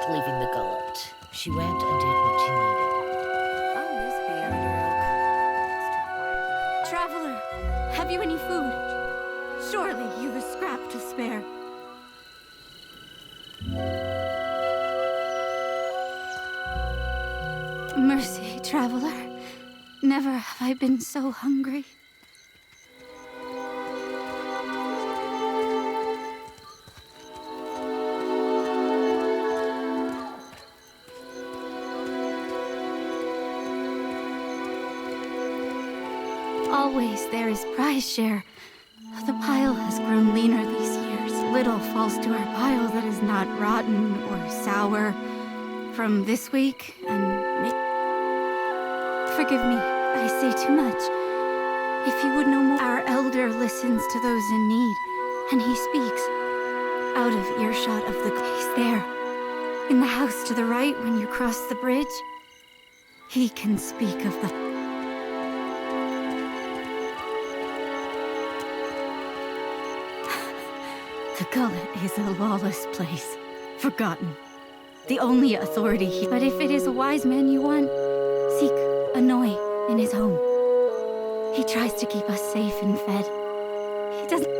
not leaving the gullet. She went and did what she needed. I'll miss being under oak. Traveler, have you any food? Surely you've a scrap to spare. Mercy, traveler. Never have I been so hungry. Always there is prize share. The pile has grown leaner these years. Little falls to our pile that is not rotten or sour. From this week, forgive me, I say too much. If you would know more, our elder listens to those in need, and he speaks out of earshot of the... He's there, in the house to the right when you cross the bridge. He can speak of the... The gullet is a lawless place, forgotten. The only authority here. But if it is a wise man you want, seek Annoy in his home. He tries to keep us safe and fed. He doesn't...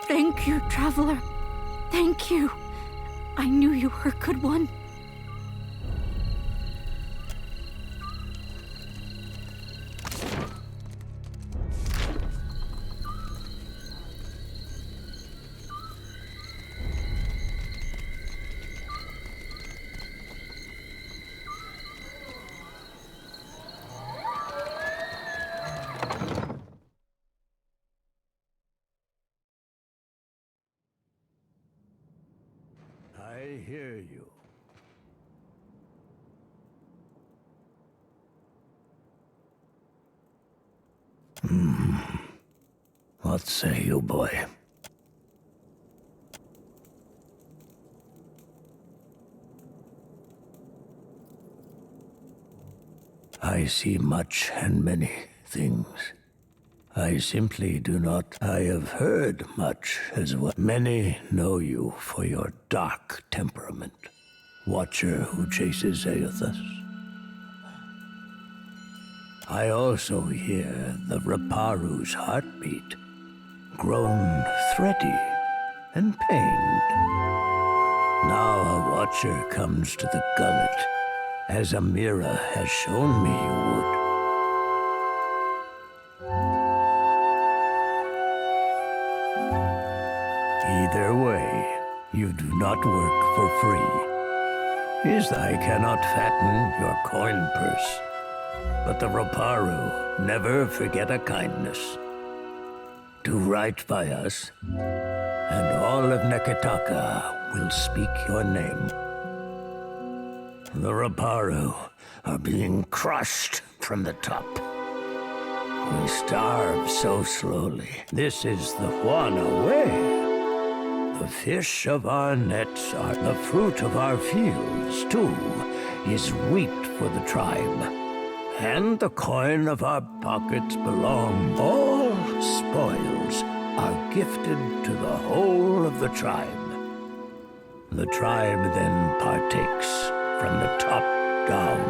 Thank you, traveler. Thank you. I knew you were a good one. I hear you. What say you, boy? I see much and many things. I simply do not. I have heard much as well. Many know you for your dark temperament. Watcher who chases Aethus. I also hear the Raparu's heartbeat, grown thready and pained. Now a watcher comes to the gullet, as Amira has shown me you would. Either way, you do not work for free. Is I cannot fatten your coin purse, but the Raparu never forget a kindness. Do right by us, and all of Neketaka will speak your name. The Raparu are being crushed from the top. We starve so slowly. This is the Juana way. The fish of our nets are the fruit of our fields, too, is wheat for the tribe. And the coin of our pockets belong. All spoils are gifted to the whole of the tribe. The tribe then partakes from the top down.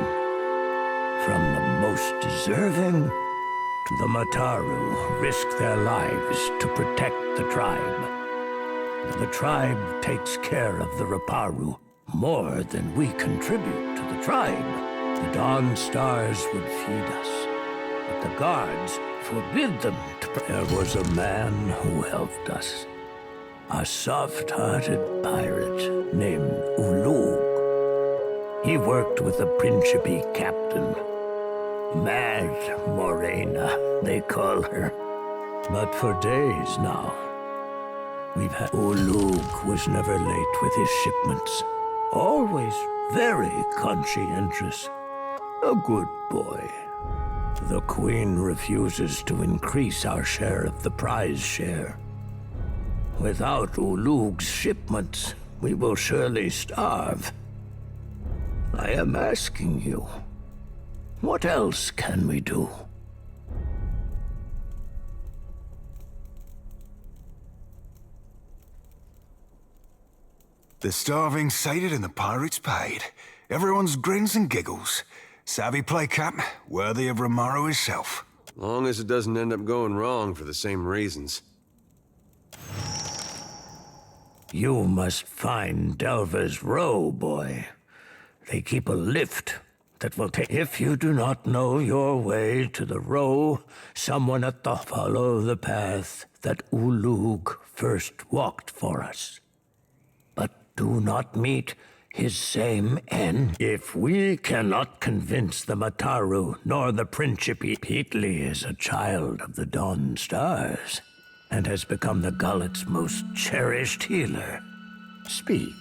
From the most deserving to the Mataru risk their lives to protect the tribe. The tribe takes care of the Raparu more than we contribute to the tribe. The Dawn Stars would feed us, but the guards forbid them to... There was a man who helped us. A soft-hearted pirate named Ulug. He worked with the Principe captain. Mad Morena, they call her. But for days now, we've had... Ulug was never late with his shipments. Always very conscientious. A good boy. The Queen refuses to increase our share of the prize share. Without Ulug's shipments, we will surely starve. I am asking you, What else can we do? The starving sated and the pirates paid. Everyone's grins and giggles. Savvy play, Cap, worthy of Romaro himself. Long as it doesn't end up going wrong for the same reasons. You must find Delva's Row, boy. They keep a lift that will take... If you do not know your way to the Row, someone at the... Follow the path that Ulug first walked for us. But do not meet his same end. If we cannot convince the Mataru nor the Principe, Peatly is a child of the Dawn Stars and has become the Gullet's most cherished healer. Speak,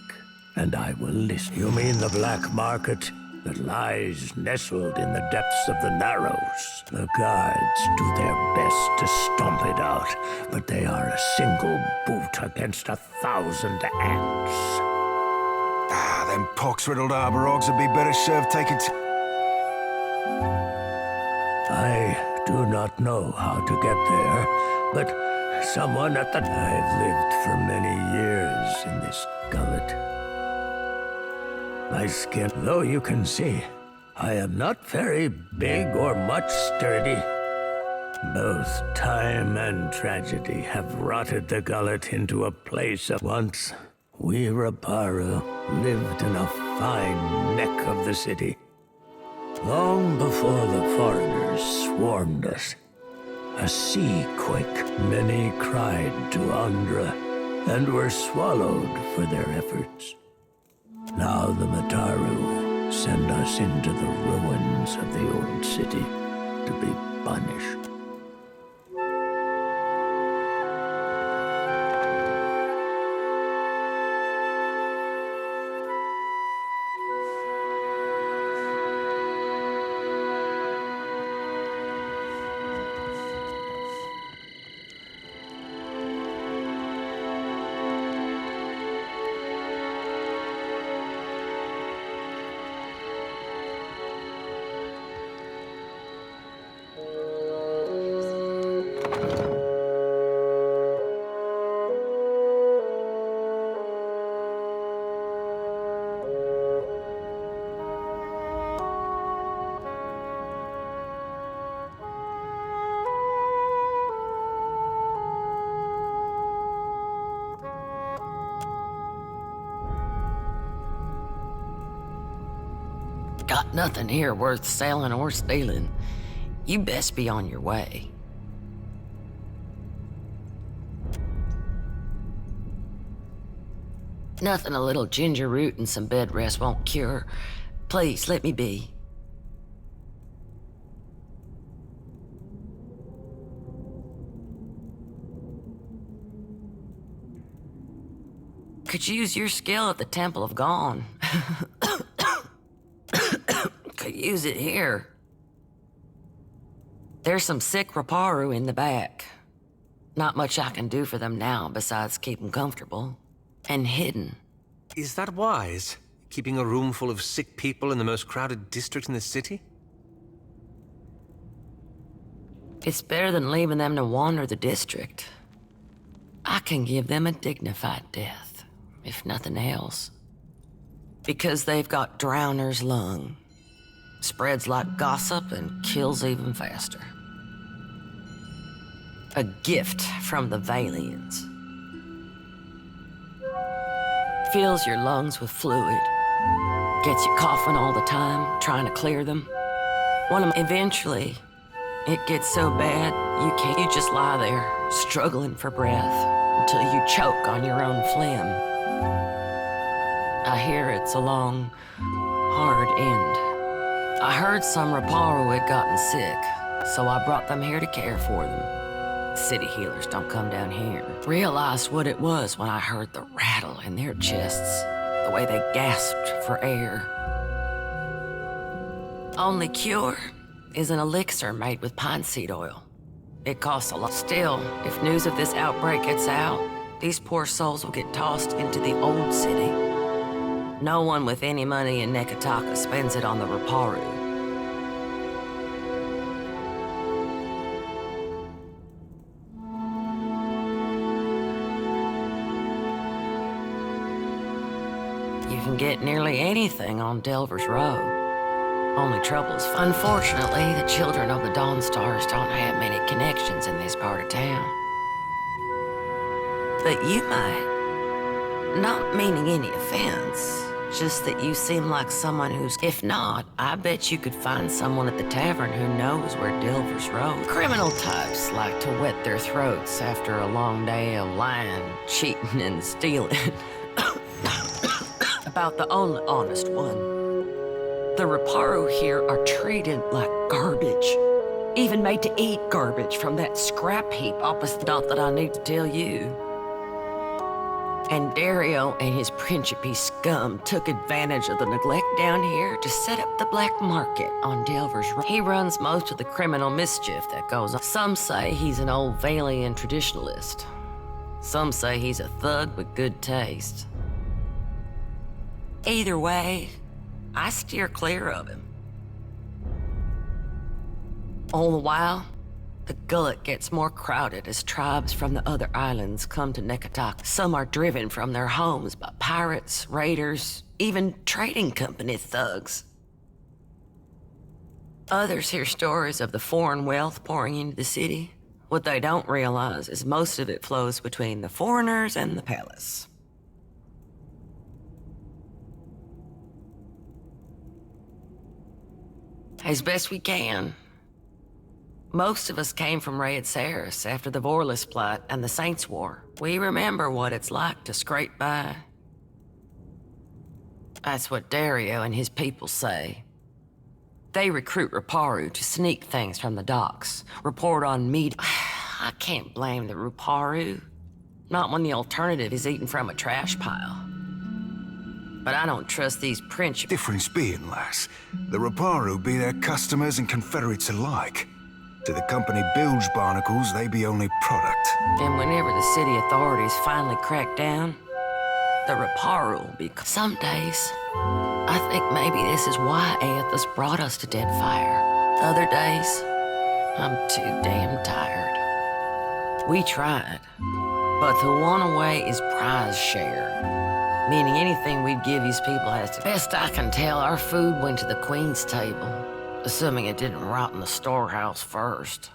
and I will listen. You mean the black market that lies nestled in the depths of the Narrows? The guards do their best to stomp it out, but they are a single boot against 1,000 ants. Ah, them pox-riddled arbor hogs would be better served taking I do not know how to get there, but someone at the... I've lived for many years in this gullet. My skin, though you can see, I am not very big or much sturdy. Both time and tragedy have rotted the gullet into a place of... Once, we Raparu lived in a fine neck of the city. Long before the foreigners swarmed us, a sea quake, many cried to Andra and were swallowed for their efforts. Now the Mataru send us into the ruins of the old city to be punished. Got nothing here worth selling or stealing. You best be on your way. Nothing a little ginger root and some bed rest won't cure. Please, let me be. Could use your skill at the Temple of Gone. Could use it here. There's some sick Raparu in the back. Not much I can do for them now besides keep them comfortable. And hidden. Is that wise? Keeping a room full of sick people in the most crowded district in the city? It's better than leaving them to wander the district. I can give them a dignified death, if nothing else. Because they've got drowner's lung. Spreads like gossip and kills even faster. A gift from the Valians. Fills your lungs with fluid. Gets you coughing all the time, trying to clear them. Eventually, it gets so bad, you just lie there, struggling for breath, until you choke on your own phlegm. I hear it's a long, hard end. I heard some Raparu had gotten sick, so I brought them here to care for them. City healers don't come down here. Realized what it was when I heard the rattle in their chests, the way they gasped for air. Only cure is an elixir made with pine seed oil. It costs a lot. Still, if news of this outbreak gets out, these poor souls will get tossed into the old city. No one with any money in Nekataka spends it on the Raparu. nearly anything on Delver's Road. Only trouble is, unfortunately, the children of the Dawn Stars don't have many connections in this part of town. But you might. Not meaning any offense, just that you seem like someone who's... If not, I bet you could find someone at the tavern who knows where Delver's Road. Criminal types like to wet their throats after a long day of lying, cheating, and stealing. About the only honest one. The Reparu here are treated like garbage. Even made to eat garbage from that scrap heap opposite. Not that I need to tell you. And Dario and his Principe scum took advantage of the neglect down here to set up the black market on Delver's Road. He runs most of the criminal mischief that goes on. Some say he's an old Valian traditionalist. Some say he's a thug with good taste. Either way, I steer clear of him. All the while, the gullet gets more crowded as tribes from the other islands come to Nekataka. Some are driven from their homes by pirates, raiders, even trading company thugs. Others hear stories of the foreign wealth pouring into the city. What they don't realize is most of it flows between the foreigners and the palace. As best we can. Most of us came from Raid Saris after the Vorlis plot and the Saints' War. We remember what it's like to scrape by. That's what Dario and his people say. They recruit Reparu to sneak things from the docks, report on meat. I can't blame the Reparu. Not when the alternative is eating from a trash pile. But I don't trust these Prince... Difference being, lass, the Reparu be their customers and confederates alike. To the company bilge barnacles, they be only product. And whenever the city authorities finally crack down, the Reparu will be... Some days, I think maybe this is why Aethys brought us to Deadfire. Other days, I'm too damn tired. We tried, but the one away is prize share. Meaning anything we'd give these people has to... Best I can tell, our food went to the Queen's table, assuming it didn't rot in the storehouse first.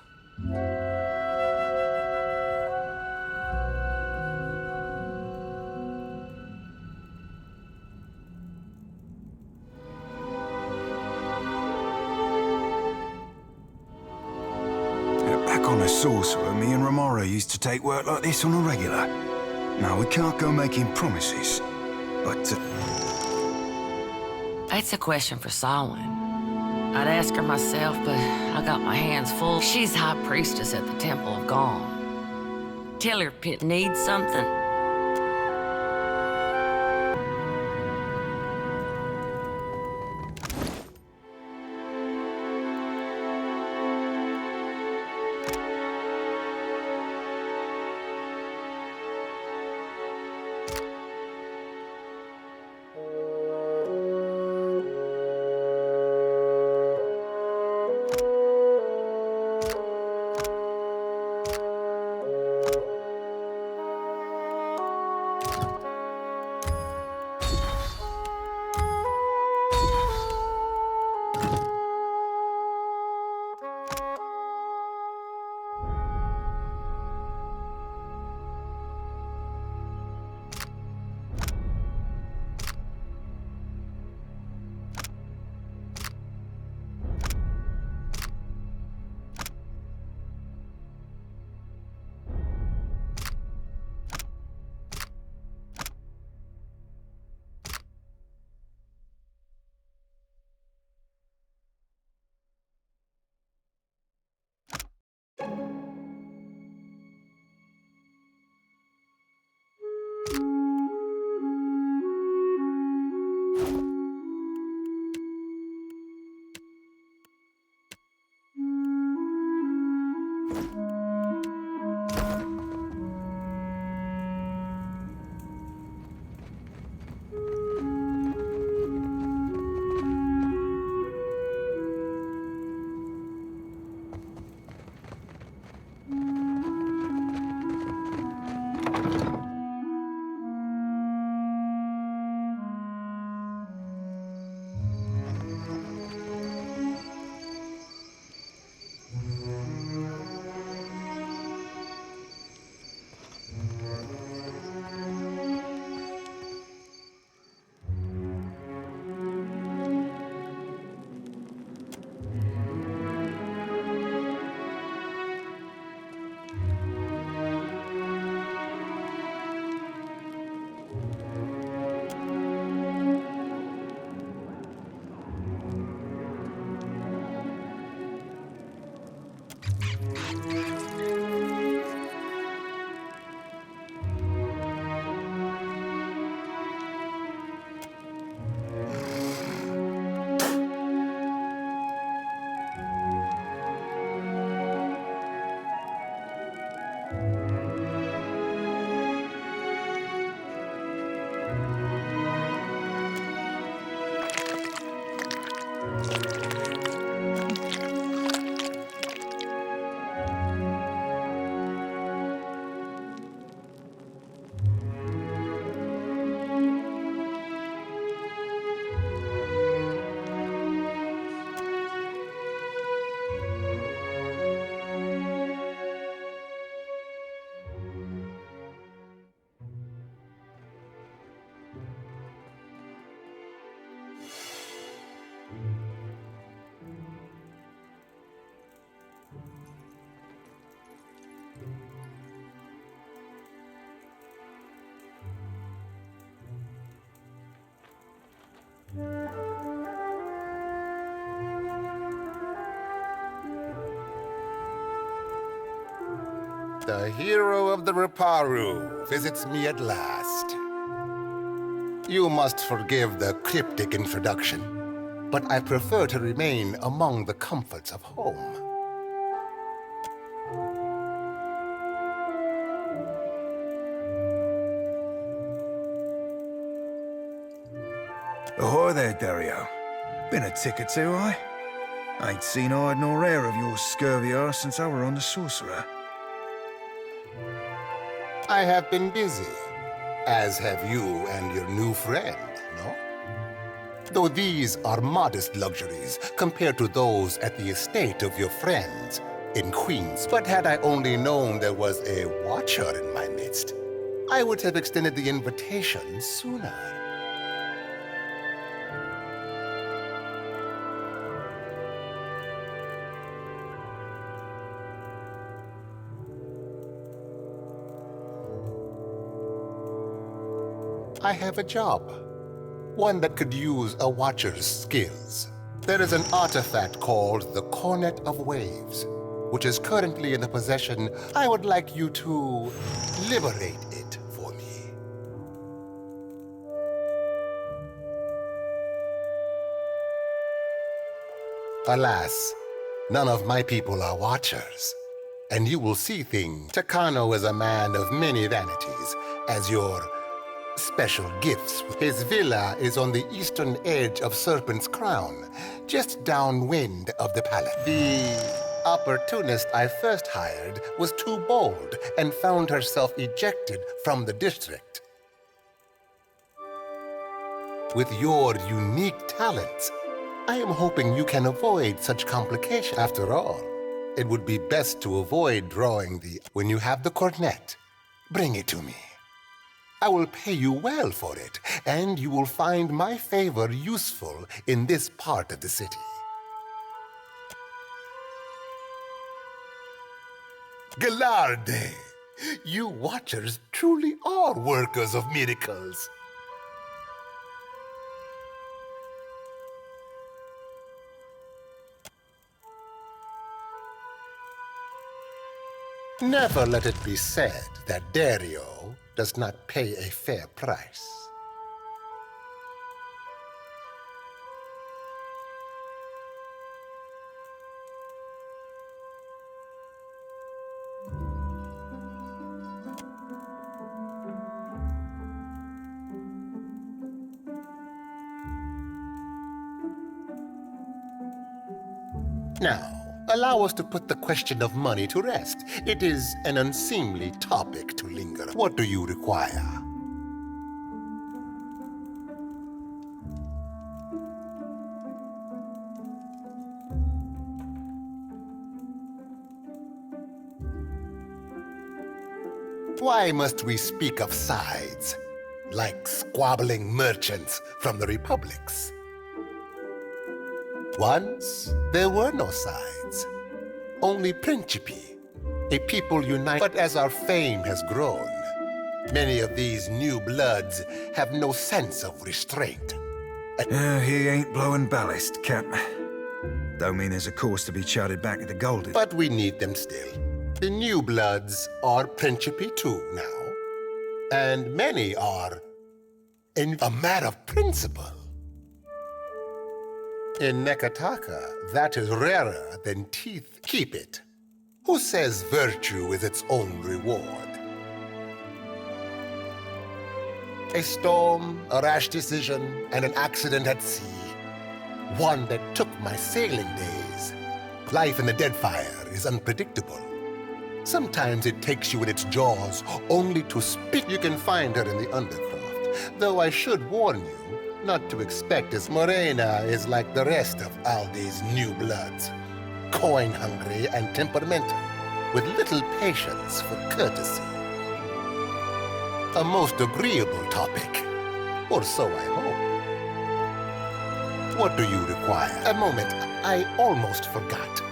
Back on the Sorcerer, me and Romero used to take work like this on a regular. Now, we can't go making promises, but... That's a question for Samhain. I'd ask her myself, but I got my hands full. She's High Priestess at the Temple of Gone. Tell her Pit needs something. The hero of the Reparu visits me at last. You must forgive the cryptic introduction, but I prefer to remain among the comforts of home. Ahoy there, Dario. Been a tick or two, I? Ain't seen hide nor hair of your scurvy arse since I were on the Sorcerer. I have been busy, as have you and your new friend, no? Though these are modest luxuries compared to those at the estate of your friends in Queens. But had I only known there was a watcher in my midst, I would have extended the invitation sooner. I have a job. One that could use a watcher's skills. There is an artifact called the Cornet of Waves, which is currently in the possession. I would like you to liberate it for me. Alas, none of my people are watchers, and you will see things. Takano is a man of many vanities, as your special gifts. His villa is on the eastern edge of Serpent's Crown, just downwind of the palace. The opportunist I first hired was too bold and found herself ejected from the district. With your unique talents, I am hoping you can avoid such complications. After all, it would be best to avoid drawing the... When you have the cornet, bring it to me. I will pay you well for it, and you will find my favor useful in this part of the city. Galarde! You watchers truly are workers of miracles. Never let it be said that Dario does not pay a fair price. Now, allow us to put the question of money to rest. It is an unseemly topic to linger. What do you require? Why must we speak of sides, like squabbling merchants from the republics? Once, there were no sides, only principi, a people united. But as our fame has grown, many of these new bloods have no sense of restraint. He ain't blowing ballast, Cap. Don't mean there's a course to be charted back to the Golden. But we need them still. The new bloods are principi too now, and many are in a matter of principle. In Nekataka, that is rarer than teeth. Keep it. Who says virtue is its own reward? A storm, a rash decision, and an accident at sea. one that took my sailing days. Life in the Deadfire is unpredictable. Sometimes it takes you in its jaws only to spit. You can find her in the Undercroft, though I should warn you not to expect as Morena is like the rest of Aldi's new bloods, coin-hungry and temperamental, with little patience for courtesy. A most agreeable topic, or so I hope. What do you require? A moment, I almost forgot.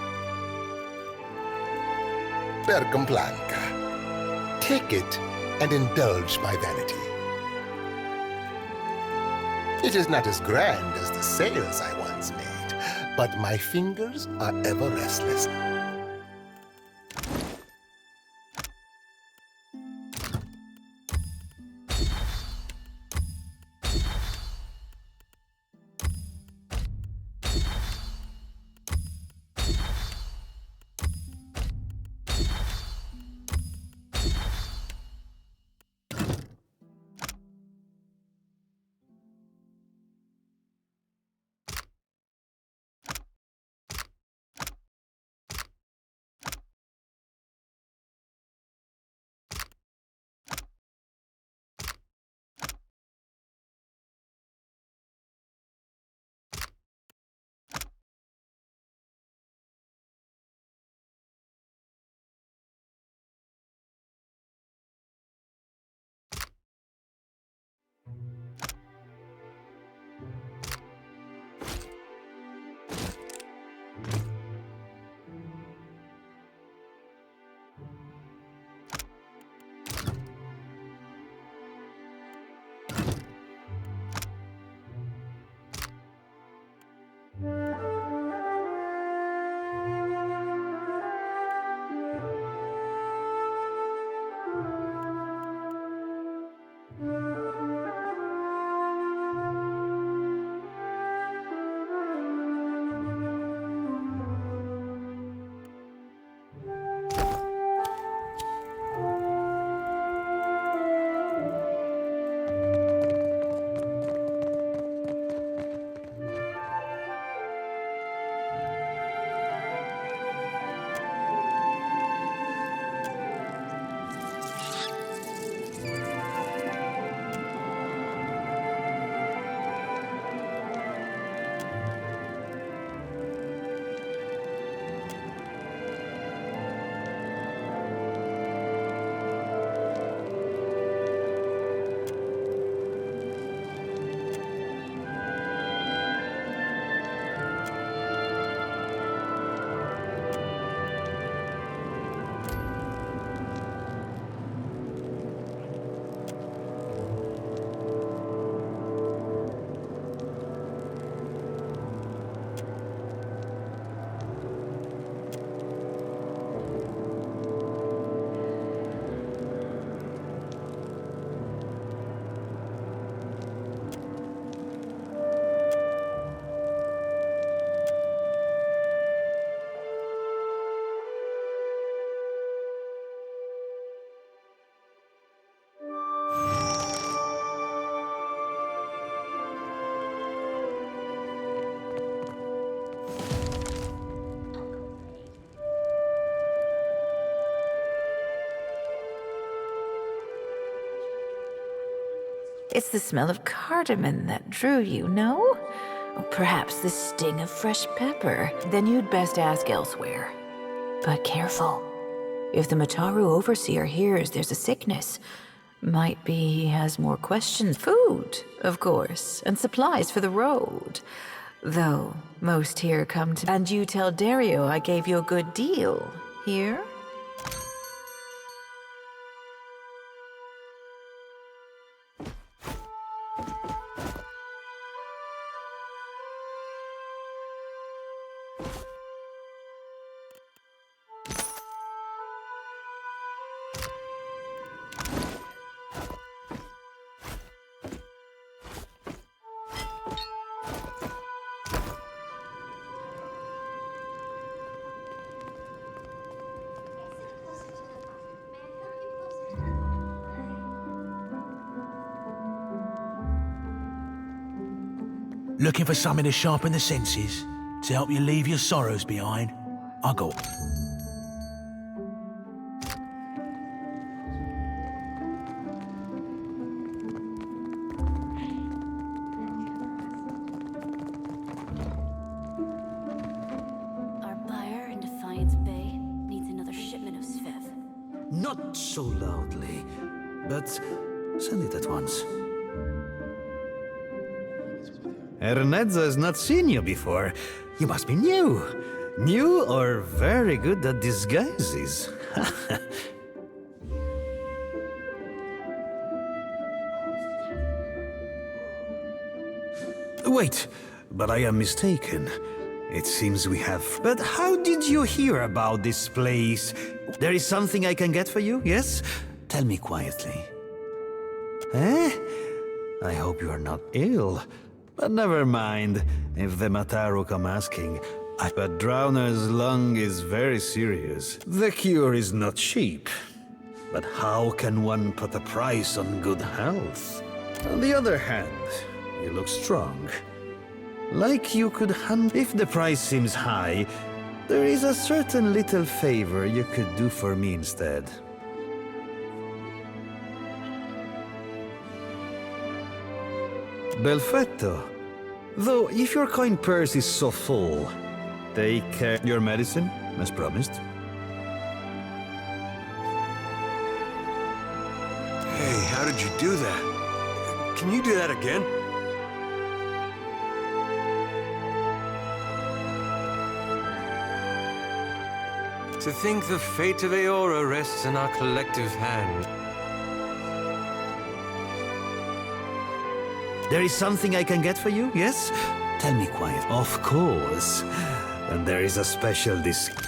Per complanca. Take it and indulge my vanity. It is not as grand as the sails I once made, but my fingers are ever restless. It's the smell of cardamom that drew you, no? Or perhaps the sting of fresh pepper. Then you'd best ask elsewhere. But careful. If the Mataru overseer hears there's a sickness, might be he has more questions. Food, of course, and supplies for the road. Though most here come to... And you tell Dario I gave you a good deal. Here? Looking for something to sharpen the senses? To help you leave your sorrows behind? I got... Our buyer in Defiance Bay needs another shipment of Sviv. Not so loudly, but send it at once. Ernedza has not seen you before. You must be new. New or very good at disguises. Wait, but I am mistaken. It seems we have... But how did you hear about this place? There is something I can get for you, yes? Tell me quietly. Eh? I hope you are not ill. But never mind, if the Mataru come asking. But Drowner's lung is very serious. The cure is not cheap. But how can one put a price on good health? On the other hand, you look strong. Like you could hand... If the price seems high, there is a certain little favor you could do for me instead. Belfetto. Though, if your coin purse is so full, take your medicine, as promised. Hey, how did you do that? Can you do that again? To think the fate of Aora rests in our collective hand. There is something I can get for you, yes? Tell me quiet. Of course. And there is a special discount.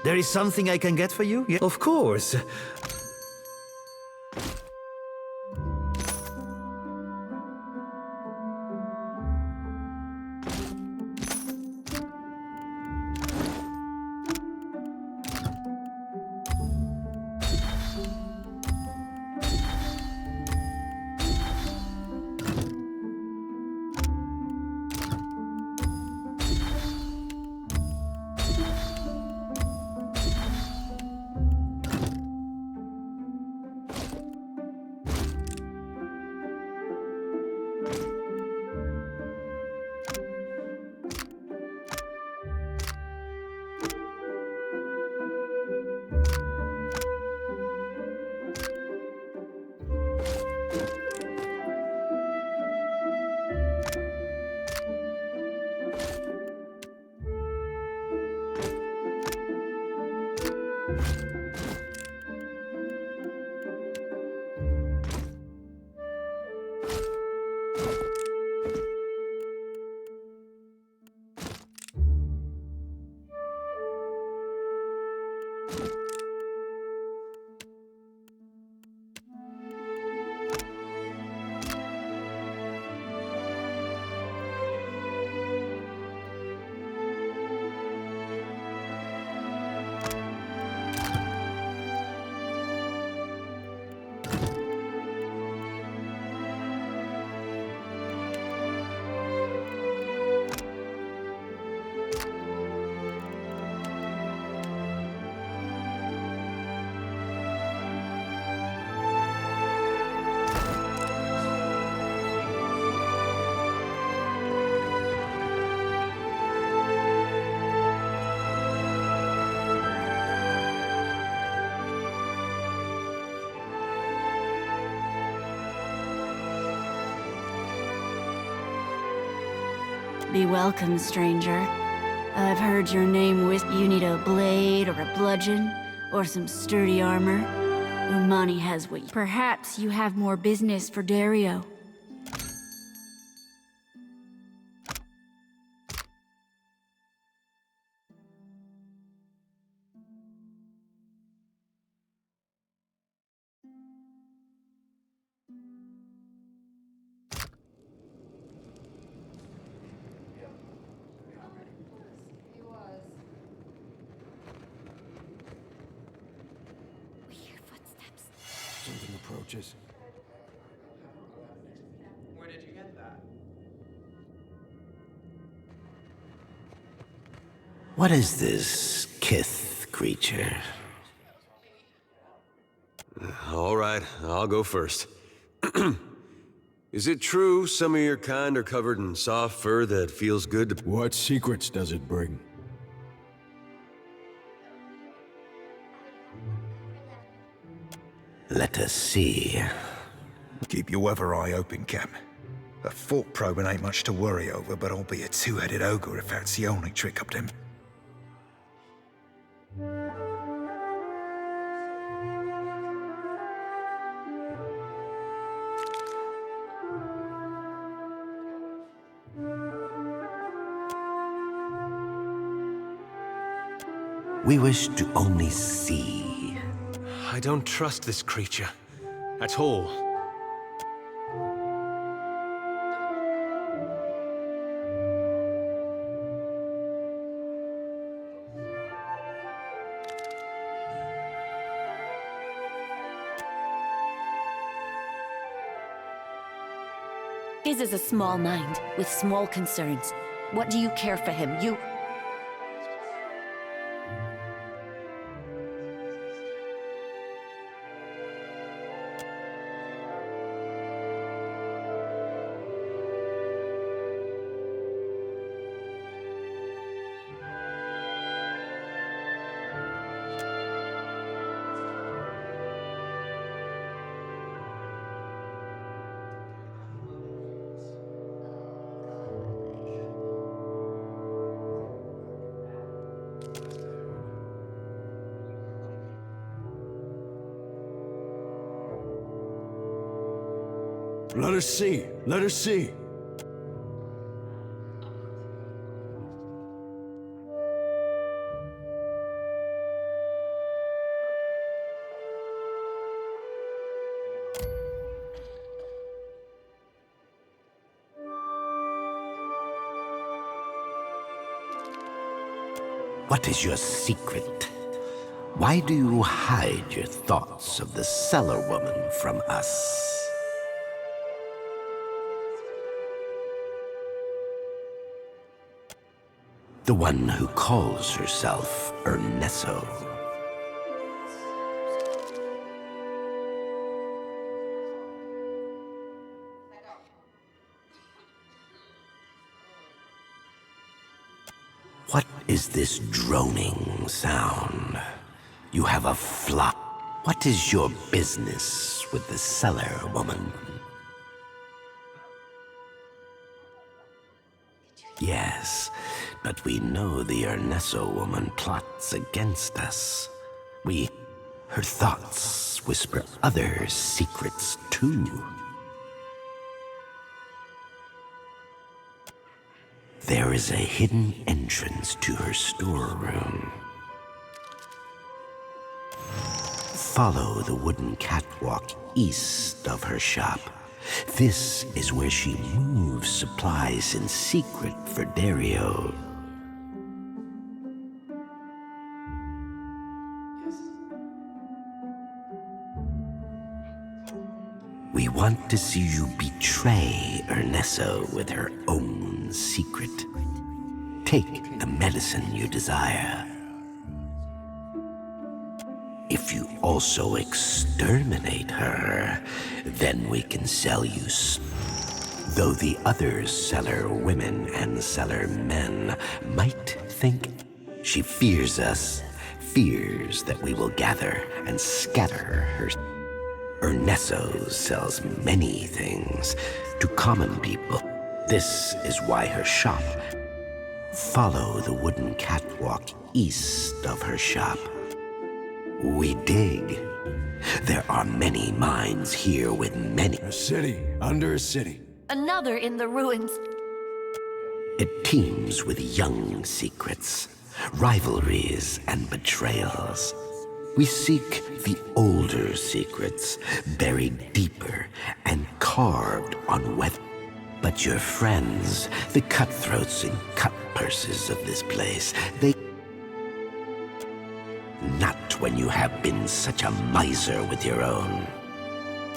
There is something I can get for you? Yeah, of course. Be welcome, stranger. I've heard your name you need a blade or a bludgeon or some sturdy armor. Umani has what Perhaps you have more business for Dario. Something approaches. Where did you get that? What is this Kith creature? All right, I'll go first. Is it true some of your kind are covered in soft fur that feels good to... What secrets does it bring? Let us see. Keep your weather eye open, Cap. A thought probing ain't much to worry over, but I'll be a two-headed ogre if that's the only trick up them. We wish to only see. I don't trust this creature. At all. His is a small mind, with small concerns. What do you care for him? You... Let us see. Let us see. What is your secret? Why do you hide your thoughts of the cellar woman from us? The one who calls herself Ernesto. What is this droning sound? You have a flock. What is your business with the cellar woman? Yes, but we know the Ernesto woman plots against us. Her thoughts whisper other secrets too. There is a hidden entrance to her storeroom. Follow the wooden catwalk east of her shop. This is where she moves supplies in secret for Dario. We want to see you betray Ernesto with her own secret. Take the medicine you desire. If you also exterminate her, then we can sell you. Though the other cellar women and cellar men might think she fears us, fears that we will gather and scatter her. Ernesto sells many things to common people. This is why her shop. Follow the wooden catwalk east of her shop. We dig. There are many mines here with many... A city under a city. Another in the ruins. It teems with young secrets, rivalries, and betrayals. We seek the older secrets, buried deeper and carved on weather. But your friends, the cutthroats and cutpurses of this place, they... Not when you have been such a miser with your own.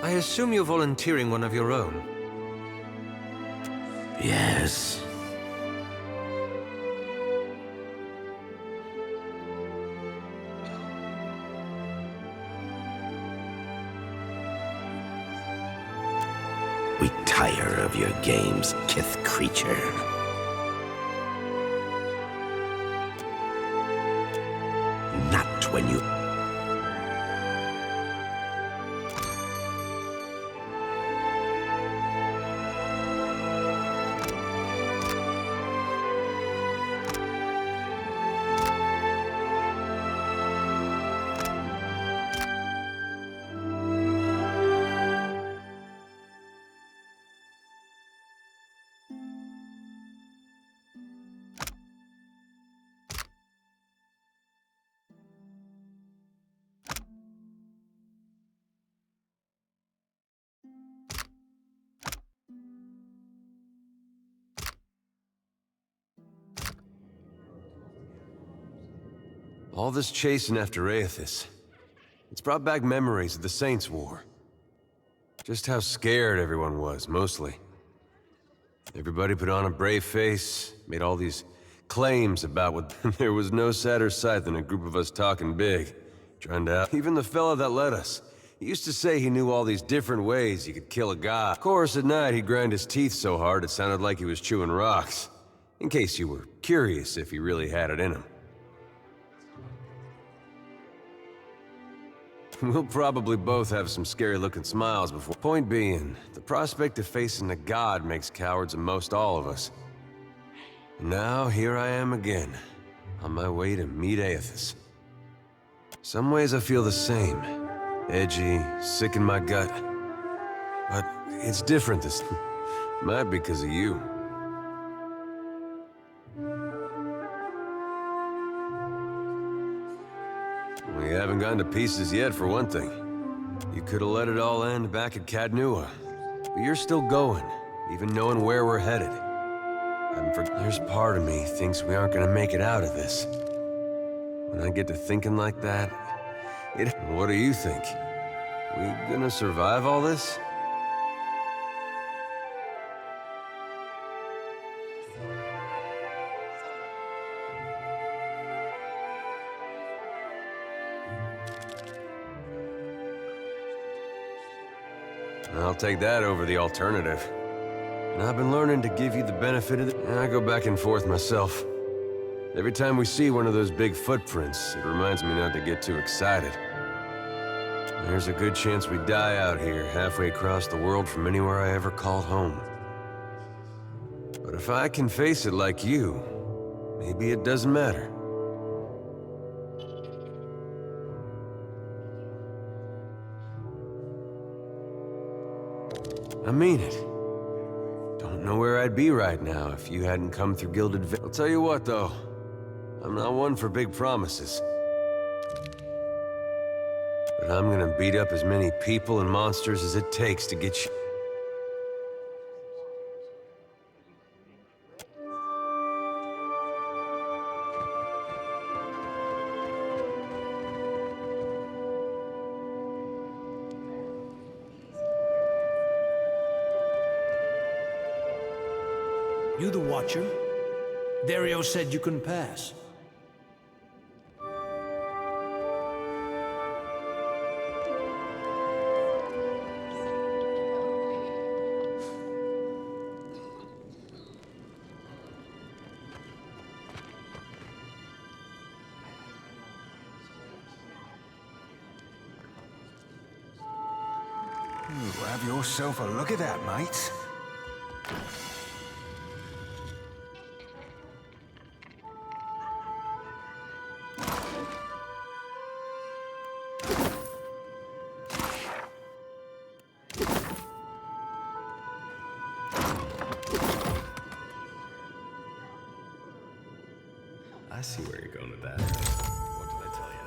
I assume you're volunteering one of your own. Yes. We tire of your games, Kith creature. Not when you... All this chasing after Aethys, it's brought back memories of the Saints' War. Just how scared everyone was, mostly. Everybody put on a brave face, made all these claims about what... There was no sadder sight than a group of us talking big, trying to out... Even the fella that led us, he used to say he knew all these different ways you could kill a god. Of course, at night he'd grind his teeth so hard it sounded like he was chewing rocks. In case you were curious if he really had it in him. We'll probably both have some scary-looking smiles before... Point being, the prospect of facing a god makes cowards of most all of us. And now, here I am again, on my way to meet Aethys. Some ways I feel the same. Edgy, sick in my gut. But it's different this time. Might be because of you. We haven't gone to pieces yet, for one thing. You could have let it all end back at Cadnua. But you're still going, even knowing where we're headed. There's part of me thinks we aren't gonna make it out of this. When I get to thinking like that, what do you think? We gonna survive all this? I'll take that over the alternative. And I've been learning to give you the benefit of it. I go back and forth myself. Every time we see one of those big footprints, it reminds me not to get too excited. There's a good chance we die out here, halfway across the world from anywhere I ever called home. But if I can face it like you, maybe it doesn't matter. I mean it. Don't know where I'd be right now if you hadn't come through Gilded I'll tell you what, though. I'm not one for big promises. But I'm gonna beat up as many people and monsters as it takes to get you. You the Watcher? Dario said you couldn't pass. Ooh, have yourself a look at that, mate. I see where you're going with that. What did I tell you?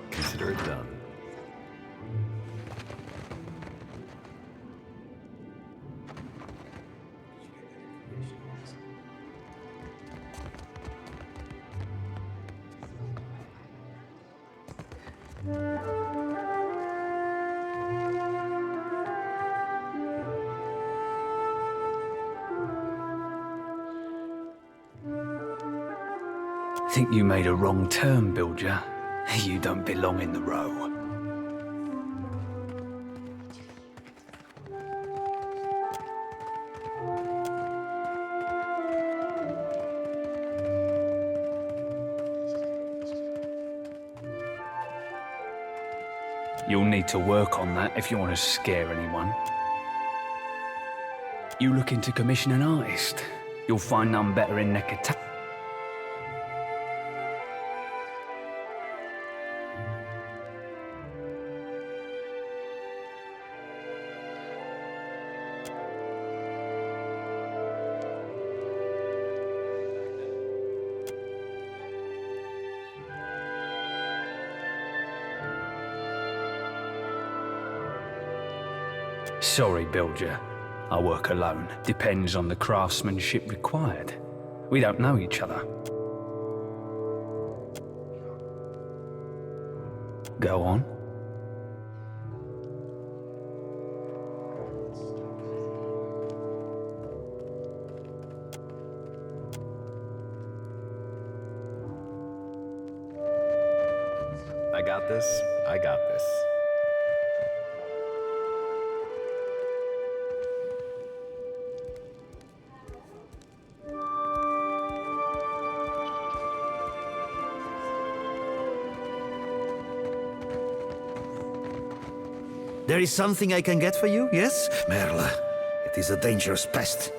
Consider it done. Think you made a wrong turn, Bilger. You don't belong in the row. You'll need to work on that if you want to scare anyone. You looking to commission an artist? You'll find none better in Nekata. Sorry, Bilger. I work alone. Depends on the craftsmanship required. We don't know each other. Go on. I got this. I got this. There is something I can get for you, yes? Merle, it is a dangerous pest.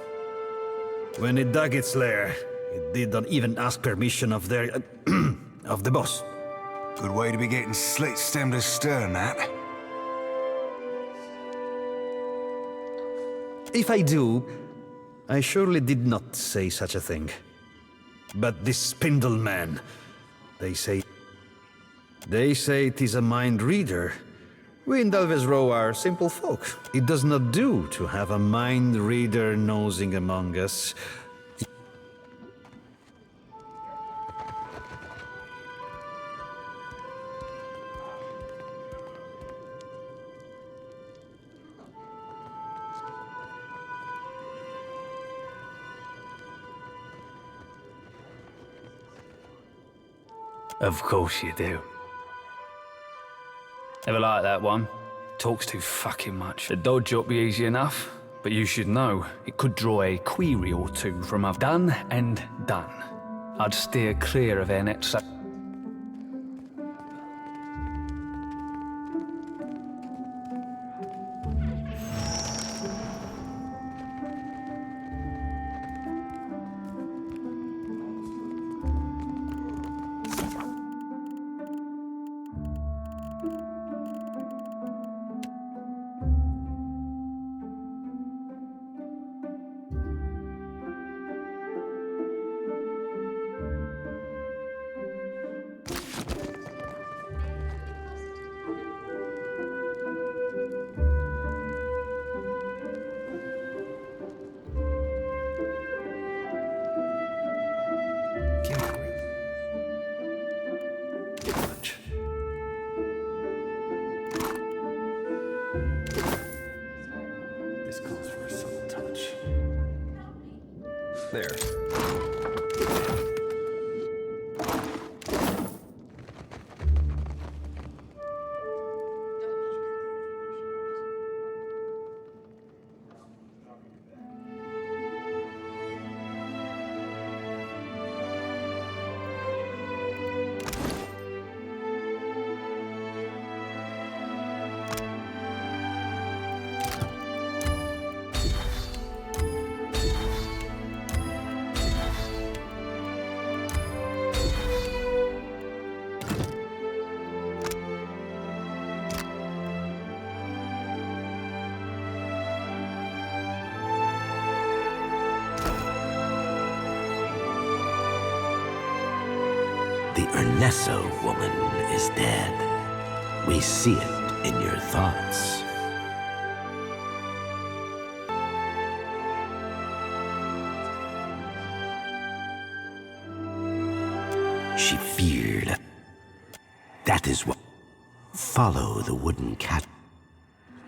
When it dug its lair, it did not even ask permission of their... of the boss. Good way to be getting slit stem to stern, that. If I do, I surely did not say such a thing. But this spindle man, they say it is a mind reader. We in Delves Row are simple folk. It does not do to have a mind reader nosing among us. Of course you do. Never like that one. Talks too fucking much. The dodge ought to be easy enough, but you should know it could draw a query or two from I've done and done. I'd steer clear of their nets. This calls for a subtle touch. There. The Ernesto woman is dead. We see it in your thoughts. She feared. That is what... Follow the wooden cat.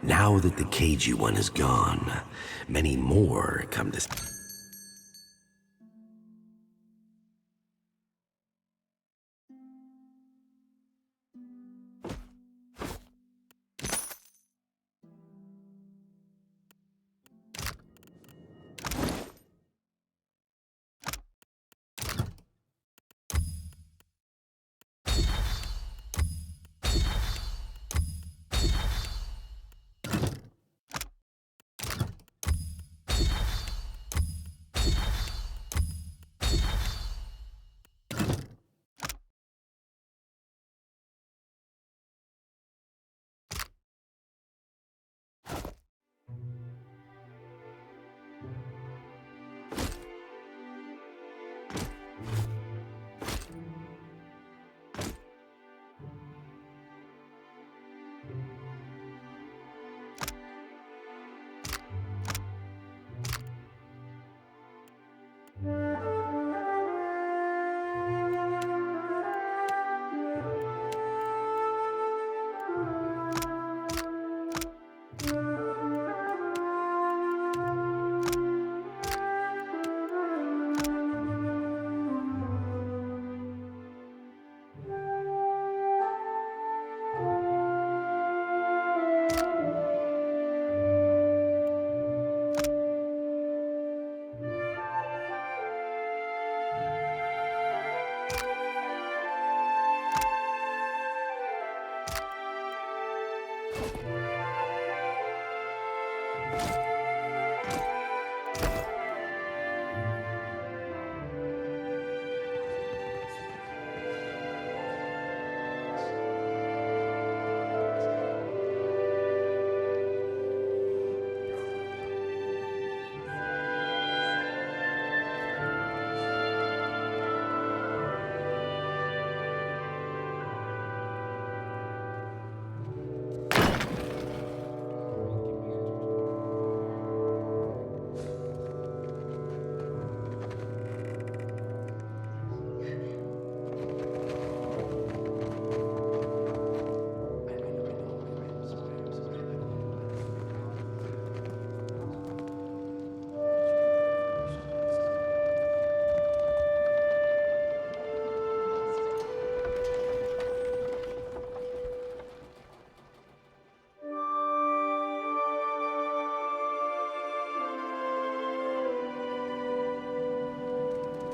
Now that the cagey one is gone, many more come to...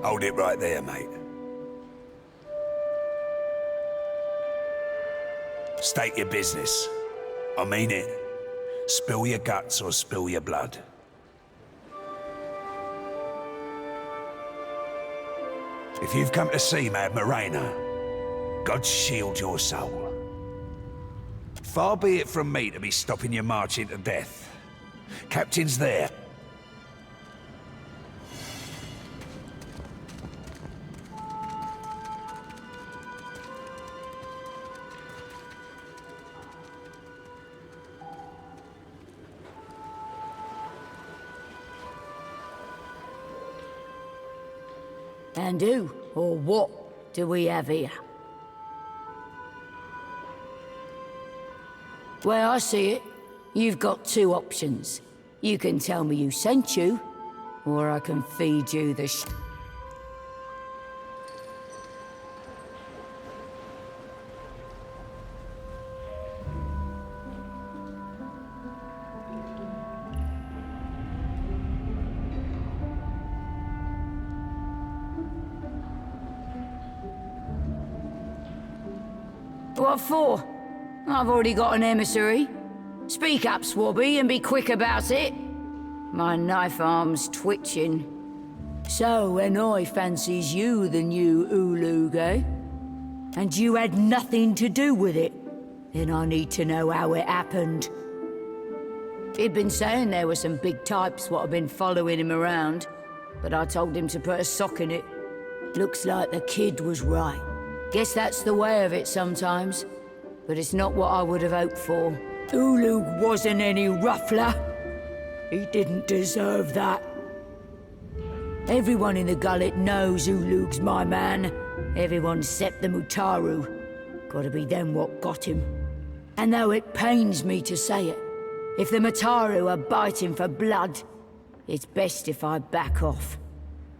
Hold it right there, mate. State your business. I mean it. Spill your guts or spill your blood. If you've come to see Mad Morena, God shield your soul. Far be it from me to be stopping your march into death. Captain's there. And who, or what, do we have here? Well, I see it. You've got two options. You can tell me who sent you, or I can feed you the What for? I've already got an emissary. Speak up, Swabby, and be quick about it. My knife arm's twitching. So, when I fancies you the new Ulug, eh? And you had nothing to do with it, then I need to know how it happened. He'd been saying there were some big types what have been following him around, but I told him to put a sock in it. Looks like the kid was right. Guess that's the way of it sometimes, but it's not what I would have hoped for. Ulug wasn't any ruffler. He didn't deserve that. Everyone in the gullet knows Ulug's my man. Everyone except the Mutaru. Gotta be them what got him. And though it pains me to say it, if the Mutaru are biting for blood, it's best if I back off.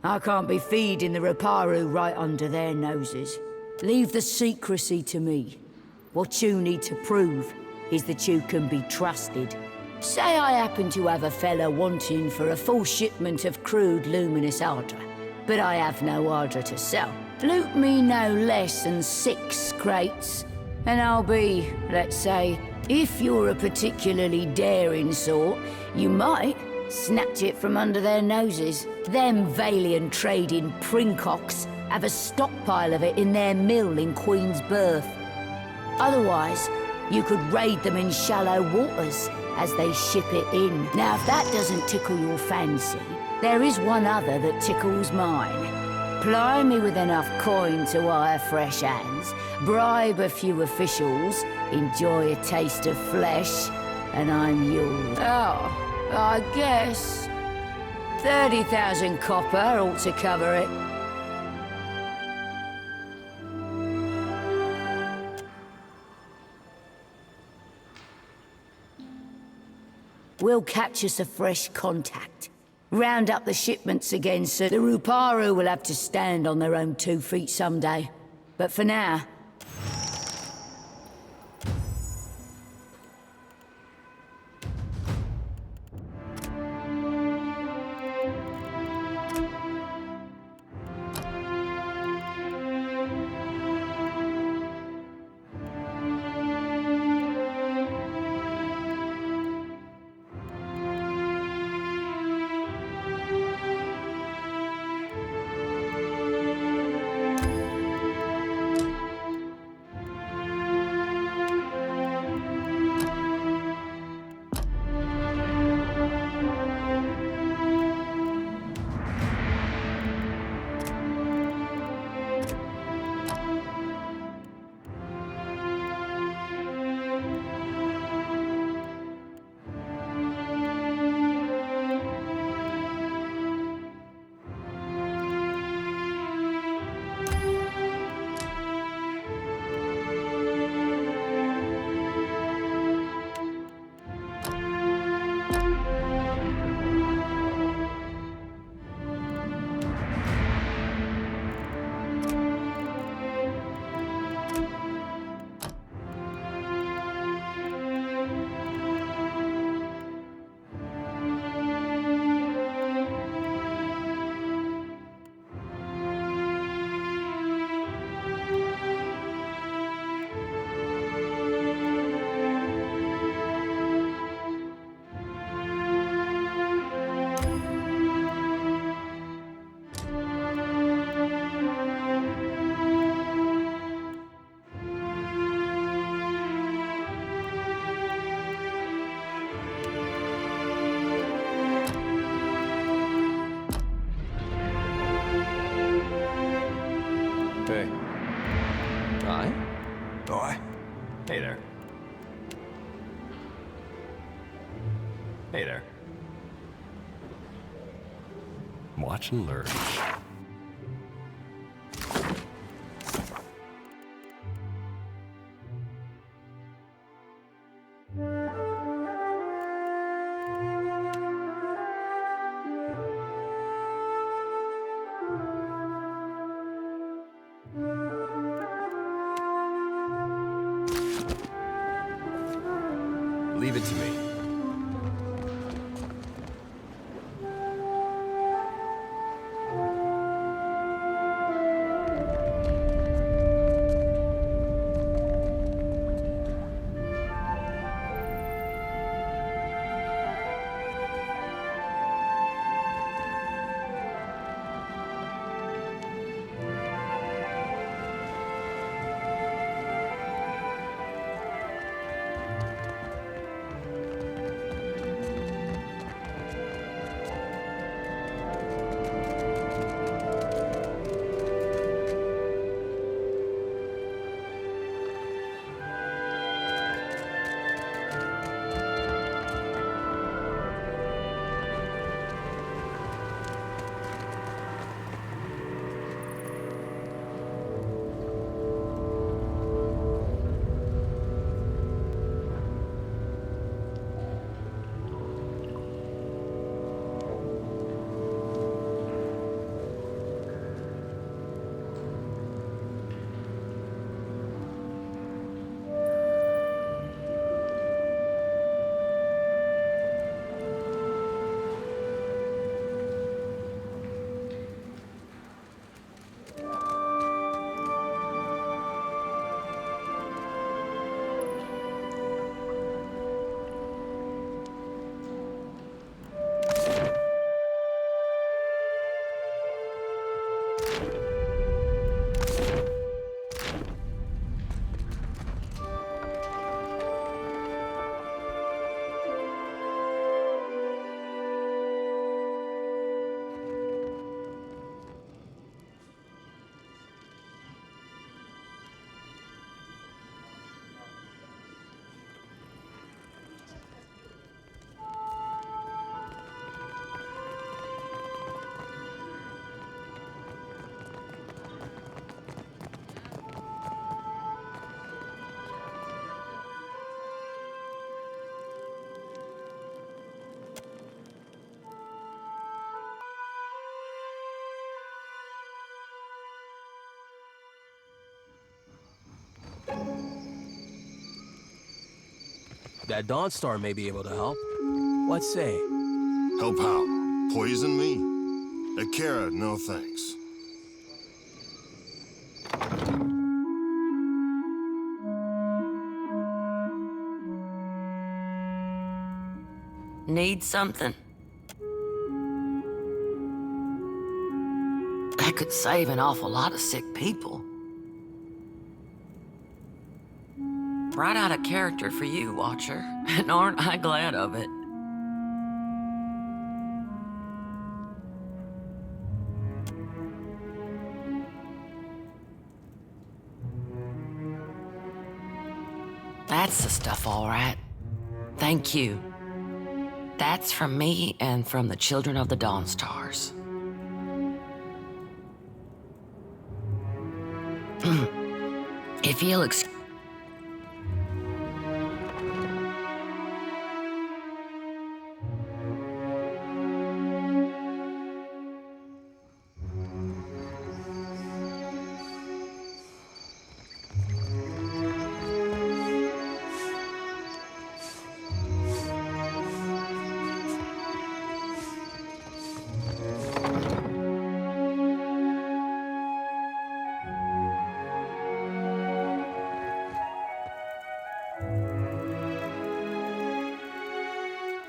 I can't be feeding the Raparu right under their noses. Leave the secrecy to me. What you need to prove is that you can be trusted. Say I happen to have a fella wanting for a full shipment of crude luminous Ardra, but I have no Ardra to sell. Loot me no less than 6 crates, and I'll be, let's say, if you're a particularly daring sort, you might snatch it from under their noses. Them Valiant trading princocks have a stockpile of it in their mill in Queen's Berth. Otherwise, you could raid them in shallow waters as they ship it in. Now, if that doesn't tickle your fancy, there is one other that tickles mine. Ply me with enough coin to hire fresh hands, bribe a few officials, enjoy a taste of flesh, and I'm yours. Oh, I guess 30,000 copper ought to cover it. We'll catch us a fresh contact. Round up the shipments again, so the Ruparu will have to stand on their own 2 feet someday. But for now, try. Hey there. Hey there. Watch and learn. Leave it to me. That Dawnstar may be able to help. What say? Help how? Poison me? Akira, no thanks. Need something? That could save an awful lot of sick people. Right out of character for you, Watcher. And aren't I glad of it? That's the stuff, all right. Thank you. That's from me and from the children of the Dawnstars. If you'll excuse...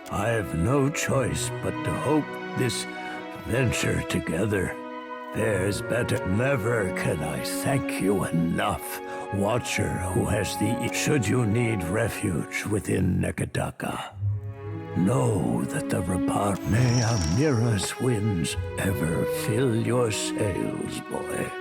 I've no choice but to hope this venture together fares better. Never can I thank you enough, Watcher who has the... Should you need refuge within Nekadaka, know that the Repar... May Amira's winds ever fill your sails, boy.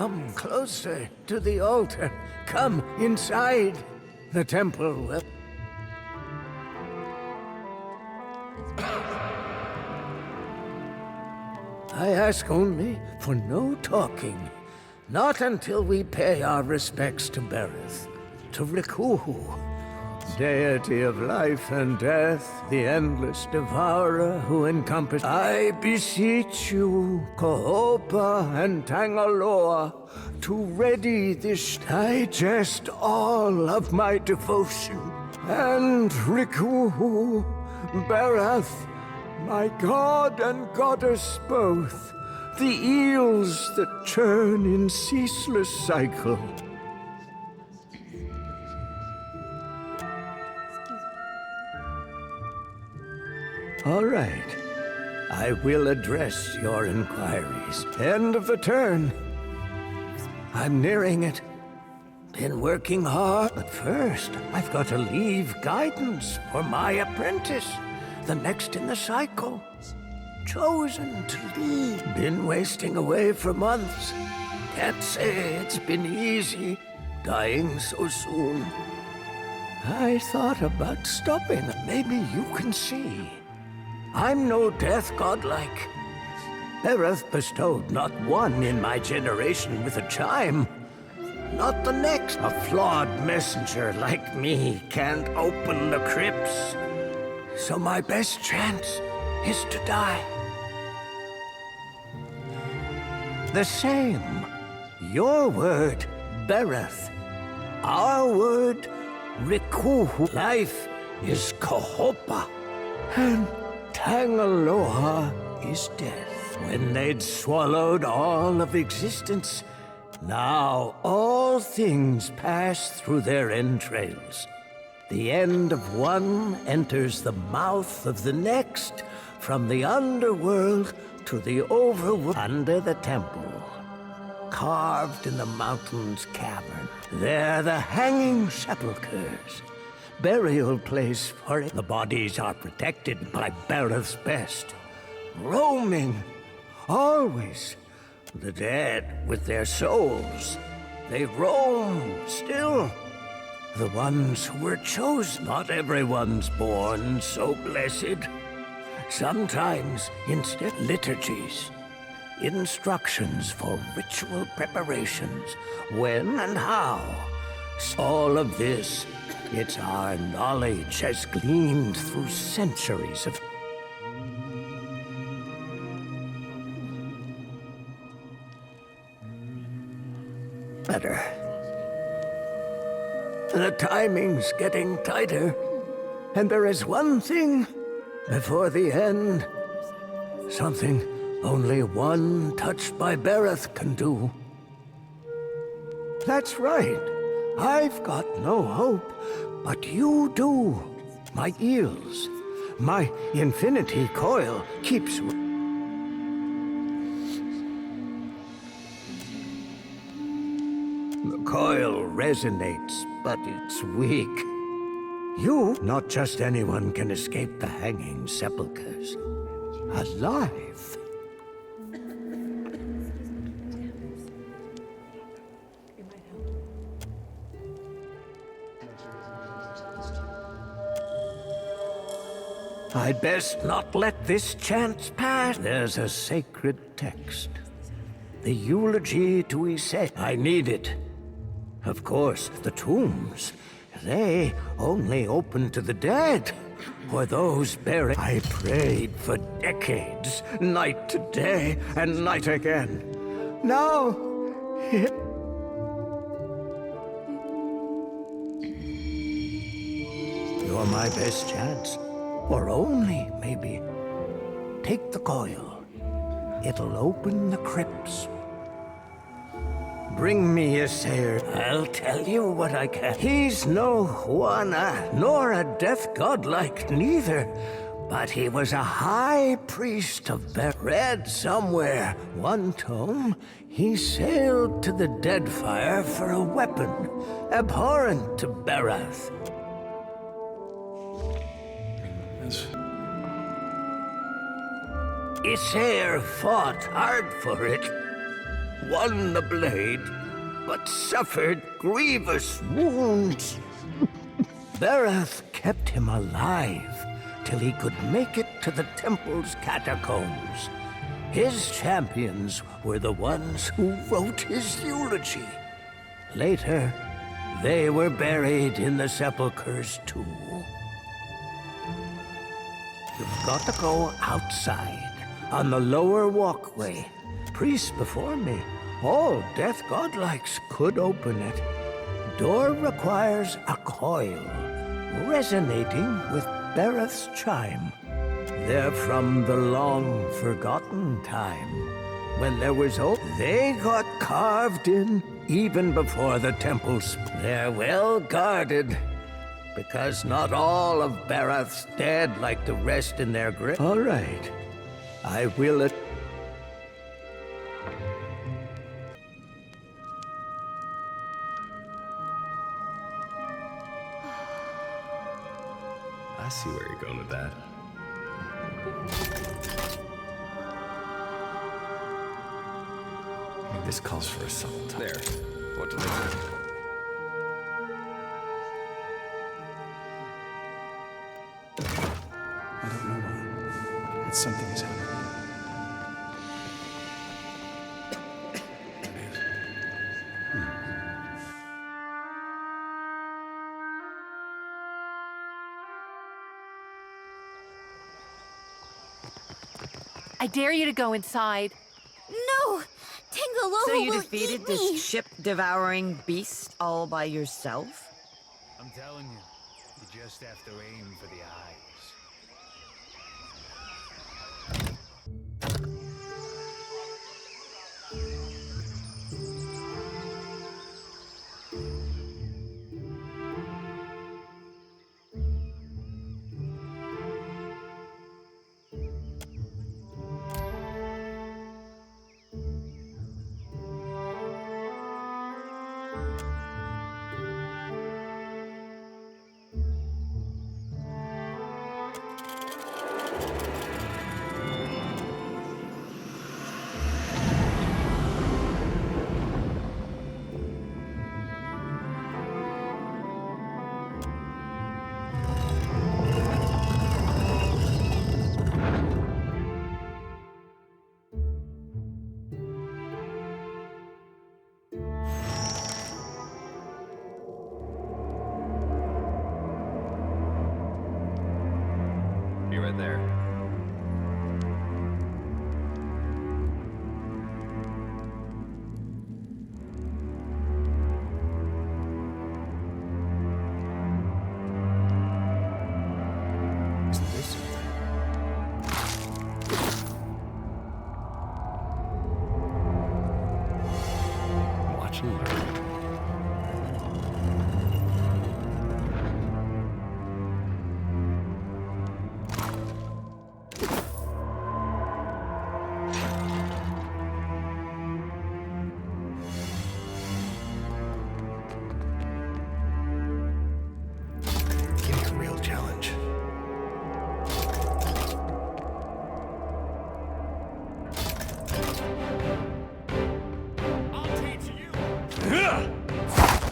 Come closer to the altar. Come inside the temple. I ask only for no talking. Not until we pay our respects to Bereth, to Rikuhu, deity of life and death, the endless devourer who encompasses. I beseech you, Kohopa and Tangaloa, to ready this digest all of my devotion. And Rikuhu, Bereth, my god and goddess both, the eels that turn in ceaseless cycle. All right. I will address your inquiries. End of the turn. I'm nearing it. Been working hard, but first, I've got to leave guidance for my apprentice, the next in the cycle. Chosen to lead. Been wasting away for months. Can't say it's been easy, dying so soon. I thought about stopping. Maybe you can see. I'm no death godlike. Bereth bestowed not one in my generation with a chime. Not the next. A flawed messenger like me can't open the crypts. So my best chance is to die. The same. Your word, Bereth. Our word, Rikuhu. Life is Kohopa. And Tangaloa is death. When they'd swallowed all of existence, now all things pass through their entrails. The end of one enters the mouth of the next, from the underworld to the overworld. Under the temple, carved in the mountain's cavern, there the hanging sepulchres. Burial place for it. The bodies are protected by Bereth's best. Roaming, always. The dead with their souls. They roam still. The ones who were chosen. Not everyone's born so blessed. Sometimes instead liturgies. Instructions for ritual preparations. When and how. All of this, it's our knowledge has gleaned through centuries of... Better. The timing's getting tighter, and there is one thing before the end. Something only one touched by Bereth can do. That's right. I've got no hope, but you do. My eels, my infinity coil keeps... The coil resonates, but it's weak. You, not just anyone, can escape the hanging sepulchres. Alive. I'd best not let this chance pass. There's a sacred text. The eulogy to Ise. I need it. Of course, the tombs. They only open to the dead. For those buried. I prayed for decades, night to day, and night again. Now, you're my best chance. Or only, maybe. Take the coil. It'll open the crypts. Bring me a sayer. I'll tell you what I can. He's no Juana, nor a death godlike neither. But he was a high priest of read somewhere. One tome, he sailed to the Deadfire for a weapon, abhorrent to Bereth. Isair fought hard for it. won the blade, but suffered grievous wounds. Berath kept him alive till he could make it to the temple's catacombs. His champions were the ones who wrote his eulogy. Later, they were buried in the sepulchres too. You've got to go outside, on the lower walkway. Priests before me, all death godlikes could open it. Door requires a coil, resonating with Berath's chime. They're from the long-forgotten time, when there was hope. They got carved in even before the temples. They're well guarded, because not all of Berath's dead like to rest in their grave. All right, I will I see where you're going with that. This calls for a subtle touch. There. What do they say? I don't know why. It's something is happening. I dare you to go inside. No! Tingalolo So you will defeated eat this me. ship-devouring beast all by yourself? I'm telling you, you just have to aim for the eyes. Be right there. Isn't this? Watch and learn. give me a real challenge.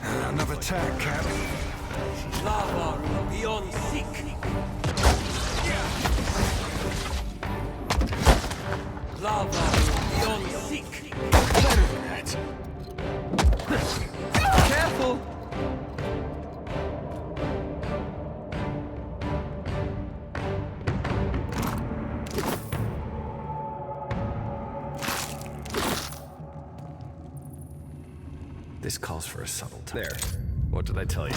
Another attack, Cap. Lava beyond seek. Lava beyond seek. Better than that. Careful! This calls for a subtle touch. There. What did I tell you?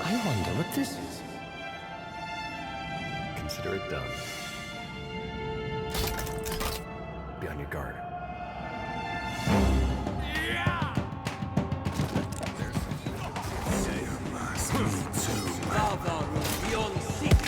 I wonder what this is. Consider it done. Be on your guard. Lava beyond seek.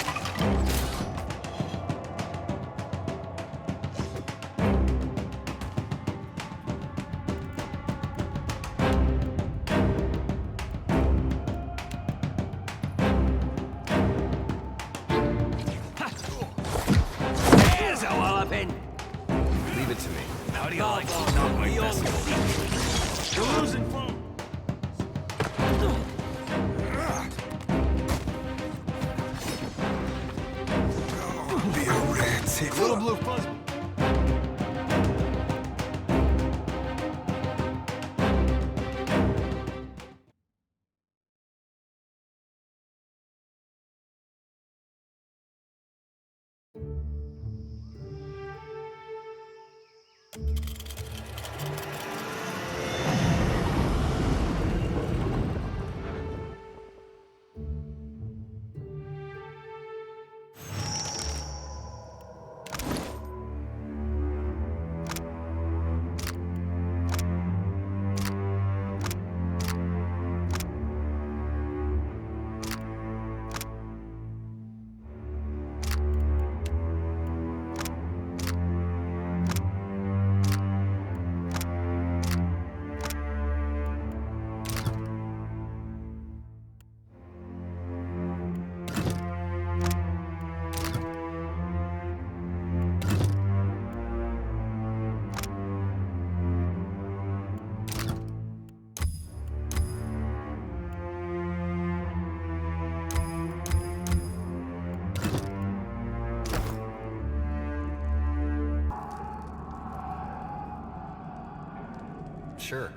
Sure.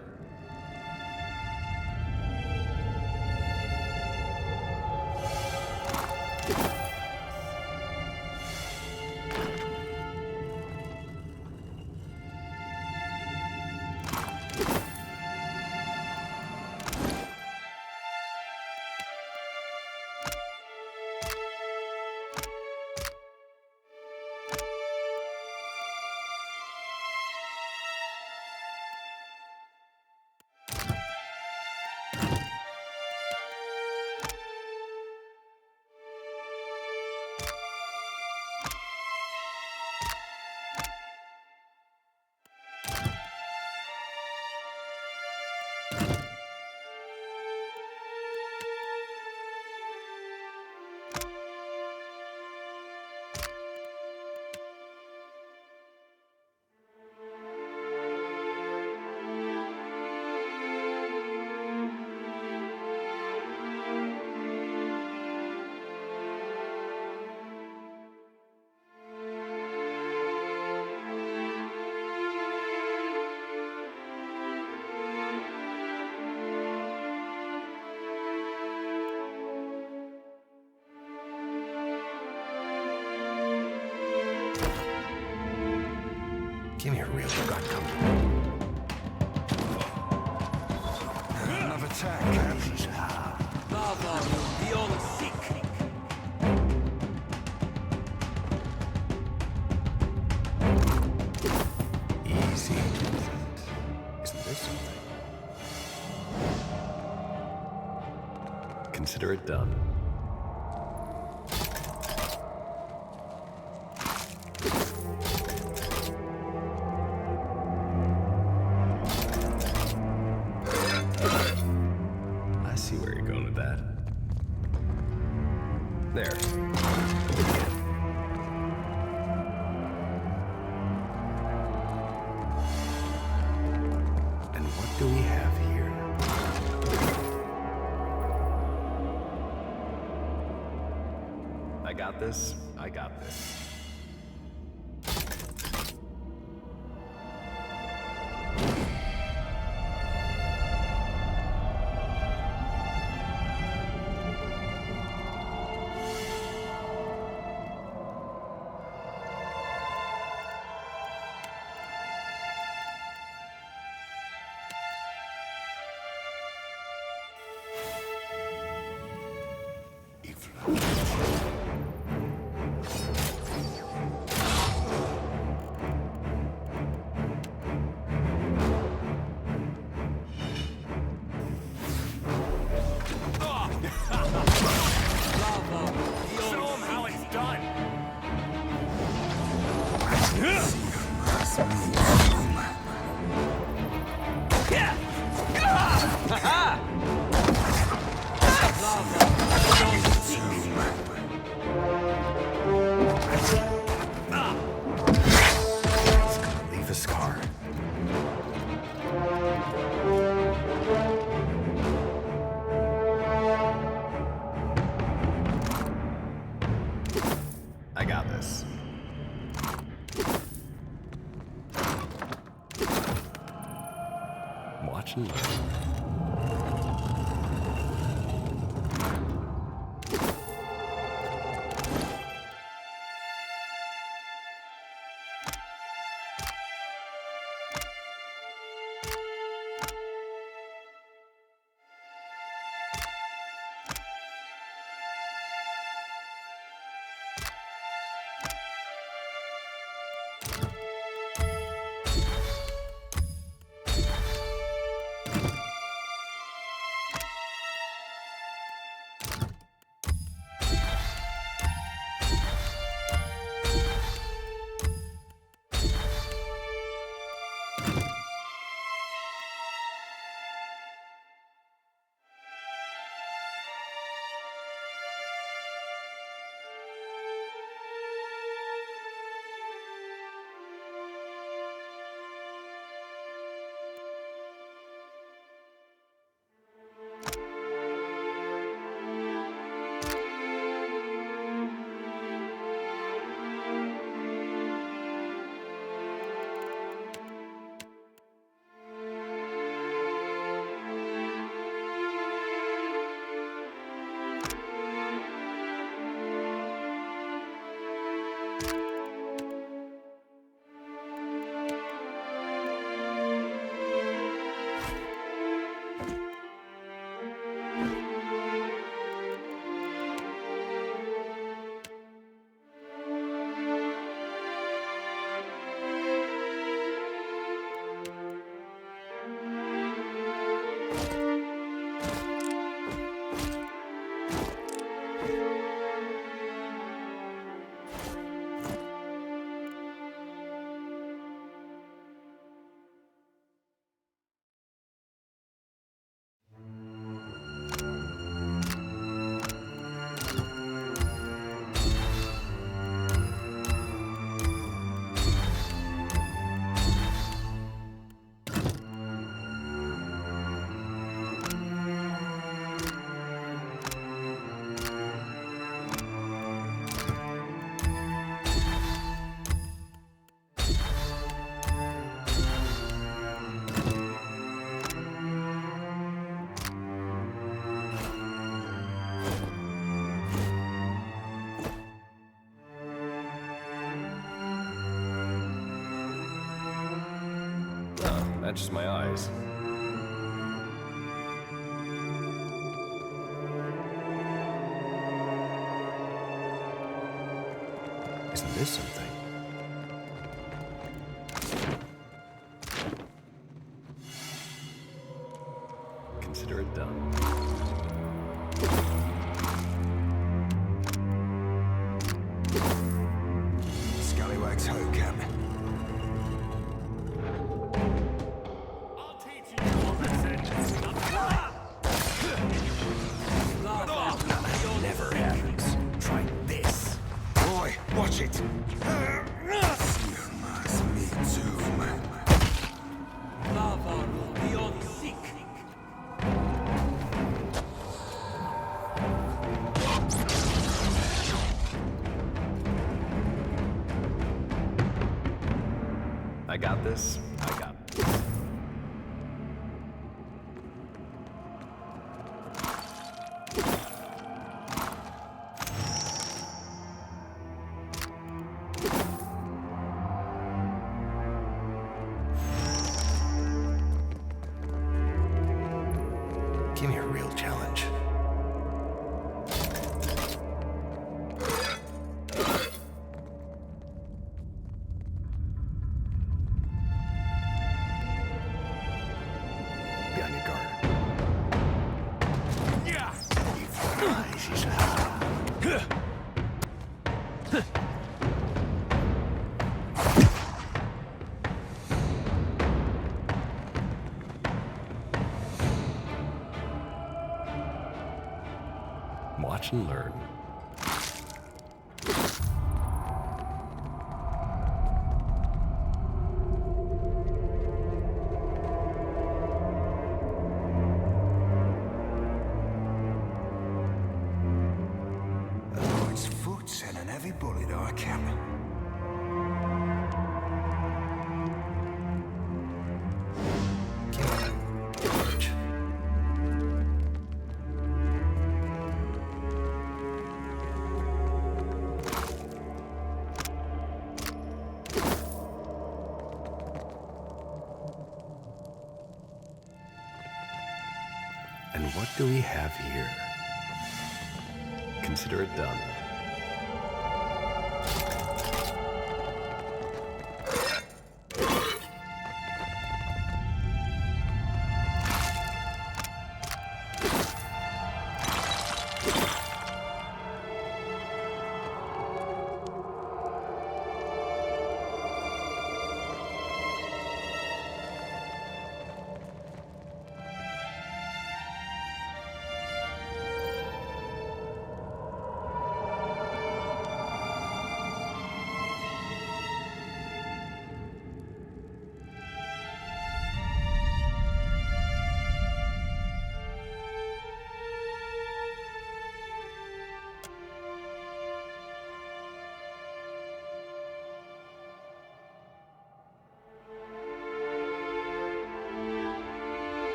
Give me a real gun company. Another attack. Easy. Isn't this something? Consider it done. I see where you're going with that. There. And what do we have here? I got this. I got this. Leave a scar. I got this. Watch and learn. Matches my eyes. Isn't this something? Consider it done. Scallywag's hoe, Captain. Never happens. Try this. Boy, watch it. You must me too, man. Lava beyond sick. I got this. I got this. Give me a real challenge. Be on your guard. Watch and learn. The Lord's foot sent an heavy bullet, our Captain. And what do we have here? Consider it done.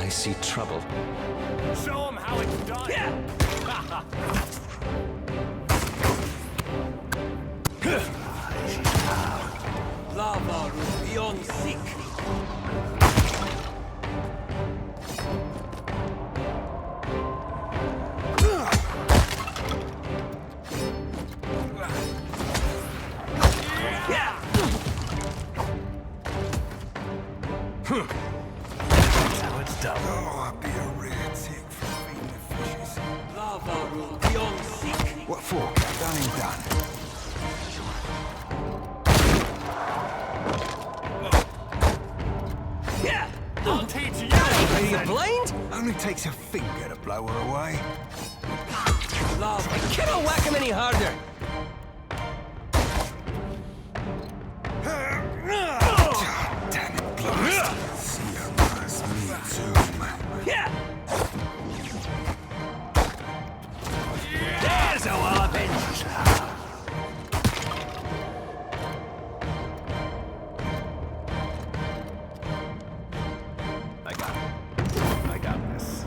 I see trouble. Show them how it's done. Lava beyond sick. That's how it's done. Oh, I'd be a rare tick for feeding the fishes. Lava rule beyond sick. What for? Done and done. I'll teach you! Are you blind? Only takes a finger to blow her away. Love, I cannot whack him any harder. Damn it, blast. See her pass me too, man. Yeah! There's a walloping! I got this.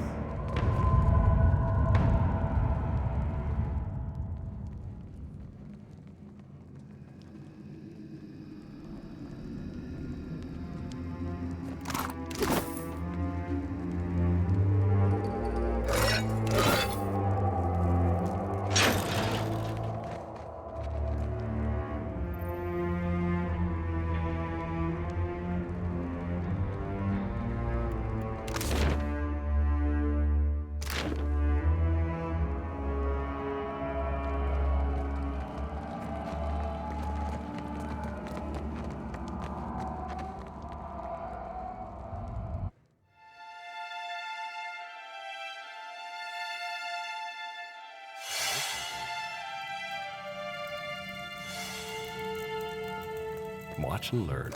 Watch and learn.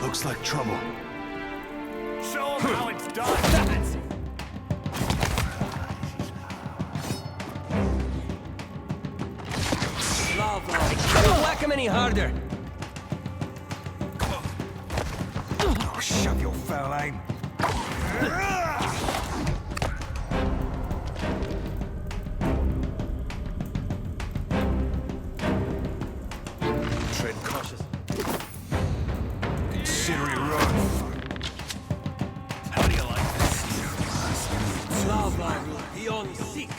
Looks like trouble. Show him how it's done! Love, I cannot whack him any harder. Oh, shove your foul aim. Tread cautious. Consider it run. How do you like this? Lava beyond seek.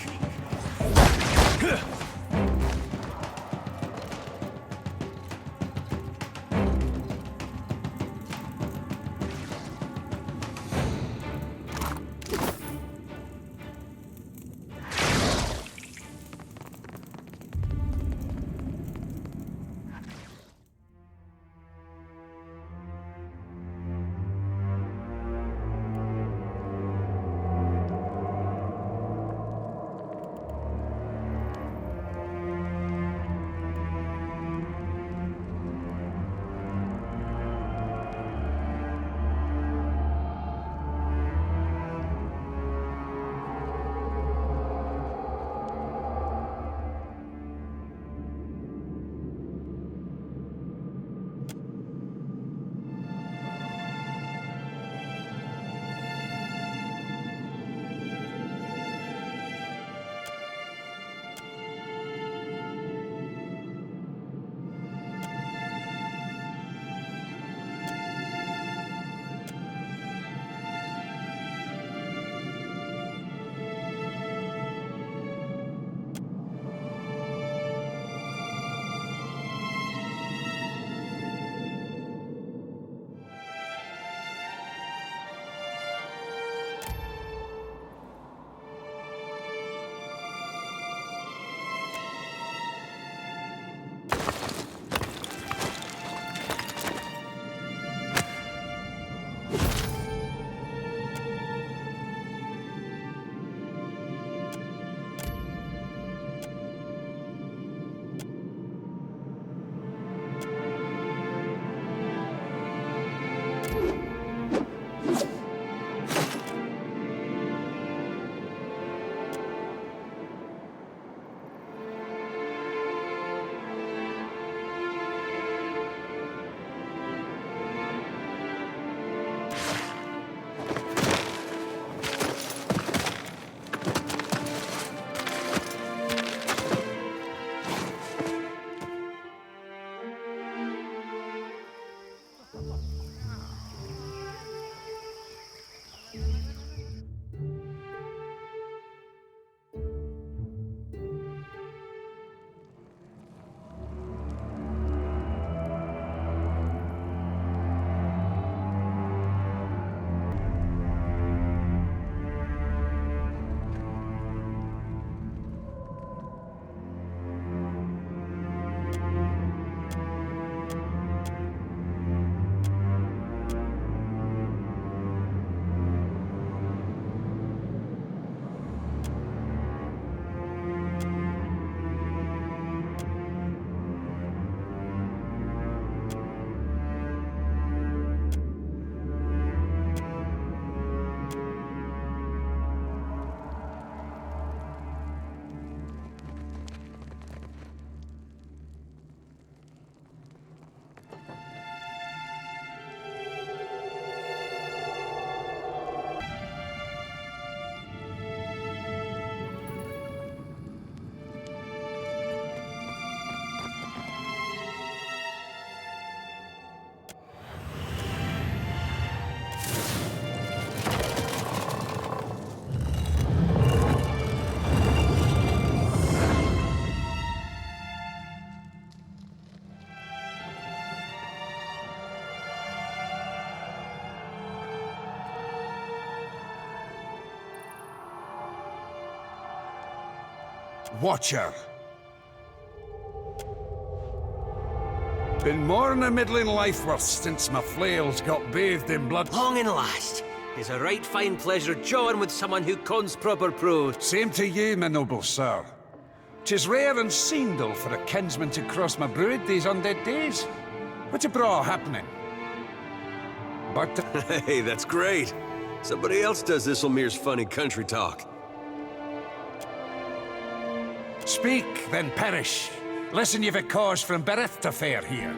Watcher. Been mourning a middling life worth since my flails got bathed in blood. Long and last. It's a right fine pleasure jawing with someone who cons proper prose. Same to you, my noble sir. 'Tis rare and seendal for a kinsman to cross my brood these undead days. What's a bra happening? But Hey, that's great. Somebody else does Isselmir's funny country talk. Speak, then perish. Listen, you've a cause from birth to fare here.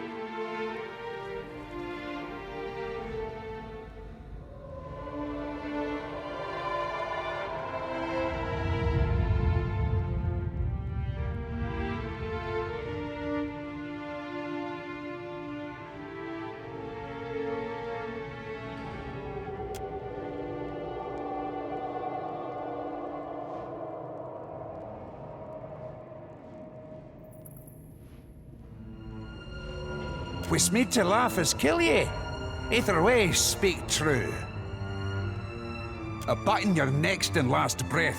Wis made to laugh as kill ye. Either way, speak true. A button your next and last breath.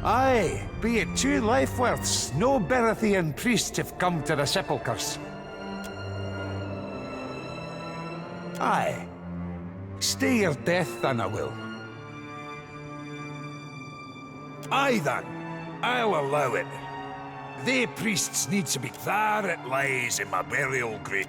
Aye, be it 2 life worths, no Berethian priests have come to the sepulchres. Aye, stay your death then I will. Aye then, I'll allow it. They priests need to be there it lies in my burial grave.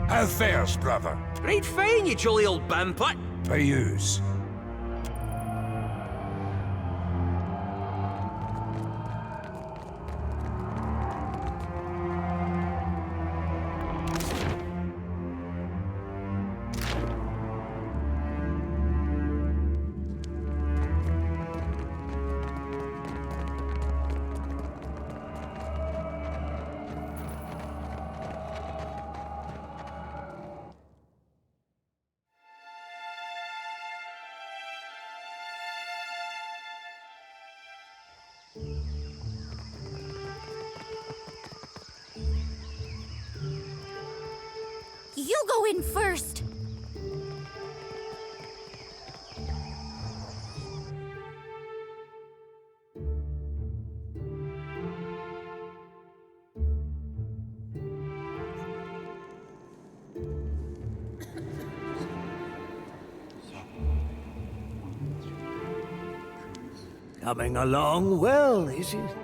How fares, brother? Right fine, you jolly old bamput. By yous. You go in first! Coming along well, is it?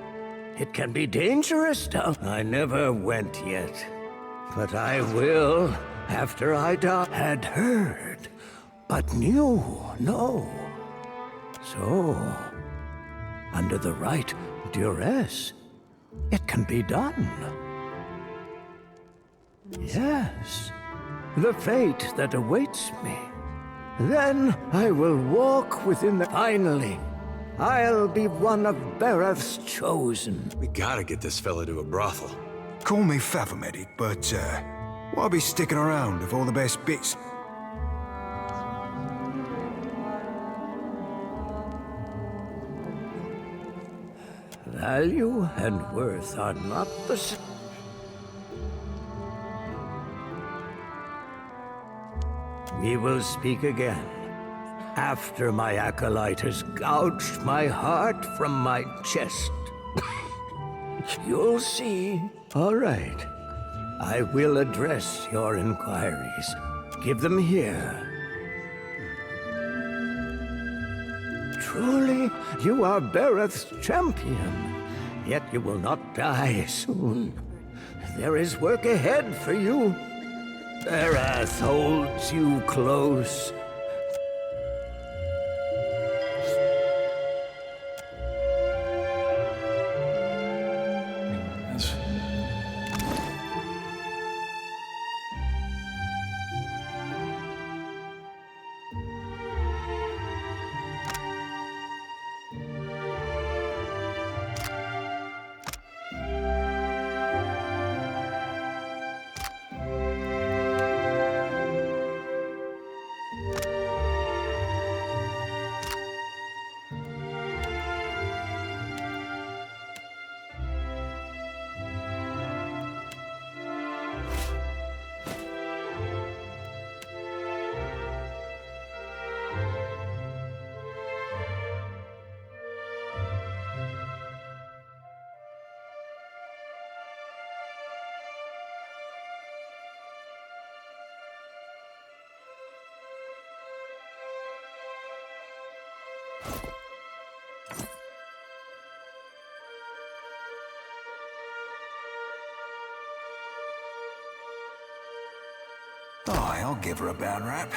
It can be dangerous down. I never went yet, but I will after I die. Had heard, but knew no. So, under the right duress, it can be done. Yes, the fate that awaits me. Then I will walk within the... Finally, I'll be one of Bereth's chosen. We gotta get this fella to a brothel. Call me Fathomedic, but, why be sticking around if all the best bits... Value and worth are not the same. We will speak again. After my acolyte has gouged my heart from my chest. You'll see. All right. I will address your inquiries. Give them here. Truly, you are Bereth's champion. Yet you will not die soon. There is work ahead for you. Erath holds you close. Oh, I'll give her a bad rap.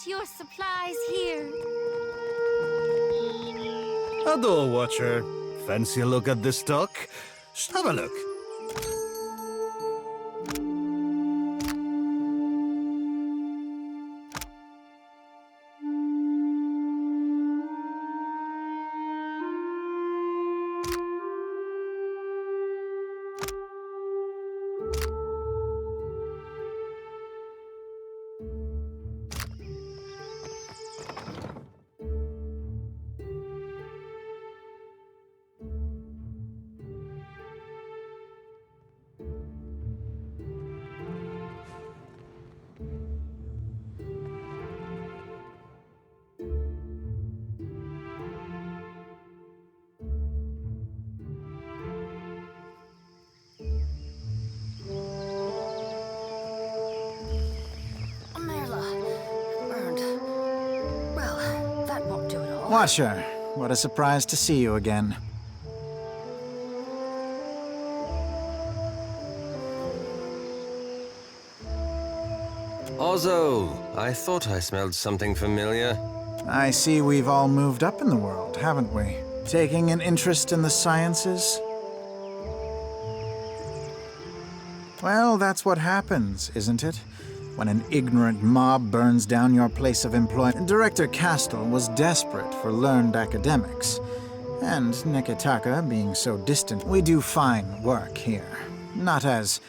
Your supplies here. A door watcher. Fancy a look at the stock? Just have a look. Watcher, what a surprise to see you again. Ozzo, I thought I smelled something familiar. I see we've all moved up in the world, haven't we? Taking an interest in the sciences? Well, that's what happens, isn't it? When an ignorant mob burns down your place of employment. Director Castle was desperate for learned academics. And Neketaka being so distant, we do fine work here. Not as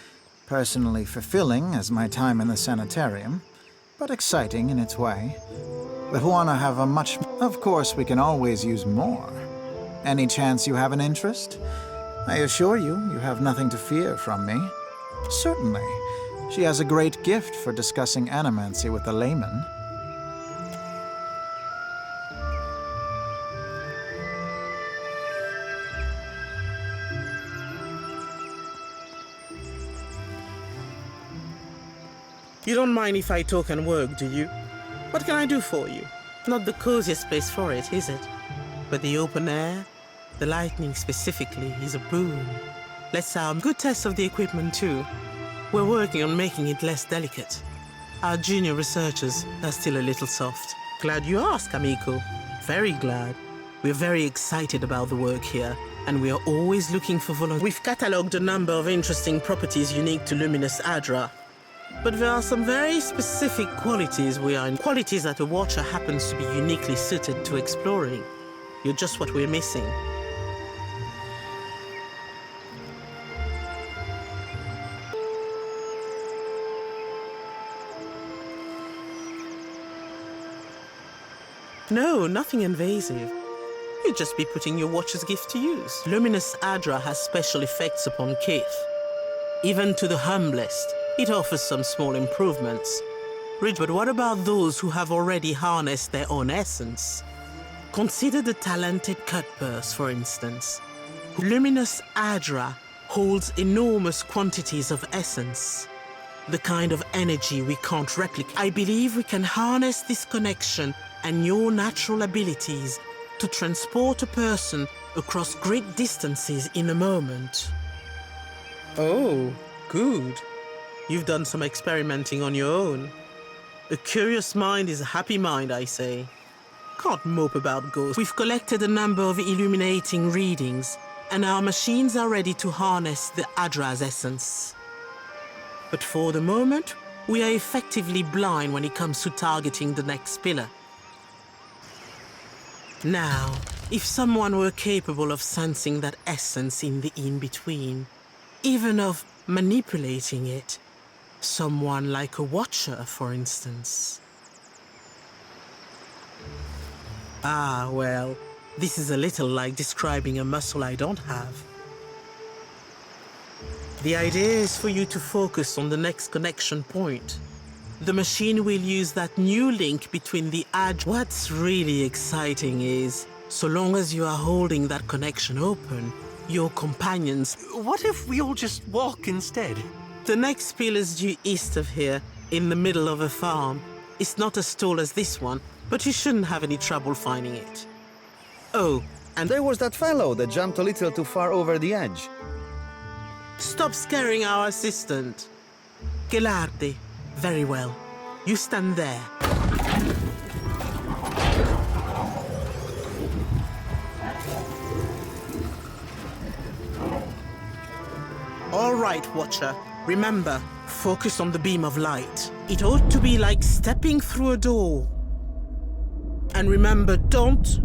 personally fulfilling as my time in the sanitarium, but exciting in its way. The Huana have a much... Of course, we can always use more. Any chance you have an interest? I assure you, you have nothing to fear from me. Certainly. She has a great gift for discussing animancy with the layman. You don't mind if I talk and work, do you? What can I do for you? Not the coziest place for it, is it? But the open air, the lightning specifically, is a boon. Let's have a good test of the equipment too. We're working on making it less delicate. Our junior researchers are still a little soft. Glad you asked, amico. Very glad. We're very excited about the work here, and we are always looking for volunteers. We've catalogued a number of interesting properties unique to Luminous Adra. But there are some very specific qualities qualities that a watcher happens to be uniquely suited to exploring. You're just what we're missing. No, nothing invasive. You'd just be putting your watcher's gift to use. Luminous Adra has special effects upon Keith. Even to the humblest, it offers some small improvements. But what about those who have already harnessed their own essence? Consider the talented Cutpurse, for instance. Luminous Adra holds enormous quantities of essence, the kind of energy we can't replicate. I believe we can harness this connection and your natural abilities to transport a person across great distances in a moment. Oh, good. You've done some experimenting on your own. A curious mind is a happy mind, I say. Can't mope about ghosts. We've collected a number of illuminating readings, and our machines are ready to harness the Adra's essence. But for the moment, we are effectively blind when it comes to targeting the next pillar. Now, if someone were capable of sensing that essence in the in-between, even of manipulating it, someone like a watcher, for instance. Ah, well, this is a little like describing a muscle I don't have. The idea is for you to focus on the next connection point. The machine will use that new link between the Adra. What's really exciting is, so long as you are holding that connection open, your companions... What if we all just walk instead? The next pillar's due east of here, in the middle of a farm. It's not as tall as this one, but you shouldn't have any trouble finding it. Oh, and there was that fellow that jumped a little too far over the edge. Stop scaring our assistant. Gelardi. Very well. You stand there. All right, Watcher. Remember, focus on the beam of light. It ought to be like stepping through a door. And remember, don't...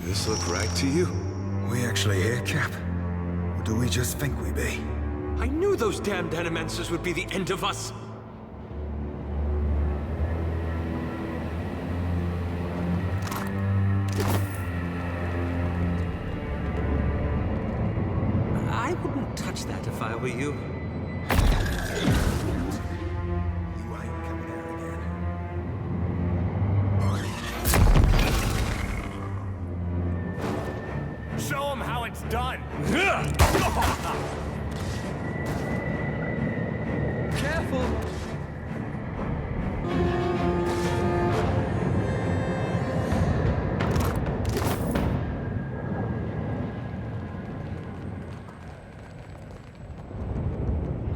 This look right to you? We actually here, Cap? Or do we just think we be? I knew those damned Animancers would be the end of us! I wouldn't touch that if I were you. Show them how it's done! Careful!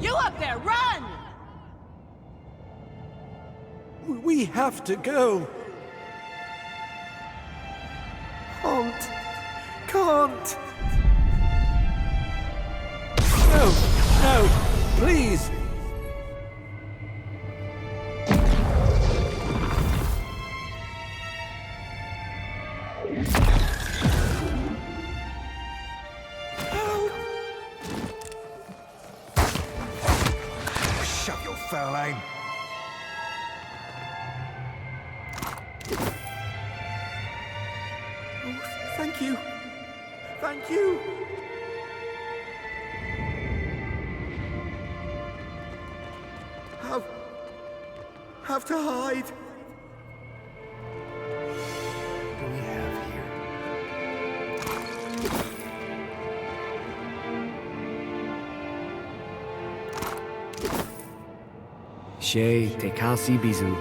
You up there, run! We have to go. Can't. No, please. Shut your foul aim. Thank you. Thank you. Have to hide. What do we have here? She te kasi bizu.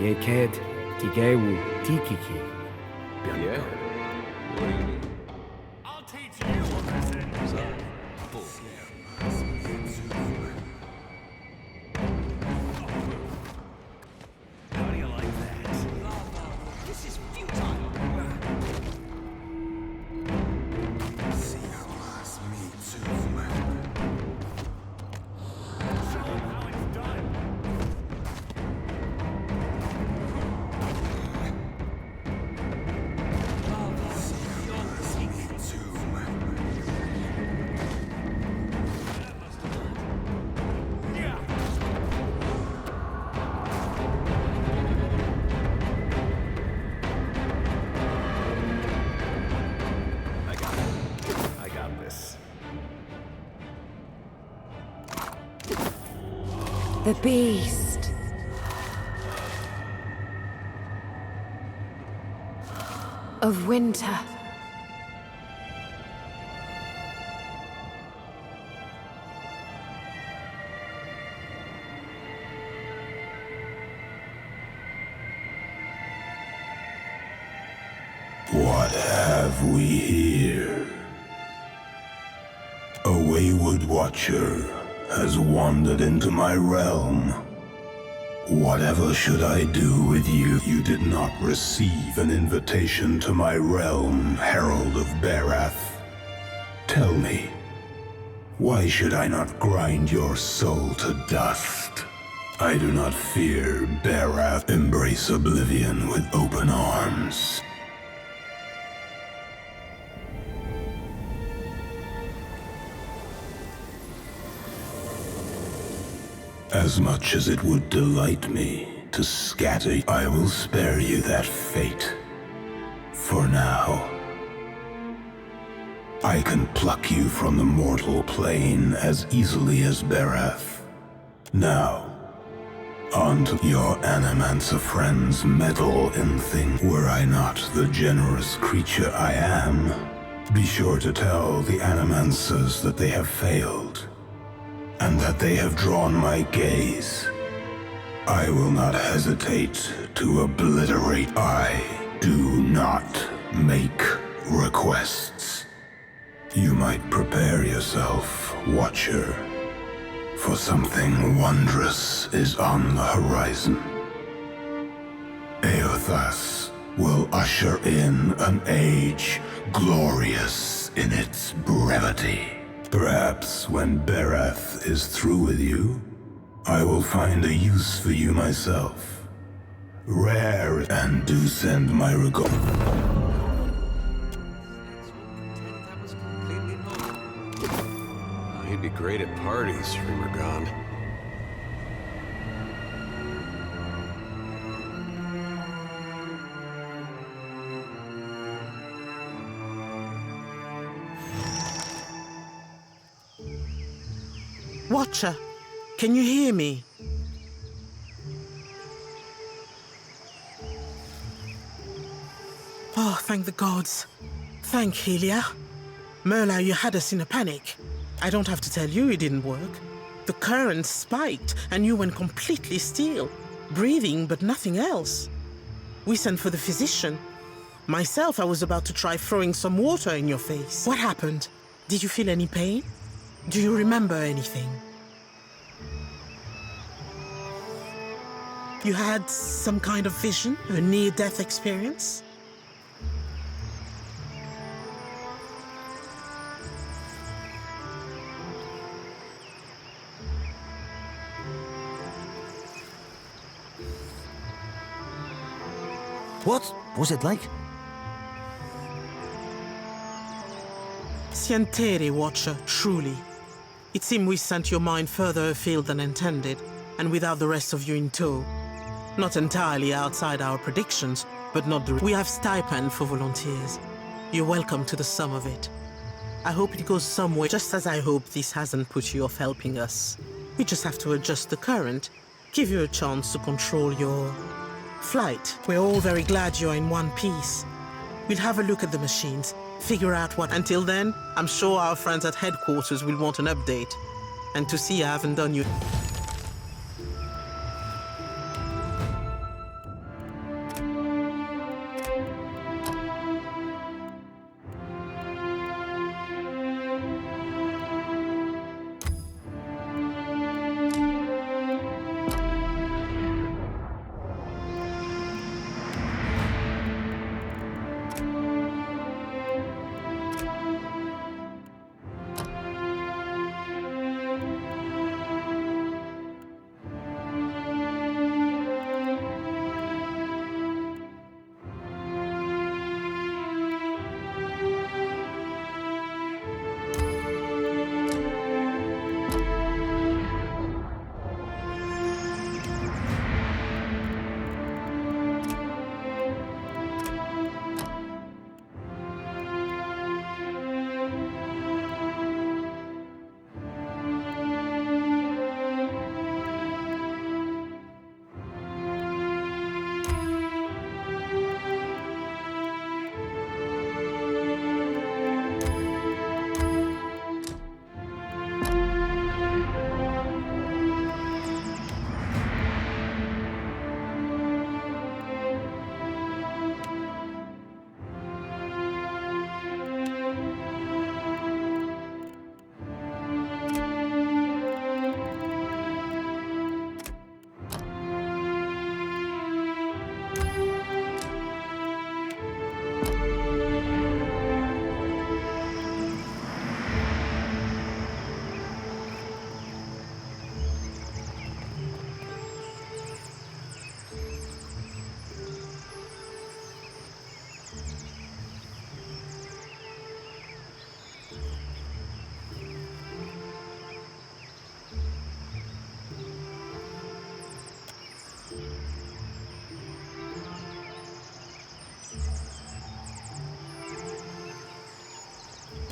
Ye ked tigewu tikiki. Yeah? What do you mean? I'll teach you a lesson. How do you like that? This is futile! Show them how it's done. The beast. Of winter. What have we here? A wayward watcher has wandered into my realm. Whatever should I do with you? You did not receive an invitation to my realm, Herald of Barath. Tell me, why should I not grind your soul to dust? I do not fear Barath. Embrace oblivion with open arms. As much as it would delight me to scatter, I will spare you that fate. For now, I can pluck you from the mortal plane as easily as Barath. Now, on to your Animancer friends meddle in things. Were I not the generous creature I am, be sure to tell the Animancers that they have failed, and that they have drawn my gaze. I will not hesitate to obliterate. I do not make requests. You might prepare yourself, Watcher, for something wondrous is on the horizon. Eothas will usher in an age glorious in its brevity. Perhaps when Barath is through with you, I will find a use for you myself. Rare, and do send my regard. He'd be great at parties, Remergond. Watcher, can you hear me? Oh, thank the gods. Thank Helia. Merla, you had us in a panic. I don't have to tell you it didn't work. The current spiked and you went completely still, breathing but nothing else. We sent for the physician. Myself, I was about to try throwing some water in your face. What happened? Did you feel any pain? Do you remember anything? You had some kind of vision? A near-death experience? What was it like? Sientere, Watcher, truly. It seemed we sent your mind further afield than intended, and without the rest of you in tow. Not entirely outside our predictions, but not the... We have stipend for volunteers. You're welcome to the sum of it. I hope it goes somewhere, just as I hope this hasn't put you off helping us. We just have to adjust the current, give you a chance to control your flight. We're all very glad you're in one piece. We'll have a look at the machines, figure out what... Until then, I'm sure our friends at headquarters will want an update. And to see I haven't done you...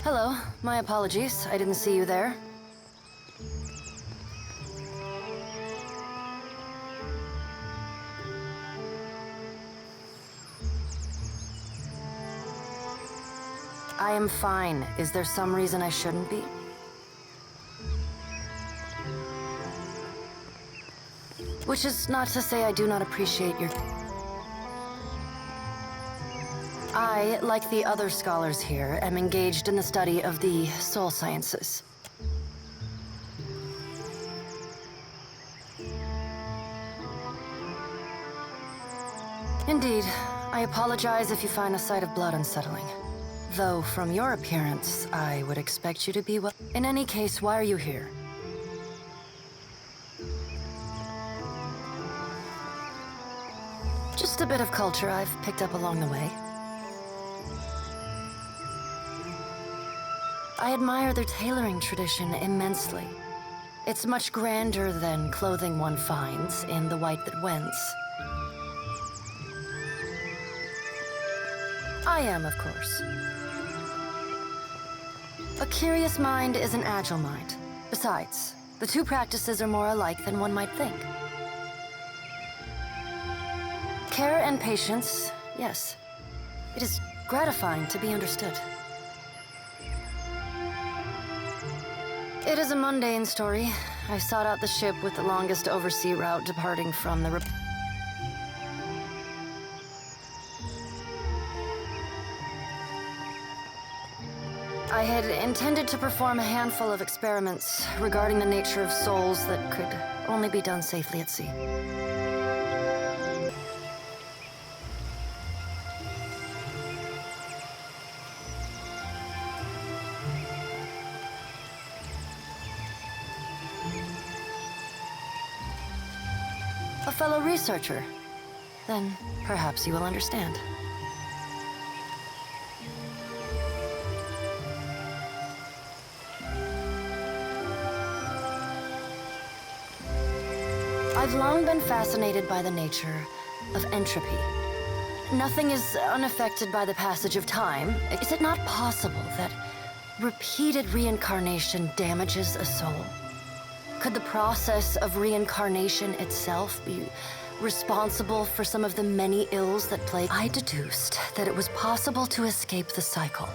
Hello, my apologies. I didn't see you there. I am fine. Is there some reason I shouldn't be? Which is not to say I do not appreciate your... I, like the other scholars here, am engaged in the study of the soul sciences. Indeed. I apologize if you find the sight of blood unsettling. Though, from your appearance, I would expect you to be well... In any case, why are you here? Just a bit of culture I've picked up along the way. I admire their tailoring tradition immensely. It's much grander than clothing one finds in the white that wends. I am, of course. A curious mind is an agile mind. Besides, the two practices are more alike than one might think. Care and patience, yes. It is gratifying to be understood. It is a mundane story. I sought out the ship with the longest oversea route departing from the... I had intended to perform a handful of experiments regarding the nature of souls that could only be done safely at sea. A fellow researcher. Then perhaps you will understand. I've long been fascinated by the nature of entropy. Nothing is unaffected by the passage of time. Is it not possible that repeated reincarnation damages a soul? Could the process of reincarnation itself be responsible for some of the many ills that plague? I deduced that it was possible to escape the cycle,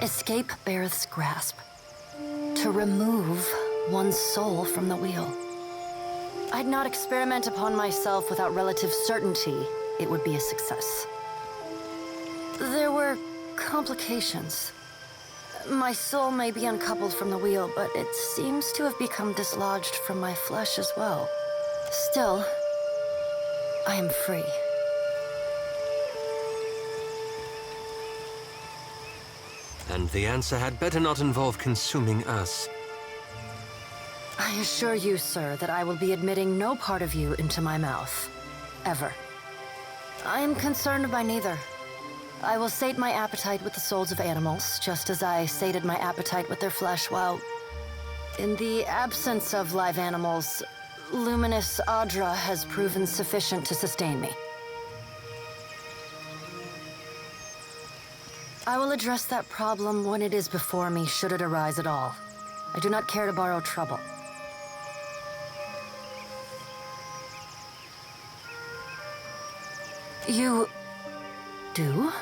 escape Bareth's grasp, to remove one's soul from the wheel. I'd not experiment upon myself without relative certainty it would be a success. There were complications. My soul may be uncoupled from the wheel, but it seems to have become dislodged from my flesh as well. Still, I am free. And the answer had better not involve consuming us. I assure you, sir, that I will be admitting no part of you into my mouth. Ever. I am concerned by neither. I will sate my appetite with the souls of animals, just as I sated my appetite with their flesh while... In the absence of live animals, luminous Adra has proven sufficient to sustain me. I will address that problem when it is before me, should it arise at all. I do not care to borrow trouble. You... do?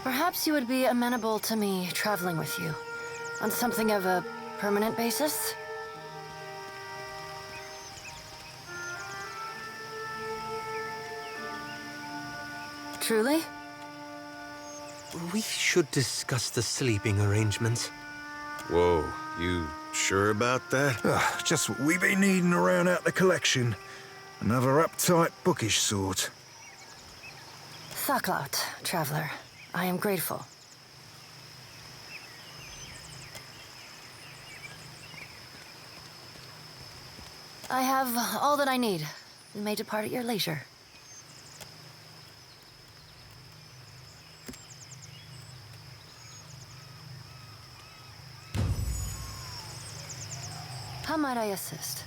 Perhaps you would be amenable to me traveling with you, on something of a permanent basis? Truly? We should discuss the sleeping arrangements. Whoa, you sure about that? Just what we been needing around out the collection. Another uptight, bookish sort. Thaklat, traveler. I am grateful. I have all that I need. We may depart at your leisure. How might I assist?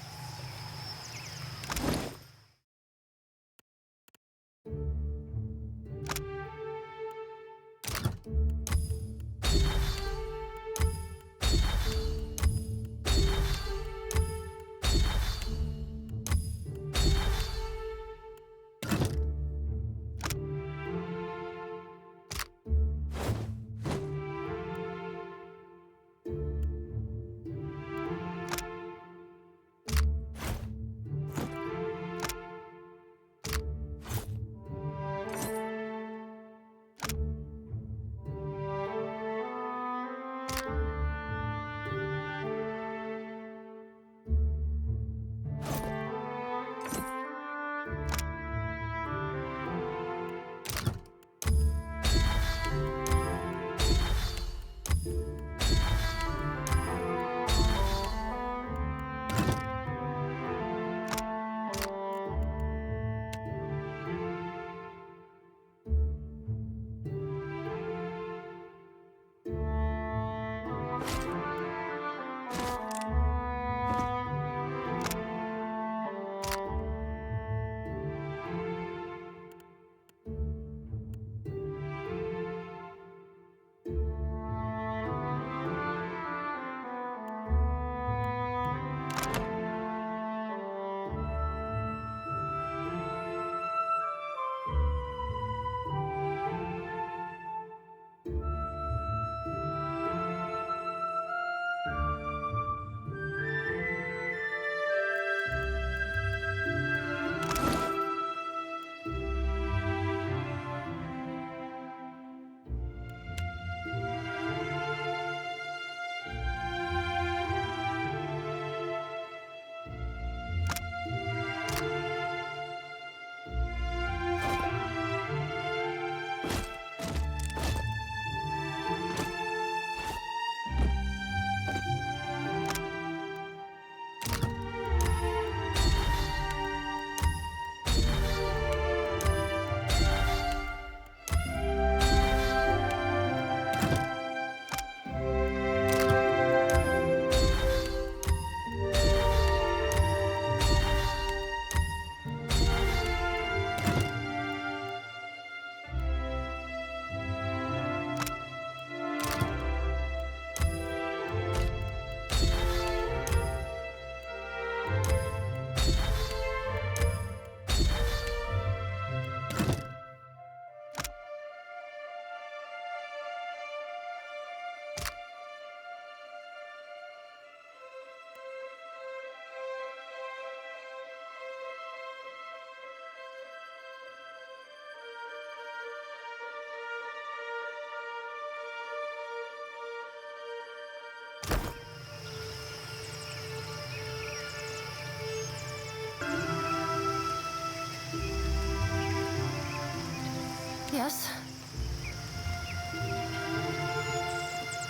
Yes?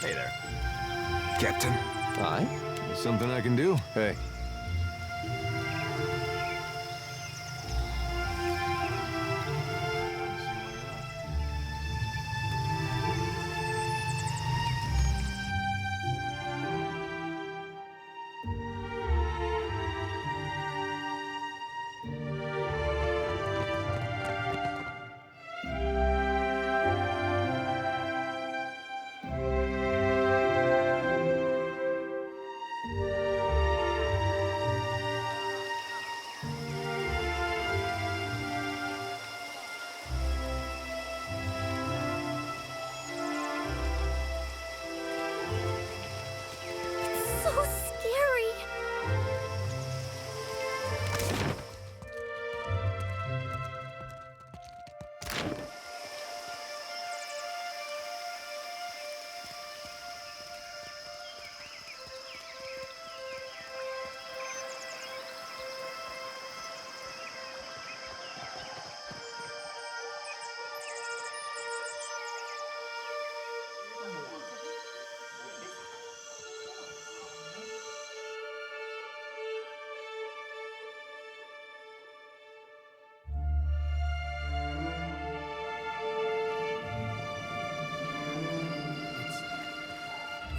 Hey there. Captain? Aye? There's something I can do? Hey. So scary.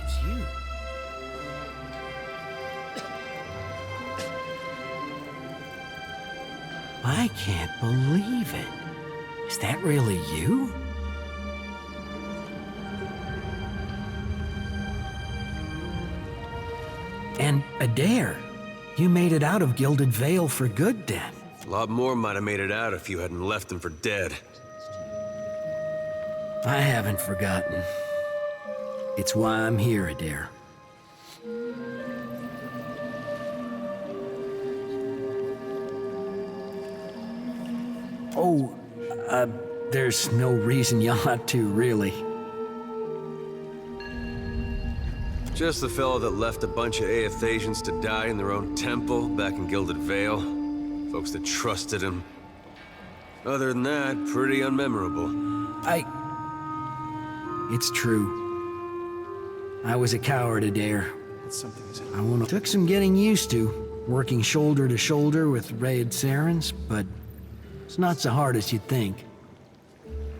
It's you. I can't believe it. Is that really you? And Adair, you made it out of Gilded Vale for good then. A lot more might have made it out if you hadn't left them for dead. I haven't forgotten. It's why I'm here, Adair. Oh, there's no reason you ought to, really. Just the fellow that left a bunch of Aethasians to die in their own temple back in Gilded Vale. Folks that trusted him. Other than that, pretty unmemorable. It's true. I was a coward, Adair. Took some getting used to, working shoulder to shoulder with Raid Sarens, but it's not so hard as you'd think.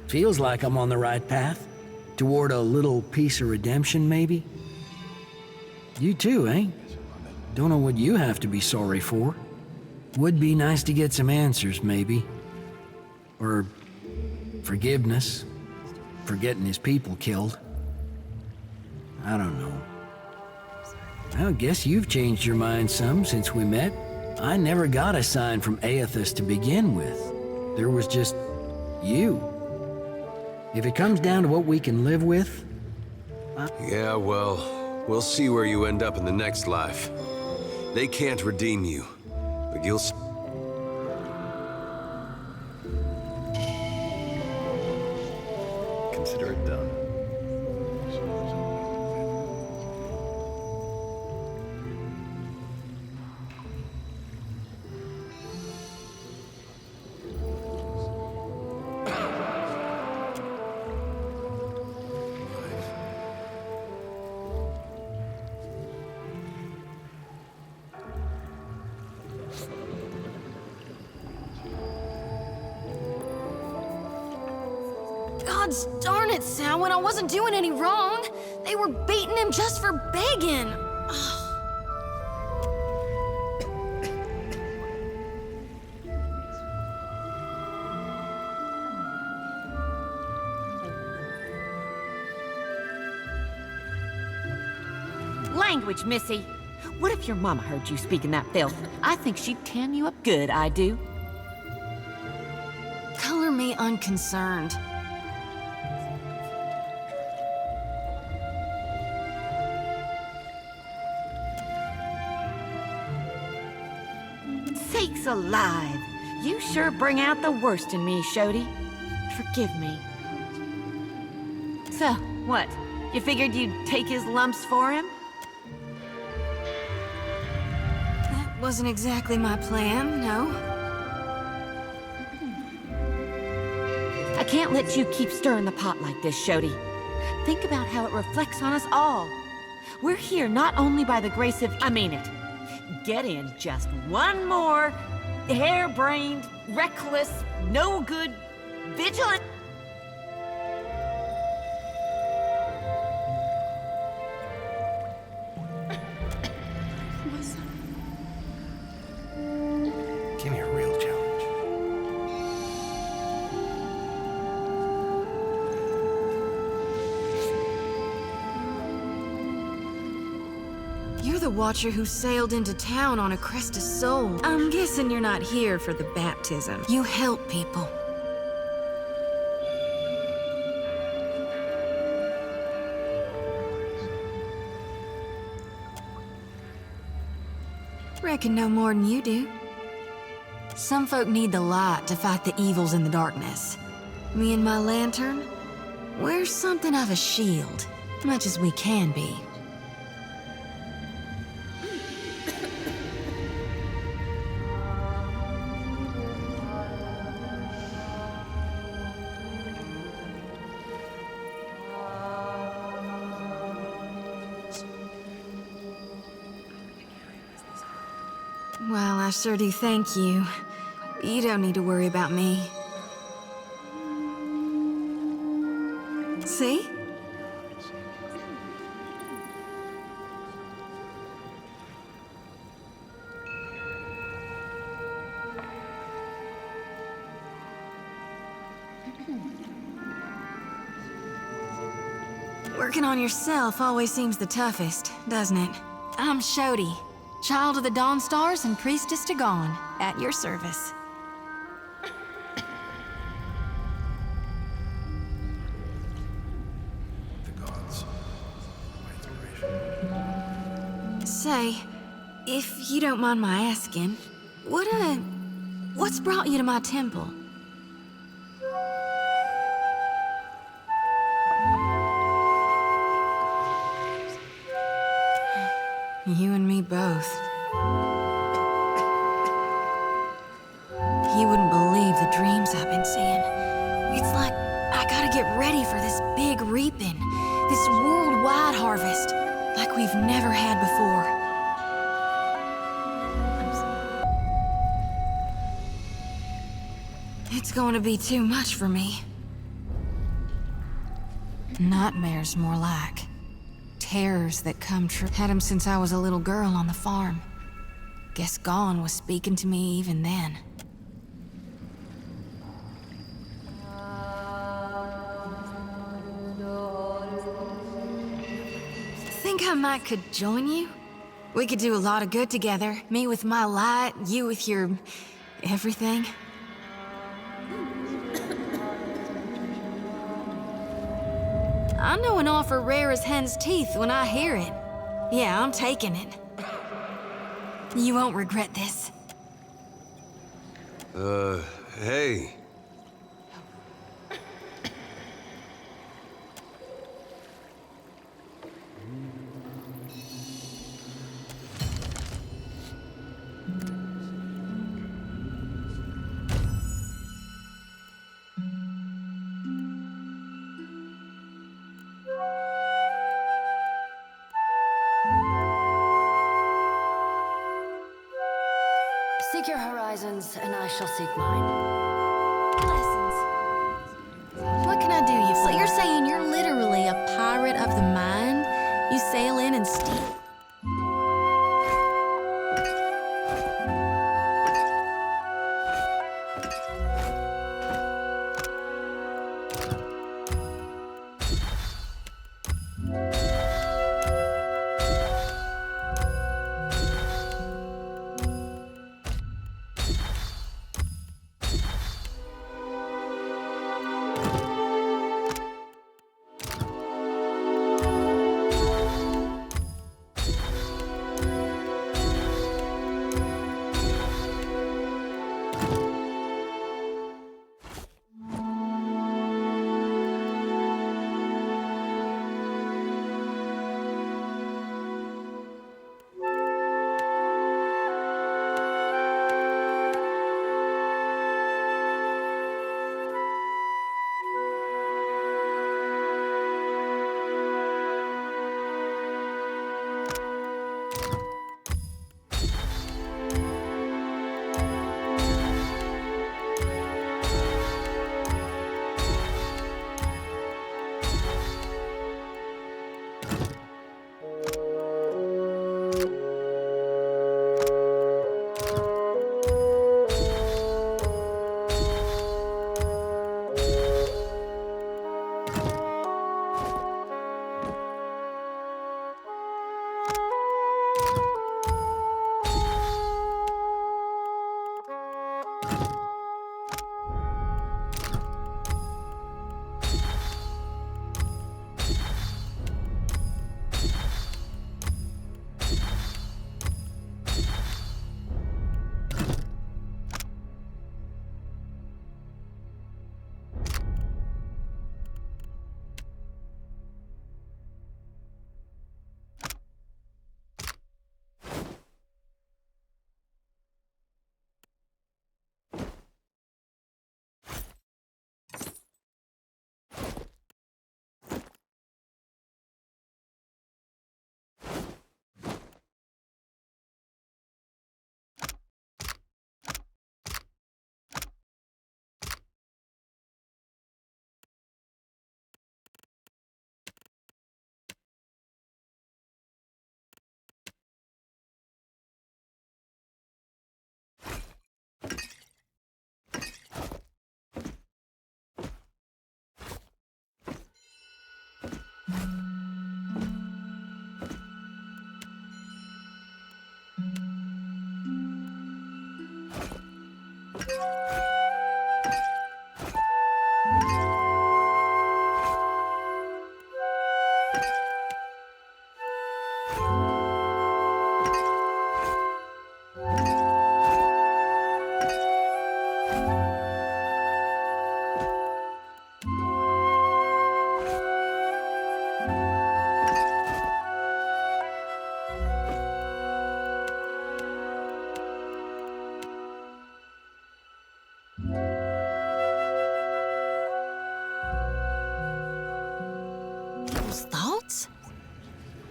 Feels like I'm on the right path, toward a little piece of redemption, maybe. You too, eh? Don't know what you have to be sorry for. Would be nice to get some answers, maybe. Or forgiveness for getting his people killed. I don't know. I guess you've changed your mind some since we met. I never got a sign from Aethys to begin with. There was just you. If it comes down to what we can live with, Yeah, well, we'll see where you end up in the next life. They can't redeem you, but you'll... Consider it done. God Gods darn it, Samhain, I wasn't doing any wrong. They were beating him just for begging. Language, Missy. What if your mama heard you speaking that filth? I think she'd tan you up good, I do. Color me unconcerned. Sakes alive! You sure bring out the worst in me, Shody. Forgive me. So, what? You figured you'd take his lumps for him? That wasn't exactly my plan, no. I can't let you keep stirring the pot like this, Shody. Think about how it reflects on us all. We're here not only by the grace of... I mean it. Get in just one more harebrained, reckless, no good, vigilant... Give me a real challenge. You're the Watcher who sailed into town on a crest of soul. I'm guessing you're not here for the baptism. You help people. Reckon no more than you do. Some folk need the light to fight the evils in the darkness. Me and my lantern, we're something of a shield, much as we can be. Well, I sure do thank you. You don't need to worry about me. See? Working on yourself always seems the toughest, doesn't it? I'm Shody, Child of the Dawn Stars and Priestess to Gone, at your service. Say, if you don't mind my asking, what's brought you to my temple? You and me both. You wouldn't believe the dreams I've been seeing. It's like I gotta get ready for this big reaping, this worldwide harvest, like we've never had before. It's going to be too much for me. Nightmares, more like. Terrors that come true. Had 'em since I was a little girl on the farm. Guess Gone was speaking to me even then. Think I might could join you? We could do a lot of good together. Me with my light, you with your... everything. I know an offer rare as hen's teeth when I hear it. Yeah, I'm taking it. You won't regret this. Hey. Seek your horizons, and I shall seek mine. Blessings. What can I do you for? pirate of the mind? You sail in and steal.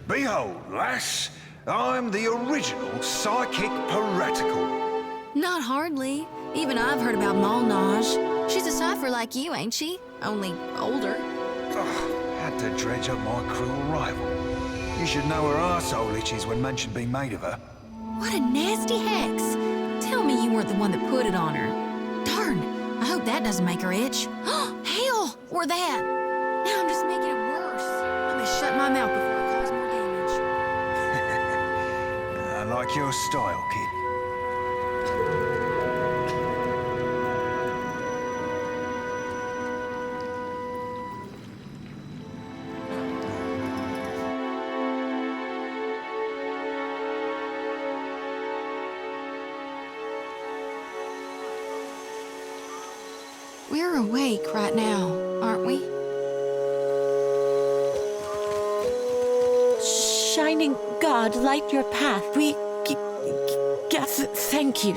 Behold, lass, I'm the original psychic piratical. Not hardly. Even I've heard about Malnage. She's a cipher like you, ain't she? Only older. Had to dredge up my cruel rival. You should know her arsehole itches when mention be made of her. What a nasty hex. Tell me you weren't the one that put it on her. Darn, I hope that doesn't make her itch. Hell, or that. Now I'm just making it worse. I'm gonna shut my mouth before I cause more damage. I like your style, kid. We're awake right now, aren't we? Shining God, light your path. We... Yes, thank you.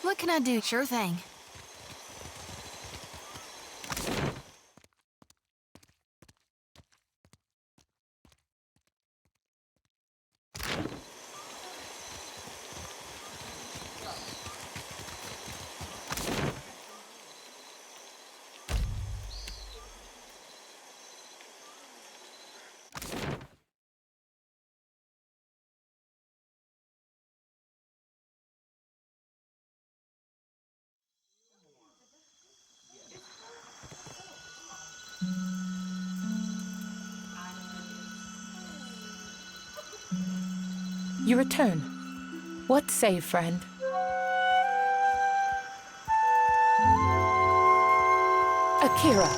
What can I do? Sure thing. You return. What say, friend? Akira,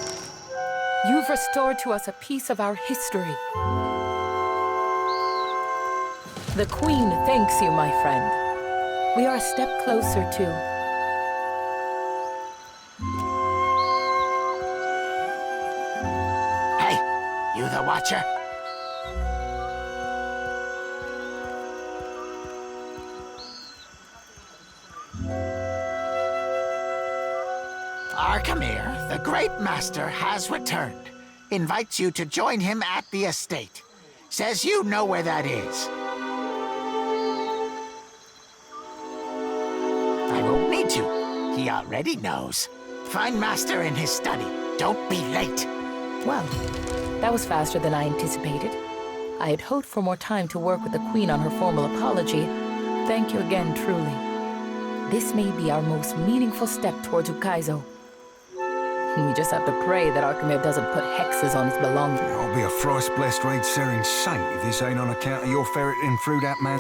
you've restored to us a piece of our history. The Queen thanks you, my friend. We are a step closer to... Hey, you the Watcher? Arkamir, the Great Master, has returned. Invites you to join him at the estate. Says you know where that is. I won't need to. He already knows. Find Master in his study. Don't be late. Well, that was faster than I anticipated. I had hoped for more time to work with the Queen on her formal apology. Thank you again, truly. This may be our most meaningful step towards Ukaizo. We just have to pray that Arkamir doesn't put hexes on his belongings. I'll be a thrice-blessed Raid Seren saint if this ain't on account of your ferreting through that man.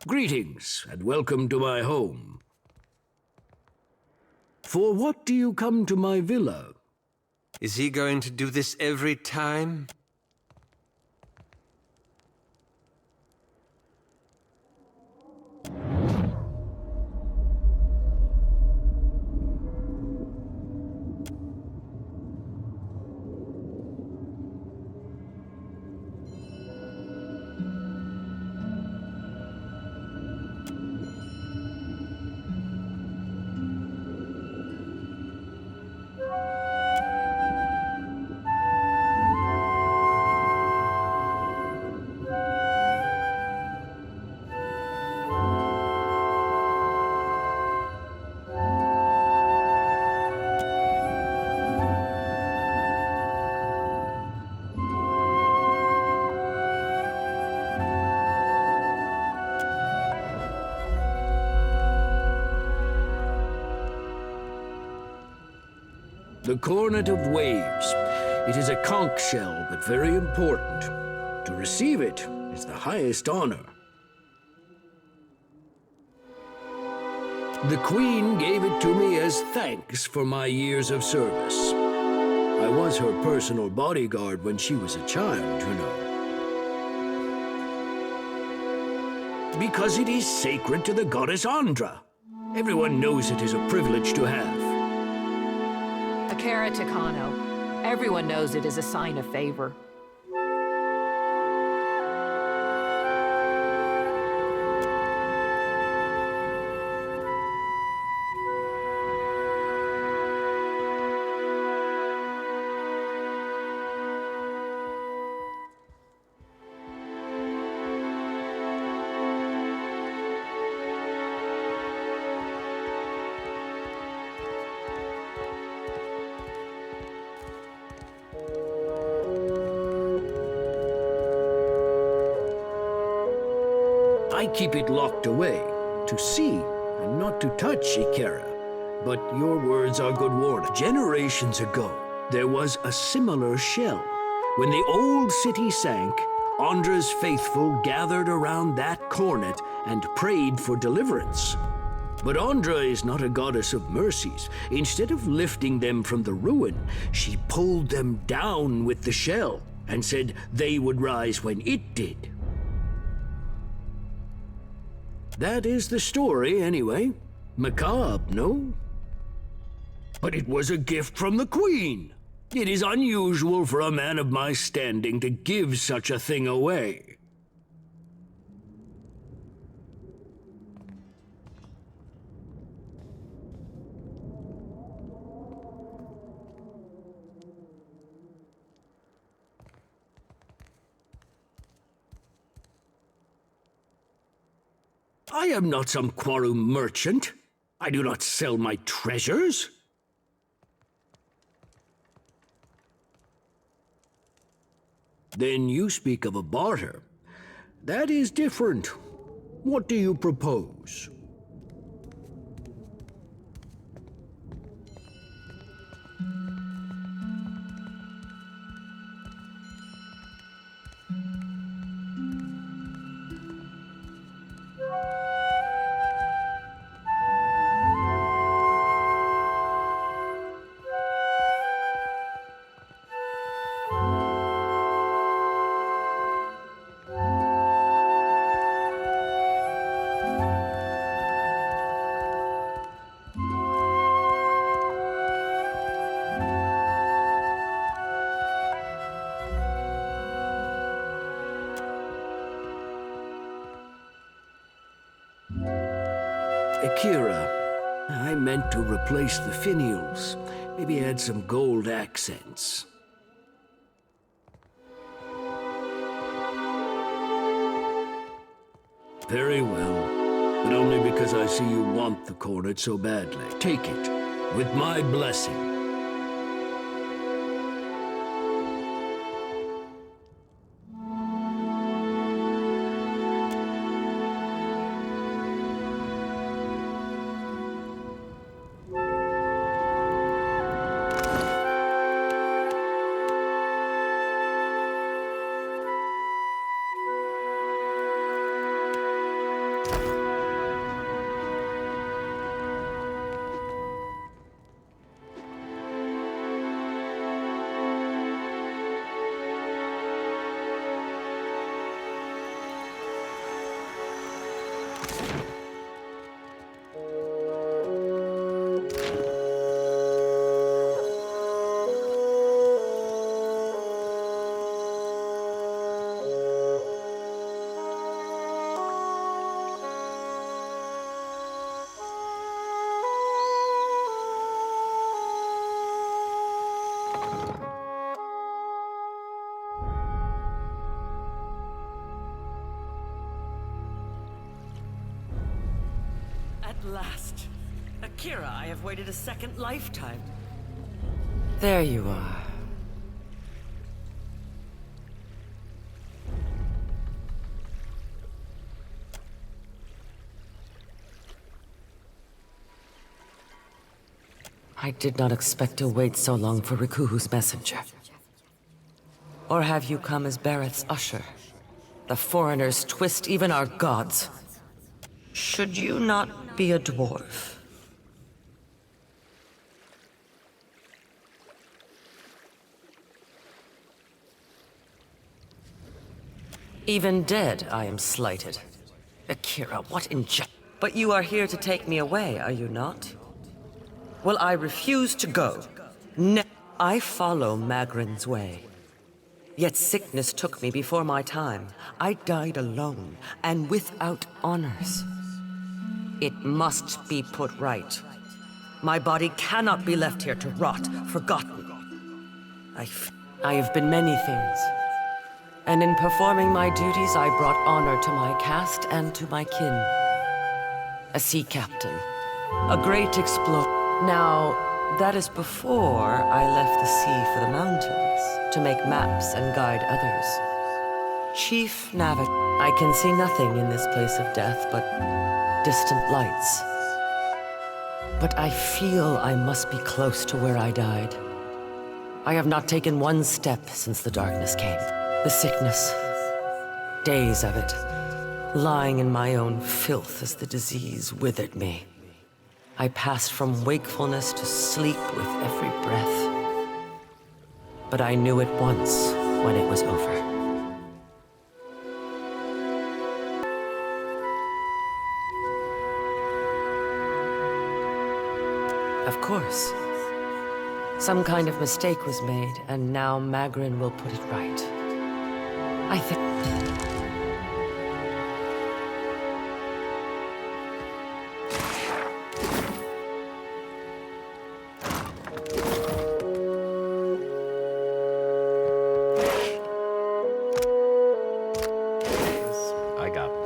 Greetings, and welcome to my home. For what do you come to my villa? Is he going to do this every time? The Cornet of Waves. It is a conch shell, but very important. To receive it is the highest honor. The Queen gave it to me as thanks for my years of service. I was her personal bodyguard when she was a child, you know. Because it is sacred to the goddess Andra. Everyone knows it is a privilege to have. Akira Takano. Everyone knows it is a sign of favor. I keep it locked away, to see and not to touch, Ikera. But your words are good warning. Generations ago, there was a similar shell. When the old city sank, Andra's faithful gathered around that cornet and prayed for deliverance. But Andra is not a goddess of mercies. Instead of lifting them from the ruin, she pulled them down with the shell and said they would rise when it did. That is the story, anyway. Macabre, no? But it was a gift from the Queen. It is unusual for a man of my standing to give such a thing away. I am not some Quaru merchant. I do not sell my treasures. Then you speak of a barter. That is different. What do you propose? Akira, I meant to replace the finials. Maybe add some gold accents. Very well, but only because I see you want the cornet so badly. Take it, with my blessing. At last. Akira, I have waited a second lifetime. There you are. I did not expect to wait so long for Rikuhu's messenger. Or have you come as Bareth's usher? The foreigners twist even our gods. Should you not be a dwarf? Even dead, I am slighted. Akira, what But you are here to take me away, are you not? Well, I refuse to go. I follow Magrin's way. Yet sickness took me before my time. I died alone, and without honors. It must be put right. My body cannot be left here to rot, forgotten. I have been many things. And in performing my duties, I brought honor to my caste and to my kin. A sea captain. A great explorer. Now, that is before I left the sea for the mountains, to make maps and guide others. Chief Navigator. I can see nothing in this place of death but distant lights. But I feel I must be close to where I died. I have not taken one step since the darkness came. The sickness, days of it, lying in my own filth as the disease withered me. I passed from wakefulness to sleep with every breath. But I knew at once when it was over. Of course. Some kind of mistake was made, and now Magrin will put it right. I think... I got it.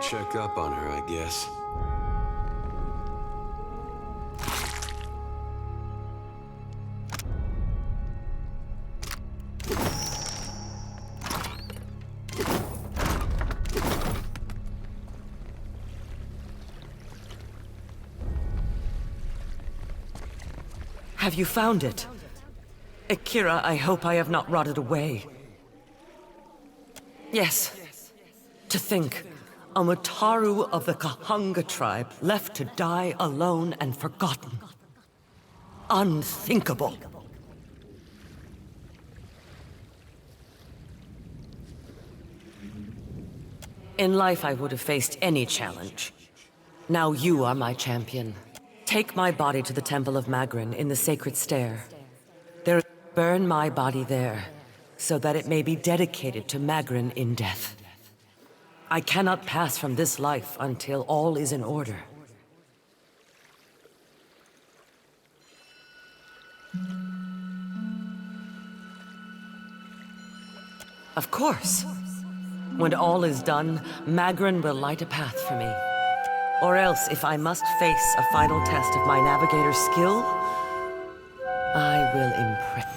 Check up on her, I guess. Have you found it? Akira, I hope I have not rotted away. Yes. To think, a Mutaru of the Kahanga tribe left to die alone and forgotten. Unthinkable. In life, I would have faced any challenge. Now you are my champion. Take my body to the Temple of Magrin in the Sacred Stair. Burn my body there, so that it may be dedicated to Magrin in death. I cannot pass from this life until all is in order. Of course. When all is done, Magrin will light a path for me. Or else, if I must face a final test of my navigator's skill, I will impress.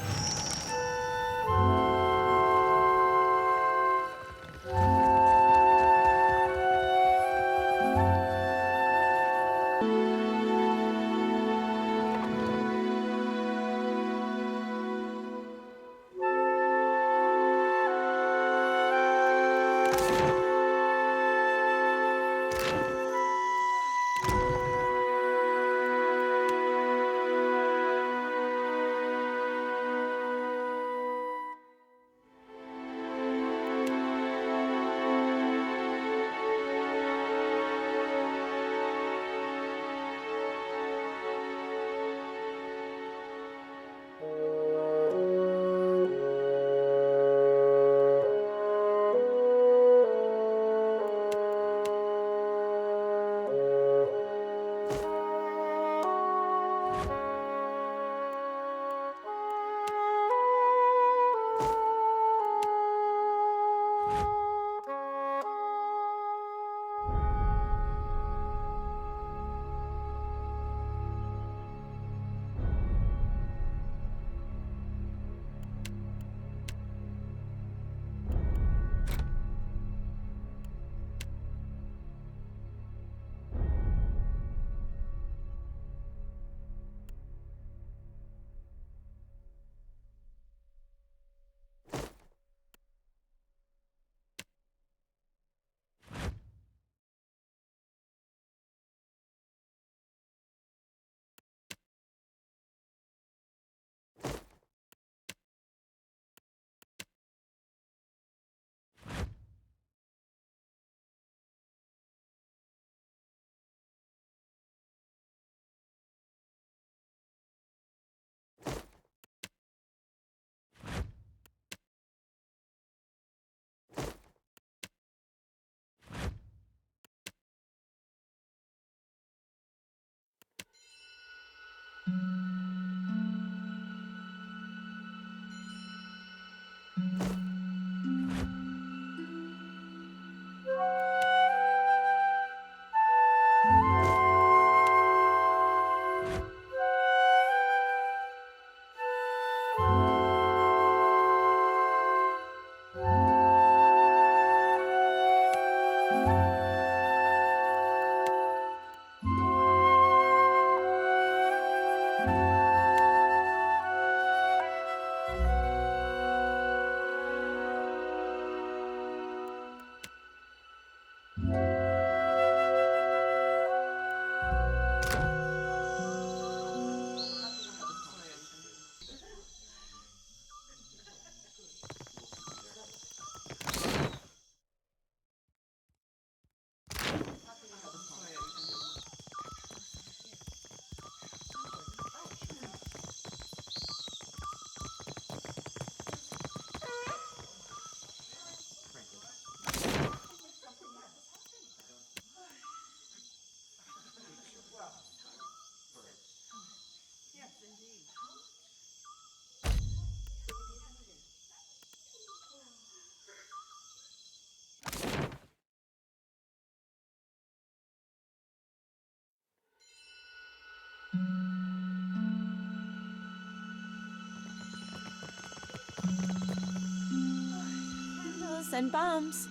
And bombs.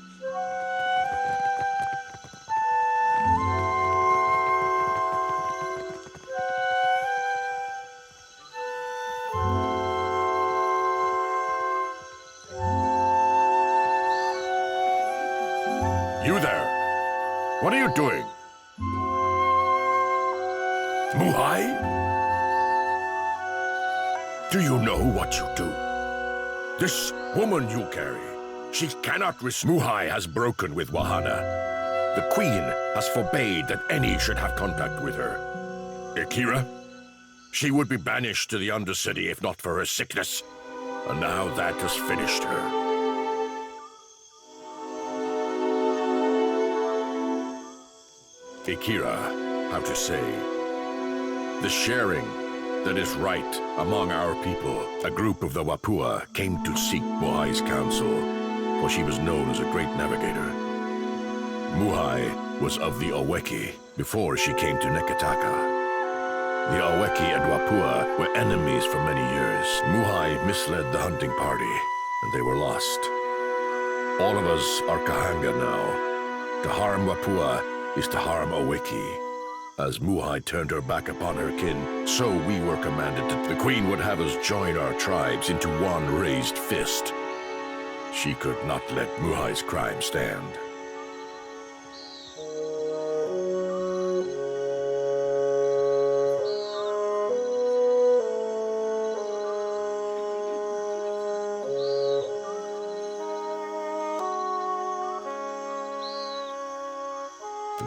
You there! What are you doing? Muhai? Do you know what you do? This woman you carry, she cannot risk. Muhai has broken with Wahana. The Queen has forbade that any should have contact with her. Akira? She would be banished to the Undercity if not for her sickness. And now that has finished her. Akira, how to say, the sharing that is right among our people. A group of the Wapua came to seek Muhai's counsel, for she was known as a great navigator. Muhai was of the Oweki before she came to Nekataka. The Oweki and Wapua were enemies for many years. Muhai misled the hunting party, and they were lost. All of us are Kahanga now. To harm Wapua is to harm Oweki. As Muhai turned her back upon her kin, so we were commanded to. The Queen would have us join our tribes into one raised fist. She could not let Muhai's crime stand.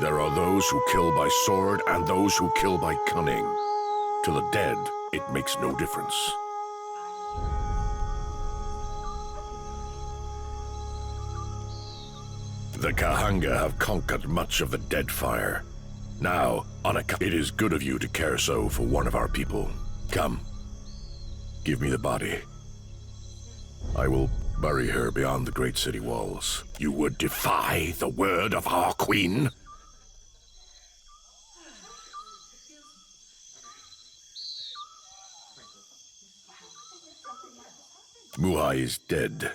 There are those who kill by sword and those who kill by cunning. To the dead, it makes no difference. The Kahanga have conquered much of the Deadfire. Now, it is good of you to care so for one of our people. Come, give me the body. I will bury her beyond the great city walls. You would defy the word of our queen? Muhai is dead.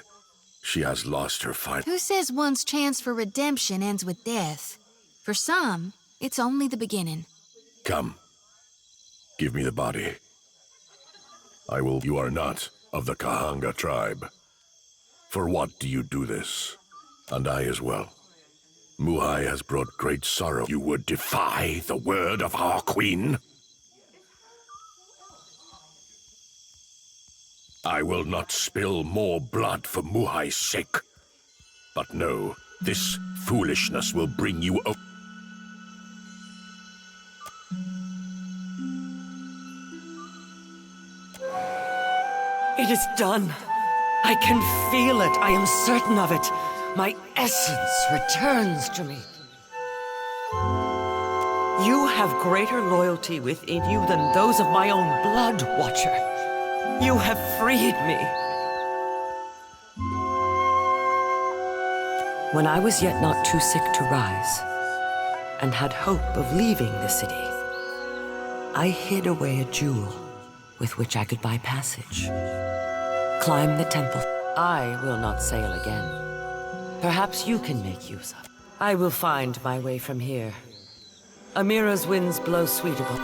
She has lost her fight. Who says one's chance for redemption ends with death? For some, it's only the beginning. Come. Give me the body. You are not of the Kahanga tribe. For what do you do this? And I as well. Muhai has brought great sorrow. You would defy the word of our queen? I will not spill more blood for Muhai's sake. But no, this foolishness will bring you up. It is done. I can feel it. I am certain of it. My essence returns to me. You have greater loyalty within you than those of my own blood, Watcher. You have freed me. When I was yet not too sick to rise, and had hope of leaving the city, I hid away a jewel with which I could buy passage. Climb the temple. I will not sail again. Perhaps you can make use of it. I will find my way from here. Amira's winds blow sweet upon.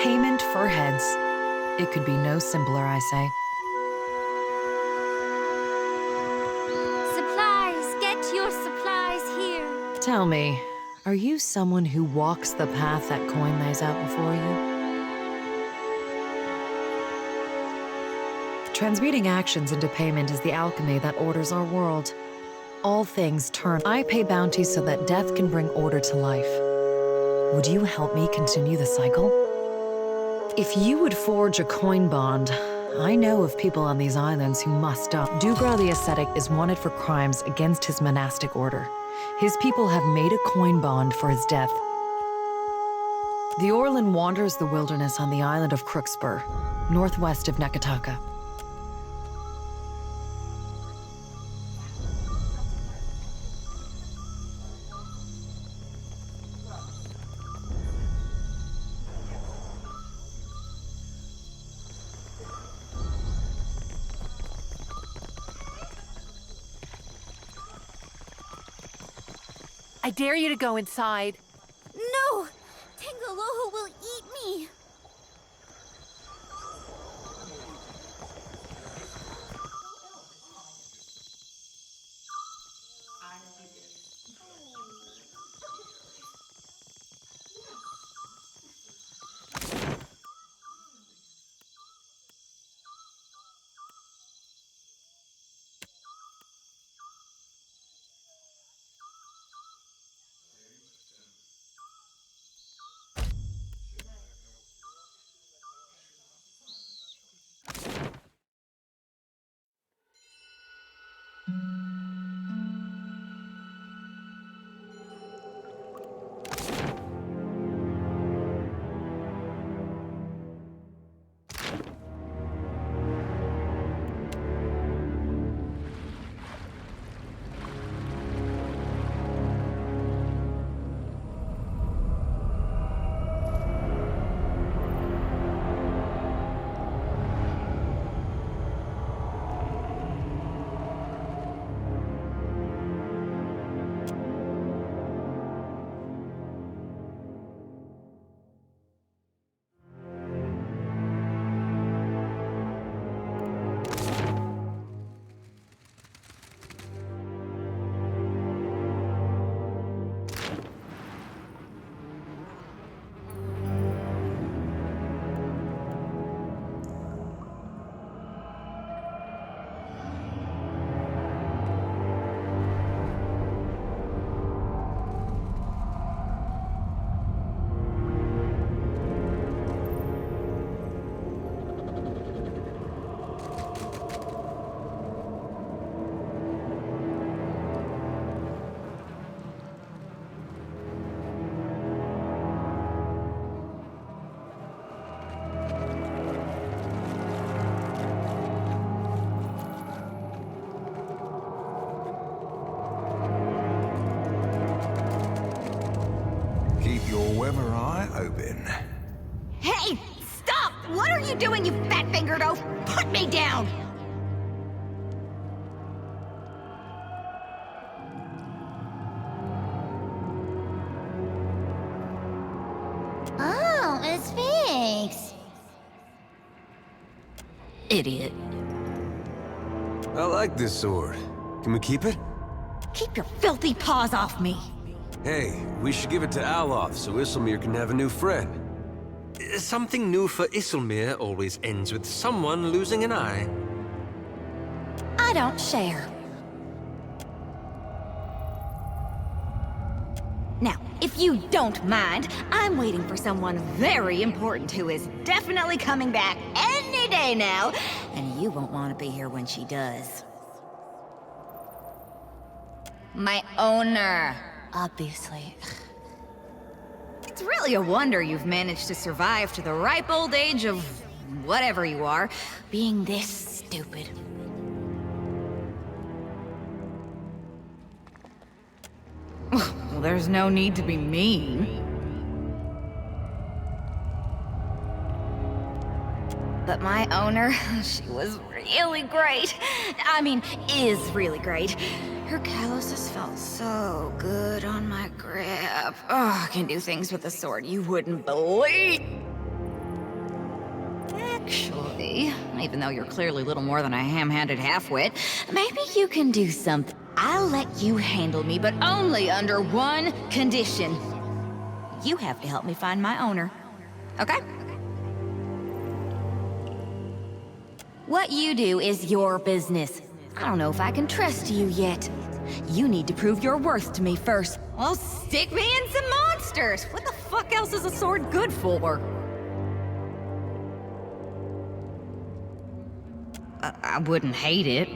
Payment for heads. It could be no simpler, I say. Supplies! Get your supplies here! Tell me, are you someone who walks the path that coin lays out before you? Transmuting actions into payment is the alchemy that orders our world. All things turn. I pay bounties so that death can bring order to life. Would you help me continue the cycle? If you would forge a coin bond, I know of people on these islands who must die. Dubra the Ascetic is wanted for crimes against his monastic order. His people have made a coin bond for his death. The Orlan wanders the wilderness on the island of Crookspur, northwest of Nekataka. I dare you to go inside. No! Tangaloho will eat me! Weather eye open. Hey! Stop! What are you doing, you fat-fingered oaf? Put me down! Oh, a sphinx! Idiot. I like this sword. Can we keep it? Keep your filthy paws off me! Hey, we should give it to Aloth so Isilmir can have a new friend. Something new for Isilmir always ends with someone losing an eye. I don't share. Now, if you don't mind, I'm waiting for someone very important who is definitely coming back any day now, and you won't want to be here when she does. My owner. Obviously. It's really a wonder you've managed to survive to the ripe old age of whatever you are, being this stupid. Well, there's no need to be mean. But my owner, she was really great. I mean, is really great. Her calluses felt so good on my grip. Oh, I can do things with the sword you wouldn't believe. even though you're clearly little more than a ham-handed half-wit. Maybe you can do something. I'll let you handle me, but only under one condition. You have to help me find my owner. Okay? What you do is your business. I don't know if I can trust you yet. You need to prove your worth to me first. Well, stick me in some monsters! What the fuck else is a sword good for? I wouldn't hate it.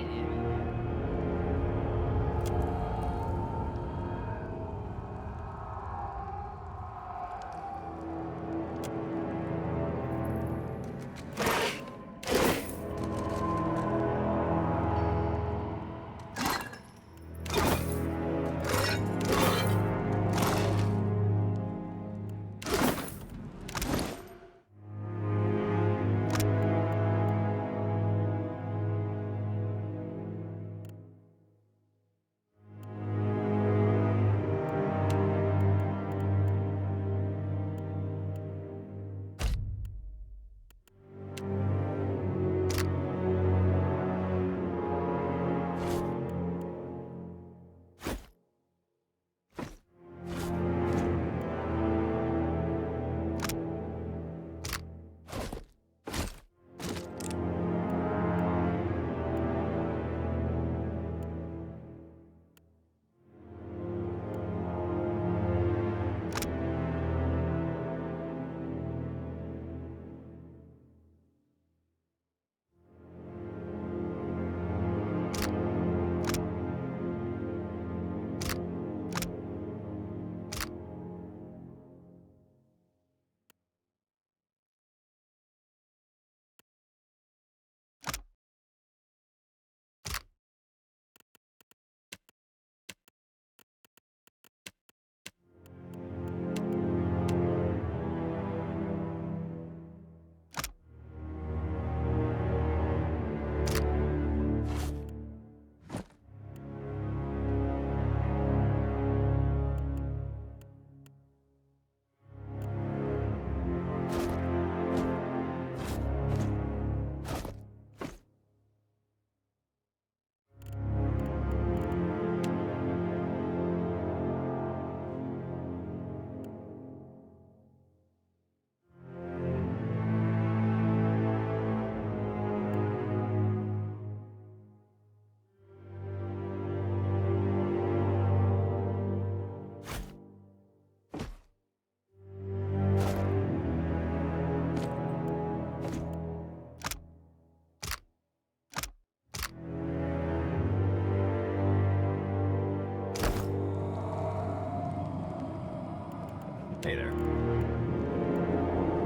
Hey there.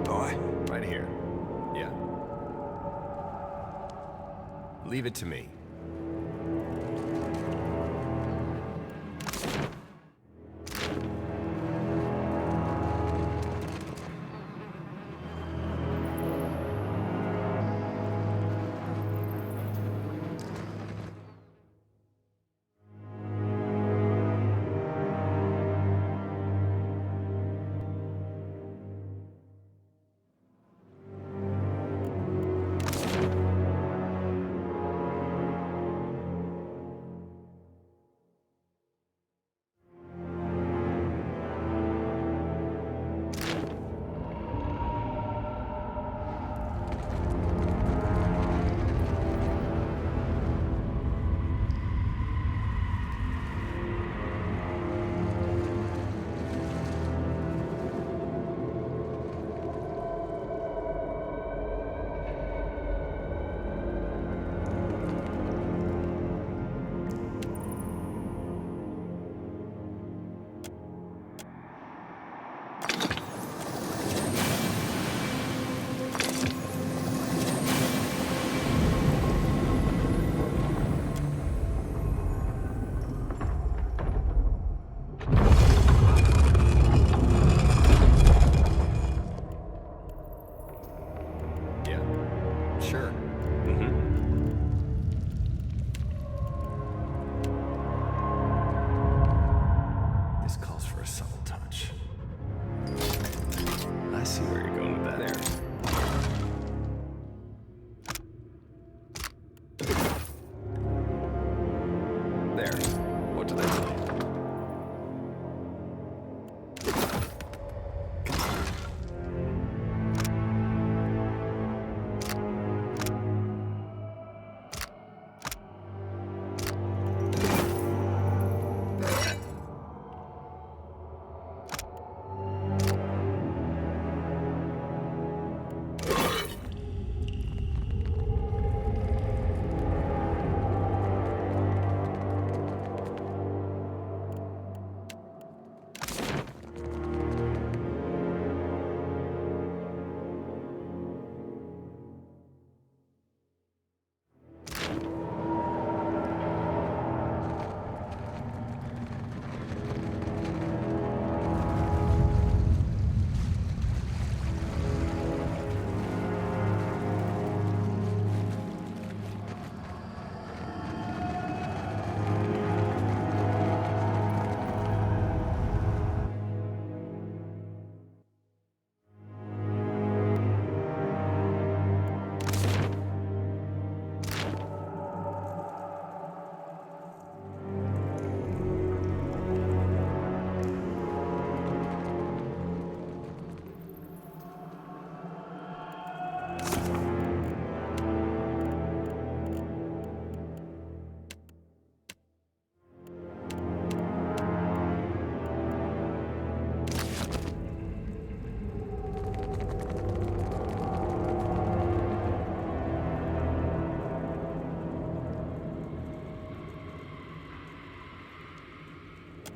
Boy. Right here. Yeah. Leave it to me.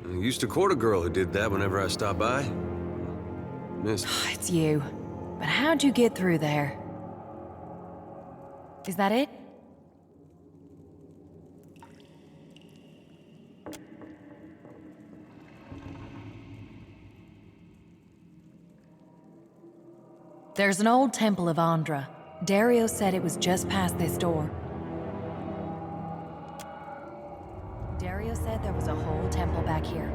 I used to court a girl who did that whenever I stopped by. Missed. It's you. But how'd you get through there? Is that it? There's an old temple of Andra. Dario said it was just past this door. Dario said there was a whole temple back here.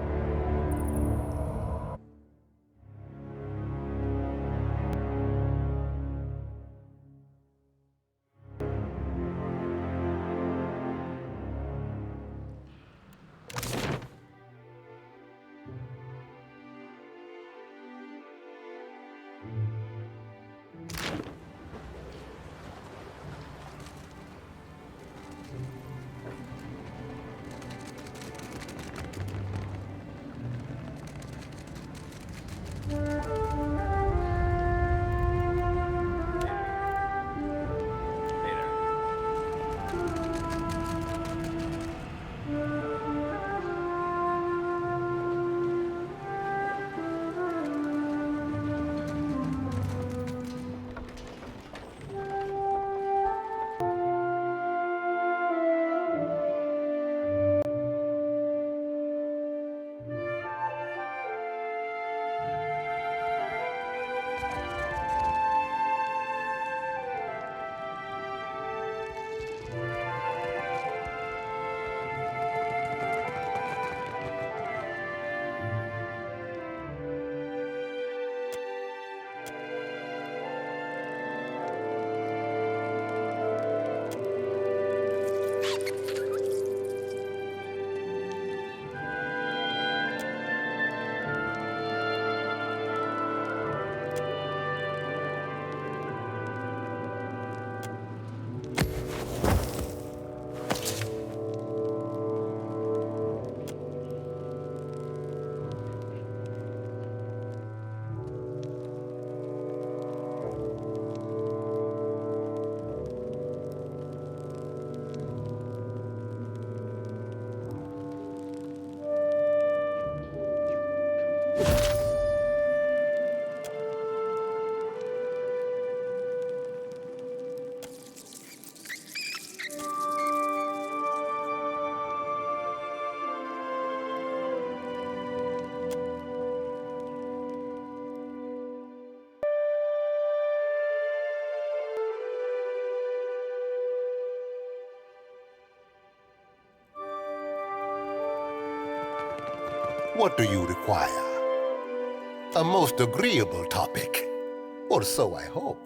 What do you require? A most agreeable topic, or so I hope.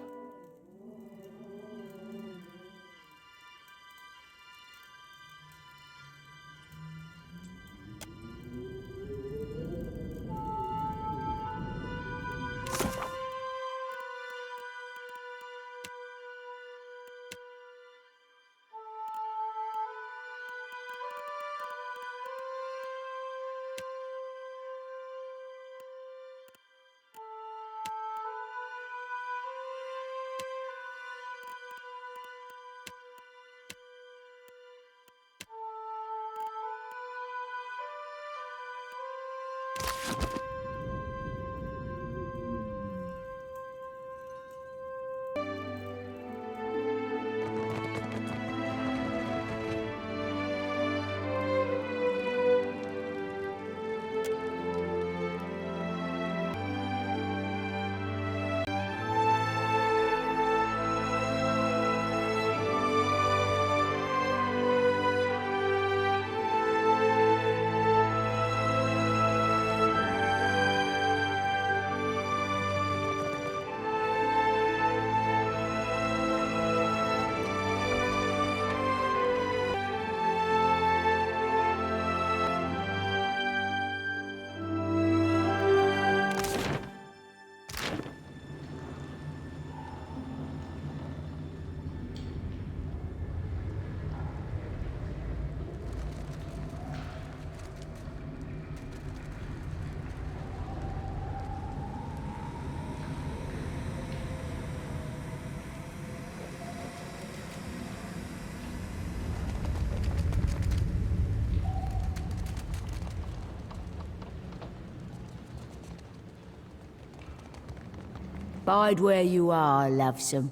Bide where you are, lovesome.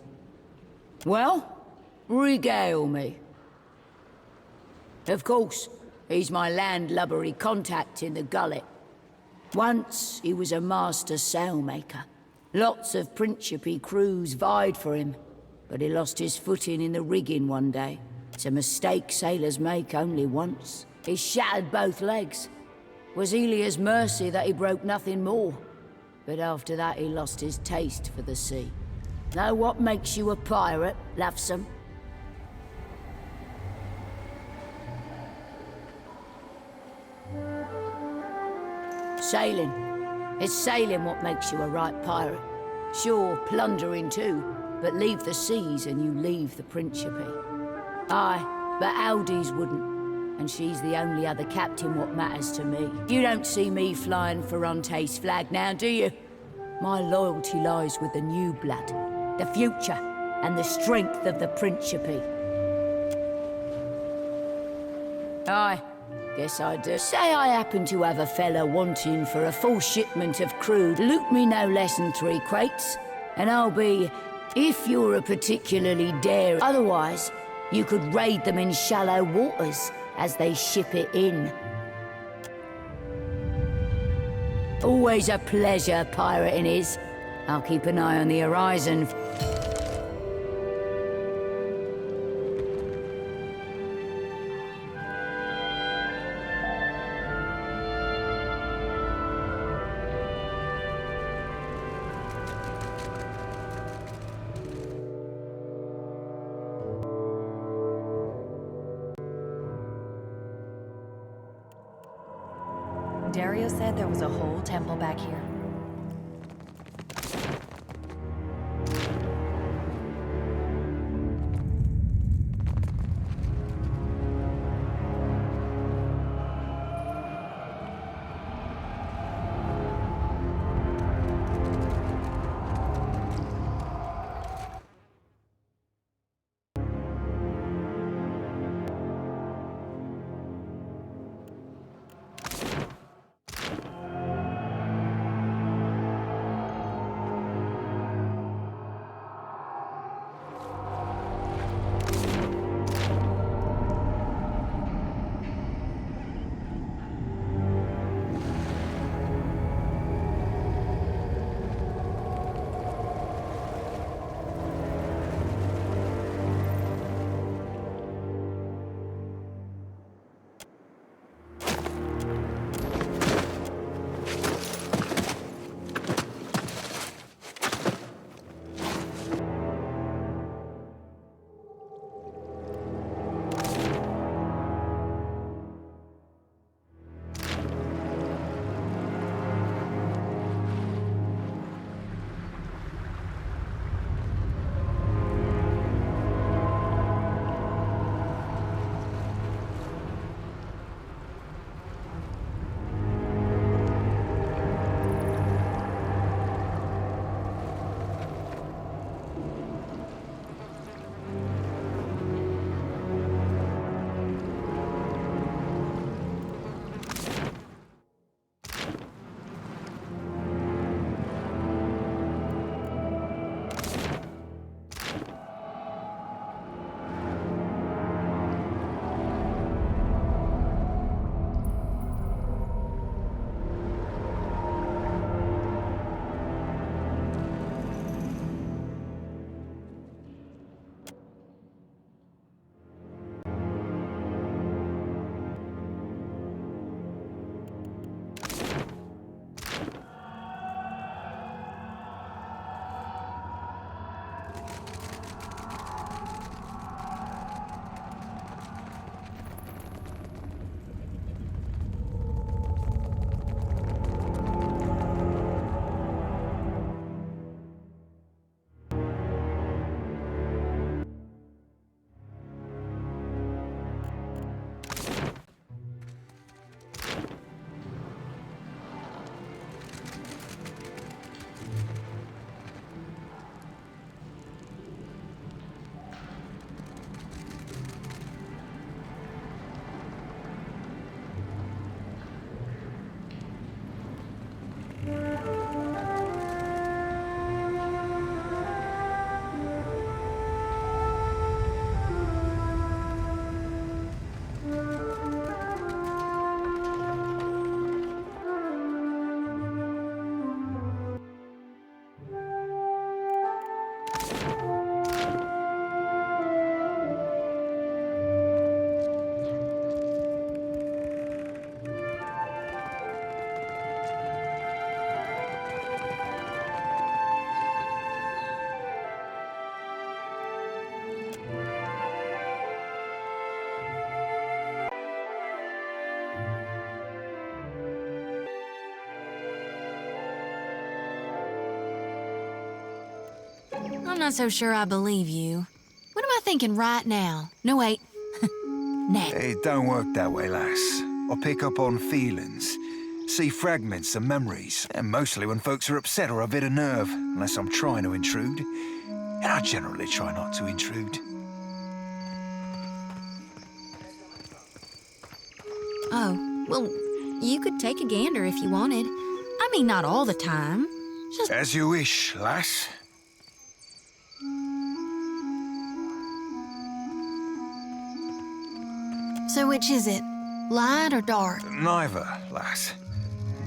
Well, regale me. Of course, he's my landlubbery contact in the gullet. Once, he was a master sailmaker. Lots of Principe crews vied for him, but he lost his footing in the rigging one day. It's a mistake sailors make only once. He shattered both legs. Was Elia's mercy that he broke nothing more. But after that he lost his taste for the sea. Know what makes you a pirate, lovesome? Sailing. It's sailing what makes you a right pirate. Sure, plundering too, but leave the seas and you leave the Principe. Aye, but Aldi's wouldn't. And she's the only other captain what matters to me. You don't see me flying Ferrante's flag now, do you? My loyalty lies with the new blood, the future, and the strength of the Principe. Aye, guess I do. Say I happen to have a fella wanting for a full shipment of crude. Loot me no less than 3 crates, and I'll be, if you're a particularly daring. Otherwise, you could raid them in shallow waters as they ship it in. Always a pleasure pirating is. I'll keep an eye on the horizon. Dario said there was a whole temple back here. I'm not so sure I believe you. What am I thinking right now? No, wait. Next. It don't work that way, lass. I pick up on feelings, see fragments of memories, and mostly when folks are upset or a bit of nerve, unless I'm trying to intrude. And I generally try not to intrude. Oh, well, you could take a gander if you wanted. I mean, not all the time. Just... As you wish, lass. So which is it? Light or dark? Neither, lass.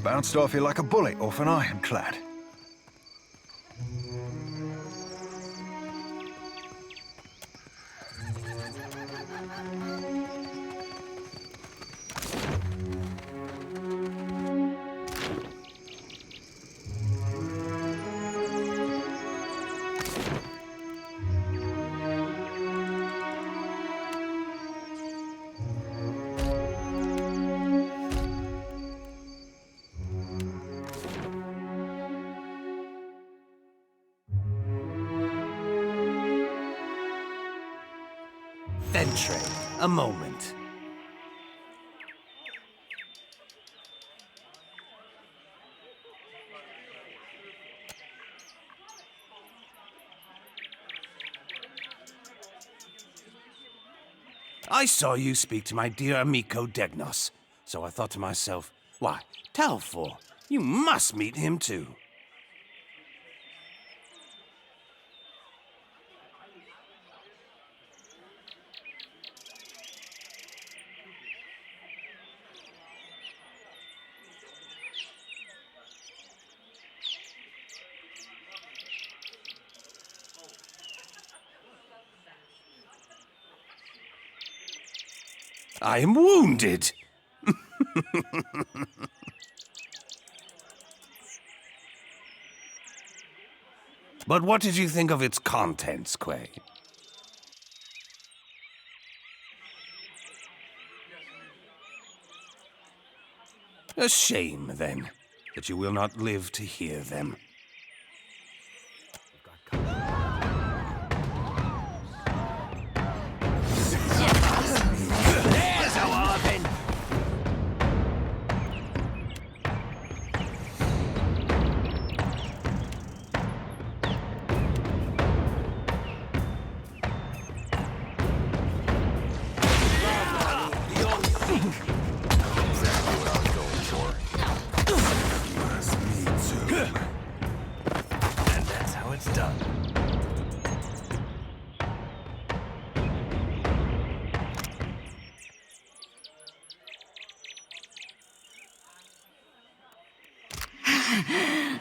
Bounced off you like a bullet off an ironclad. Ventre, a moment. I saw you speak to my dear amico Degnos, so I thought to myself, why, Talfor, you must meet him too. I am wounded. But what did you think of its contents, Quay? A shame, then, that you will not live to hear them.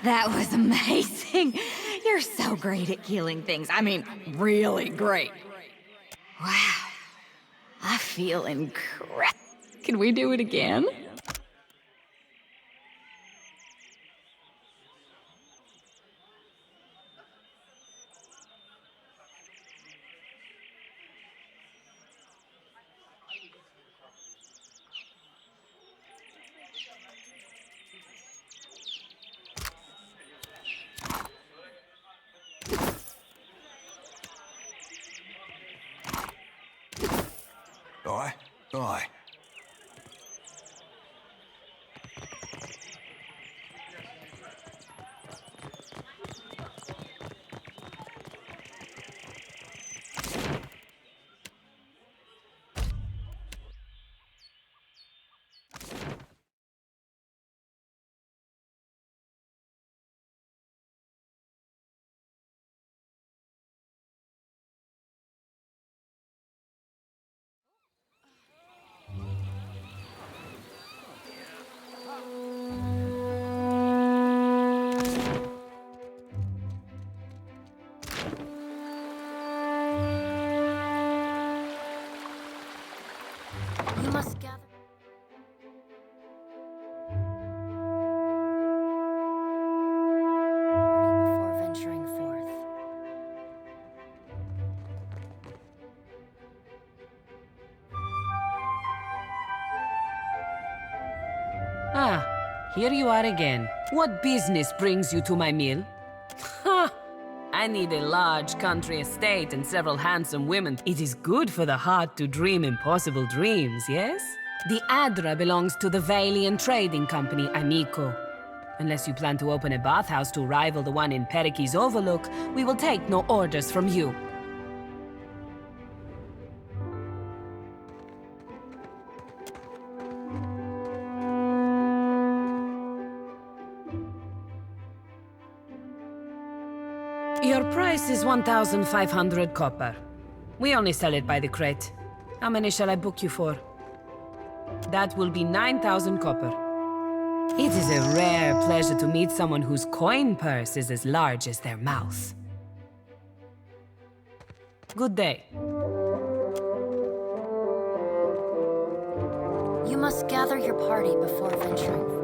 That was amazing. You're so great at killing things. I mean, really great. Wow. I feel incredible. Can we do it again? Aye, aye. You must gather. Before venturing forth. Ah, here you are again. What business brings you to my mill? Ha! I need a large country estate and several handsome women. It is good for the heart to dream impossible dreams, yes? The Adra belongs to the Valian Trading Company, amico. Unless you plan to open a bathhouse to rival the one in Periki's Overlook, we will take no orders from you. Your price is 1,500 copper. We only sell it by the crate. How many shall I book you for? That will be 9,000 copper. It is a rare pleasure to meet someone whose coin purse is as large as their mouth. Good day. You must gather your party before venturing.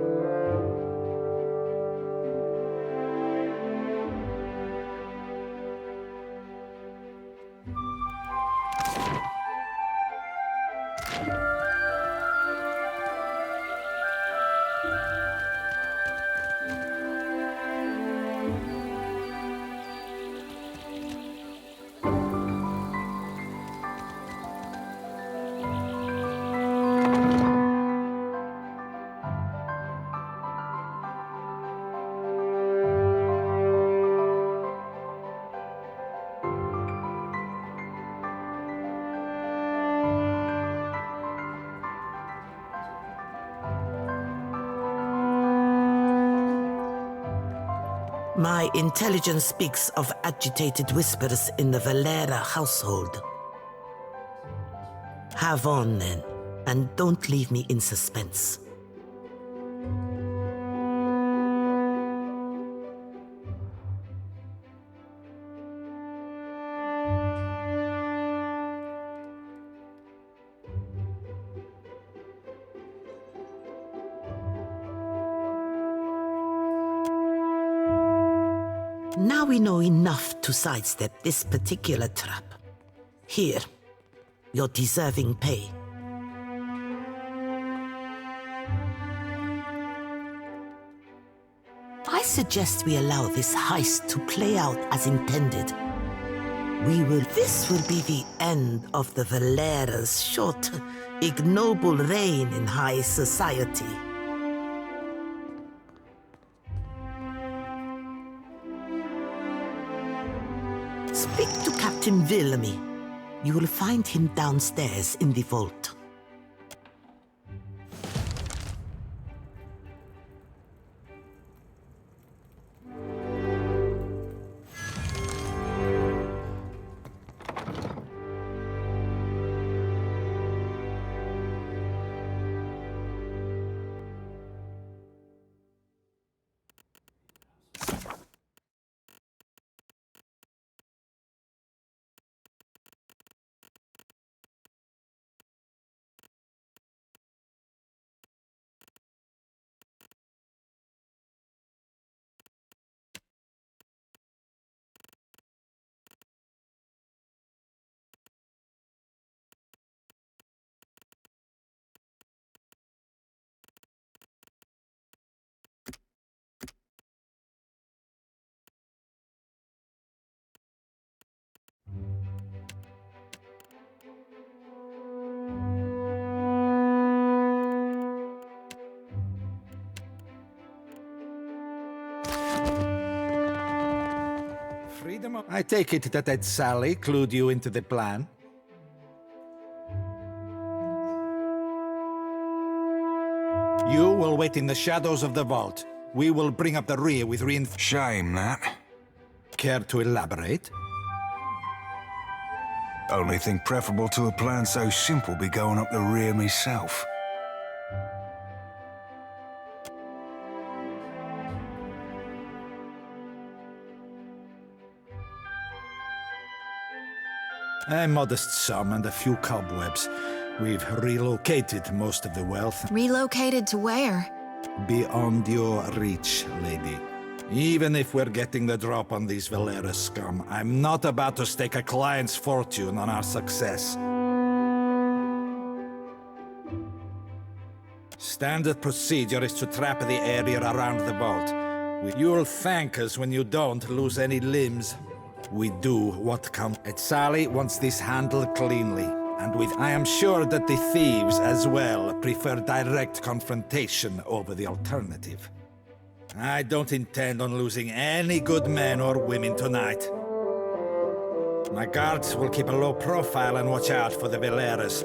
My intelligence speaks of agitated whispers in the Valera household. Have on, then, and don't leave me in suspense. Now we know enough to sidestep this particular trap. Here, your deserving pay. I suggest we allow this heist to play out as intended. This will be the end of the Valera's short, ignoble reign in high society. Speak to Captain Villamy. You will find him downstairs in the vault. I take it that Sally clued you into the plan? You will wait in the shadows of the vault. We will bring up the rear with reinforcements. Shame, that. Care to elaborate? Only think preferable to a plan so simple be going up the rear myself. A modest sum and a few cobwebs. We've relocated most of the wealth. Relocated to where? Beyond your reach, lady. Even if we're getting the drop on these Valera scum, I'm not about to stake a client's fortune on our success. Standard procedure is to trap the area around the vault. You'll thank us when you don't lose any limbs. we do what comes. Sally wants this handled cleanly, and I am sure that the thieves as well prefer direct confrontation over the alternative. I don't intend on losing any good men or women tonight. My guards will keep a low profile and watch out for the Veleras.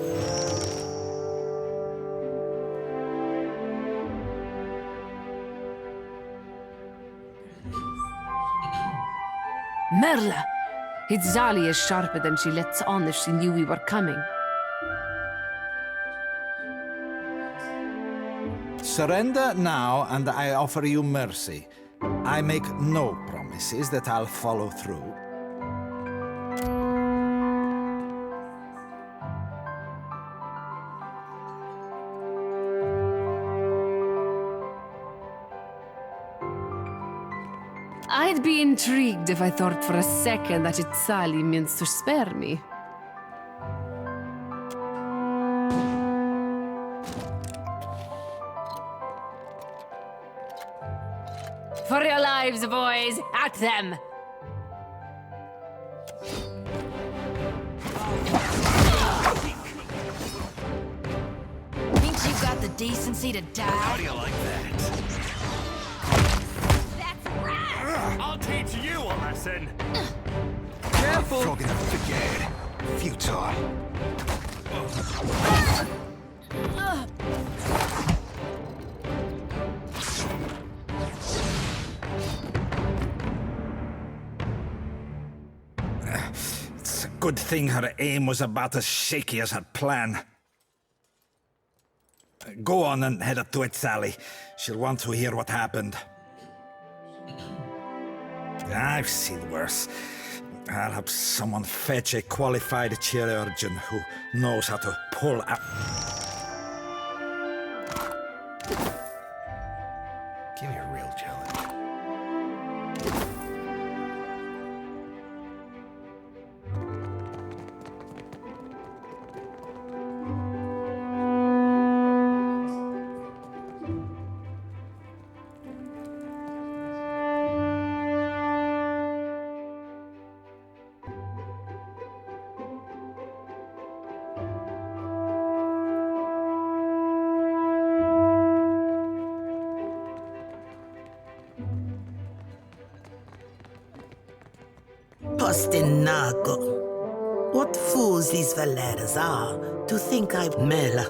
Merla! It's Zali is sharper than she lets on if she knew we were coming. Surrender now, and I offer you mercy. I make no promises that I'll follow through. I'd be intrigued if I thought for a second that Itzali means to spare me. For your lives, boys! At them! Think you got the decency to die? How do you like that? I'll teach you a lesson. Careful! Flogging a figurehead. Futile. It's a good thing her aim was about as shaky as her plan. Go on and head up to it, Sally. She'll want to hear what happened. I've seen worse. I'll have someone fetch a qualified chirurgeon who knows how to pull out. Give me a real challenge. Postinago. What fools these Valeras are to think I've... Mela,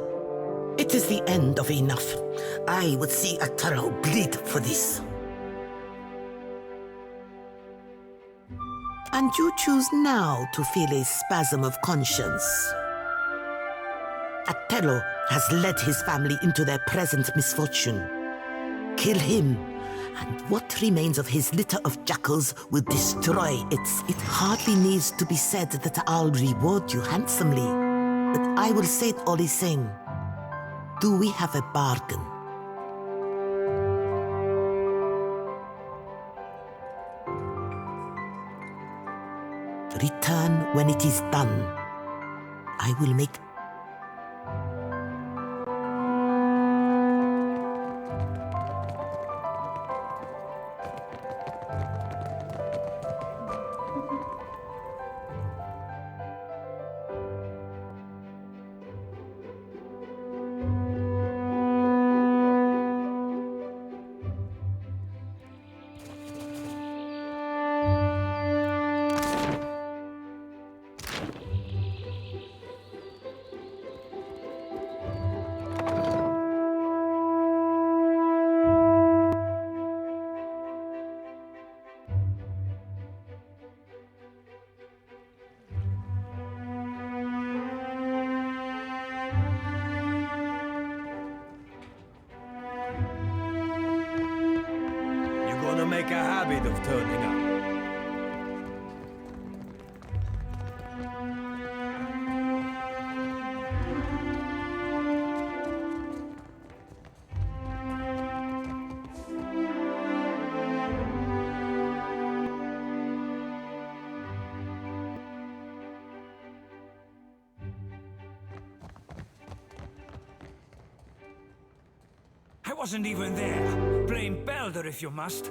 it is the end of enough. I would see Ataro bleed for this. And you choose now to feel a spasm of conscience. Atelo has led his family into their present misfortune. Kill him, and what remains of his litter of jackals will destroy it. It hardly needs to be said that I'll reward you handsomely, but I will say it all the same. Do we have a bargain? Return when it is done. I will make... Make a habit of turning up. I wasn't even there. Blame Balder if you must.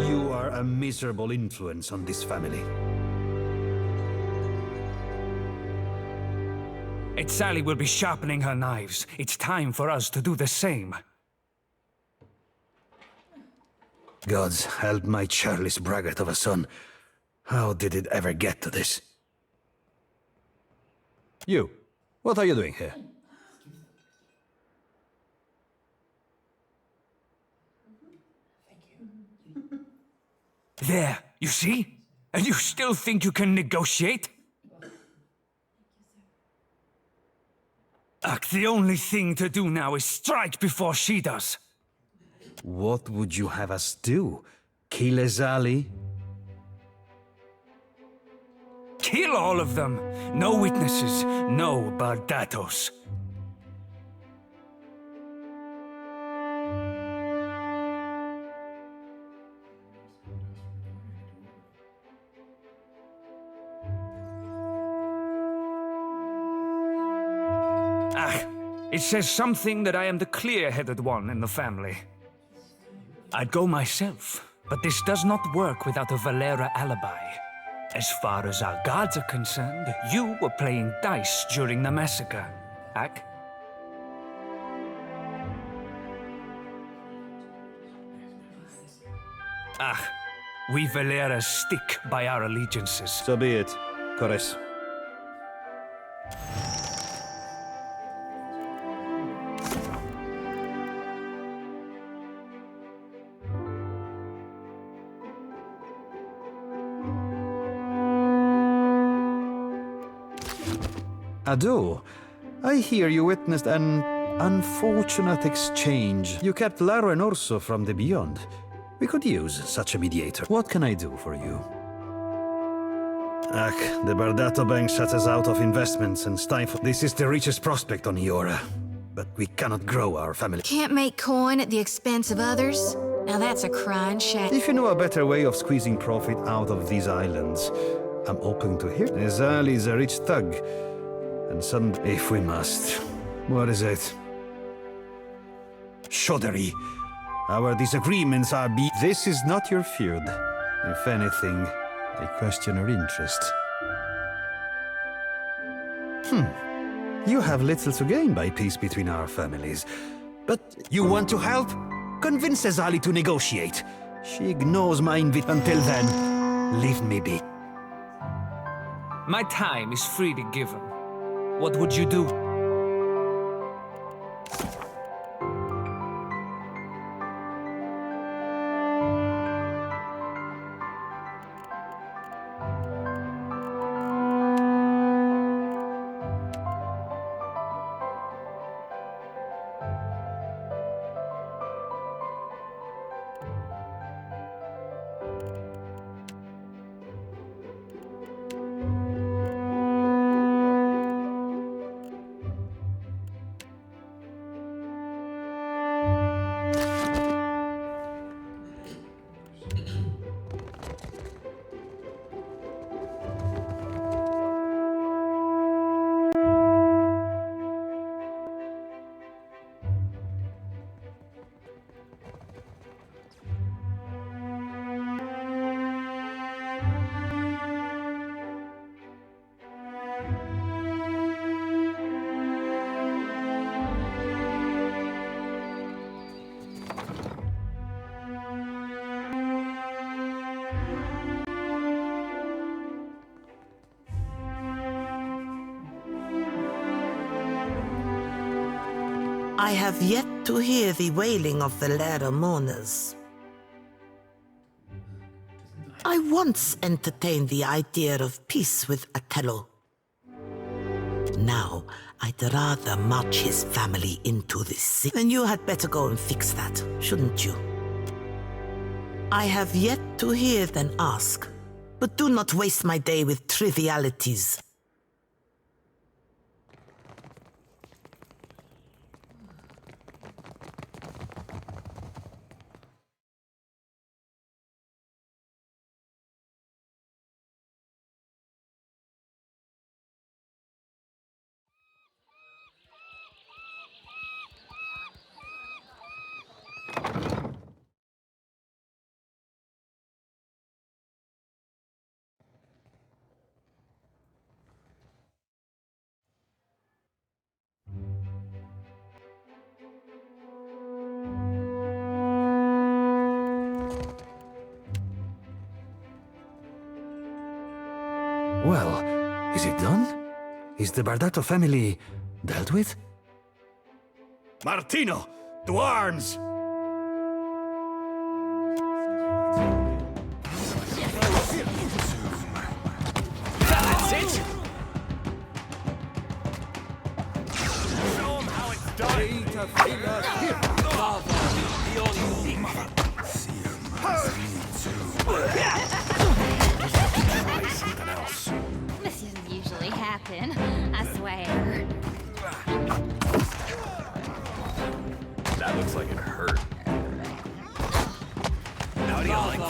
You are a miserable influence on this family. Sally will be sharpening her knives. It's time for us to do the same. Gods help my churlish braggart of a son. How did it ever get to this? You, what are you doing here? There, you see? And you still think you can negotiate? Ugh, the only thing to do now is strike before she does. What would you have us do? Kill Azali? Kill all of them. No witnesses, no bardatos. It says something that I am the clear-headed one in the family. I'd go myself, but this does not work without a Valera alibi. As far as our guards are concerned, you were playing dice during the massacre. Ak? We Valeras stick by our allegiances. So be it, Kores. Ado, I hear you witnessed an unfortunate exchange. You kept Laro and Orso from the Beyond. We could use such a mediator. What can I do for you? The Bardato Bank shut us out of investments and stifled. This is the richest prospect on Iora, but we cannot grow our family. Can't make coin at the expense of others? Now that's a crying shame. If you know a better way of squeezing profit out of these islands, I'm open to hear. Azali is a rich thug. And some, if we must. What is it? Shoddery. Our disagreements are This is not your feud. If anything, I question your interest. You have little to gain by peace between our families. But you want to help? Convince Azali to negotiate. She ignores my invitation. Until then, leave me be. My time is freely given. What would you do? I have yet to hear the wailing of Valera mourners. I once entertained the idea of peace with Atello. Now, I'd rather march his family into the sea. Then you had better go and fix that, shouldn't you? I have yet to hear than ask, but do not waste my day with trivialities. Is it done? Is the Bardato family dealt with? Martino, to arms! That's it! Show 'em how it's done! Try something else. This doesn't usually happen, I swear. That looks like it hurt. How do you like that?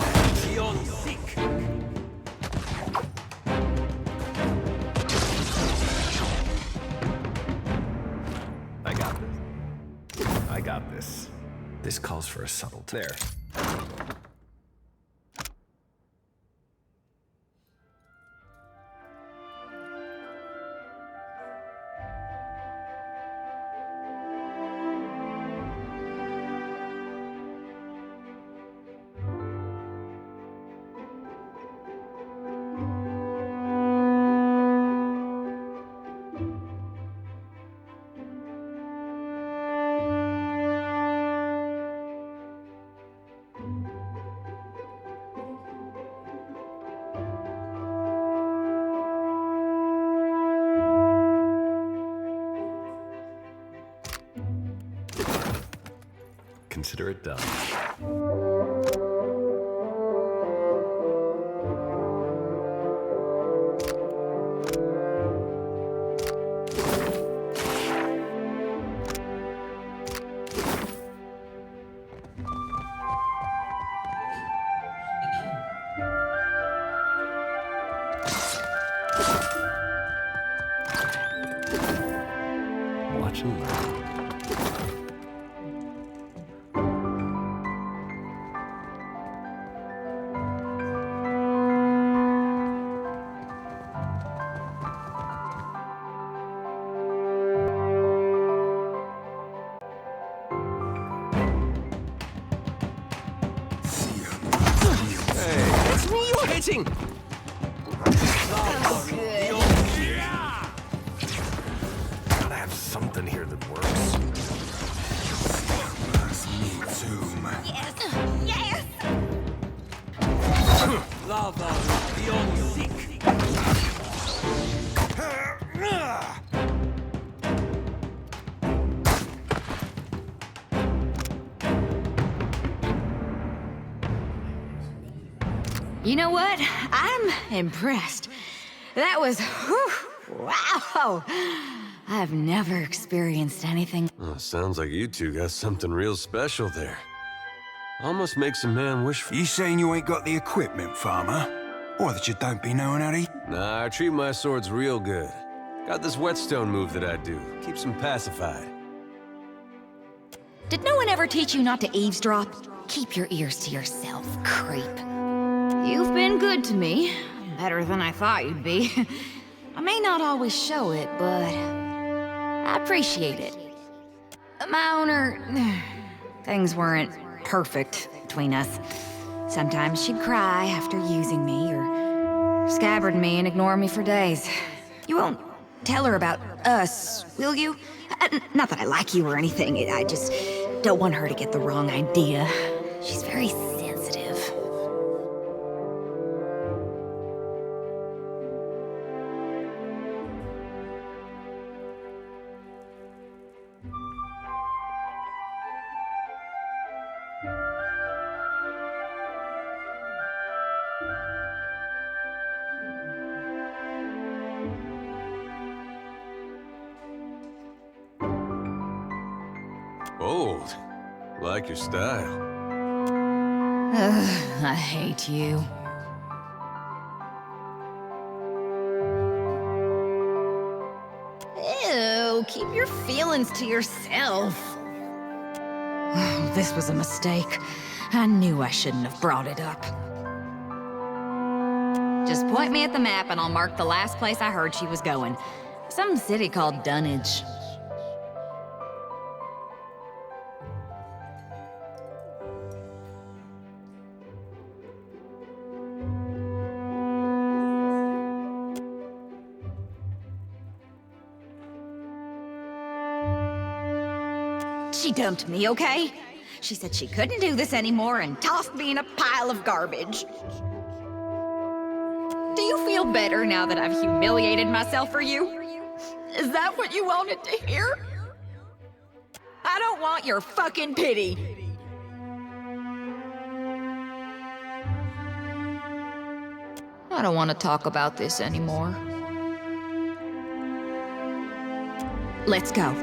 I got this. I got this. This calls for a subtle there. Consider it done. Watch and learn. It's me you're hitting! Gotta have something here that works. Yes! Yes! Lava beyond sick. You know what? I'm impressed. That was... whew, wow! I've never experienced anything... Oh, sounds like you two got something real special there. Almost makes a man wish for... You saying you ain't got the equipment, farmer? Or that you don't be knowing how to... Nah, I treat my swords real good. Got this whetstone move that I do. Keeps them pacified. Did no one ever teach you not to eavesdrop? Keep your ears to yourself, creep. You've been good to me. Better than I thought you'd be. I may not always show it, but... I appreciate it. My owner... Things weren't perfect between us. Sometimes she'd cry after using me, or scabbard me and ignore me for days. You won't tell her about us, will you? Not that I like you or anything, I just don't want her to get the wrong idea. She's very sensitive. Bold. Like your style. Ugh, I hate you. Ew, keep your feelings to yourself. This was a mistake. I knew I shouldn't have brought it up. Just point me at the map and I'll mark the last place I heard she was going. Some city called Dunnage. She dumped me, okay? She said she couldn't do this anymore and tossed me in a pile of garbage. Do you feel better now that I've humiliated myself for you? Is that what you wanted to hear? I don't want your fucking pity. I don't want to talk about this anymore. Let's go.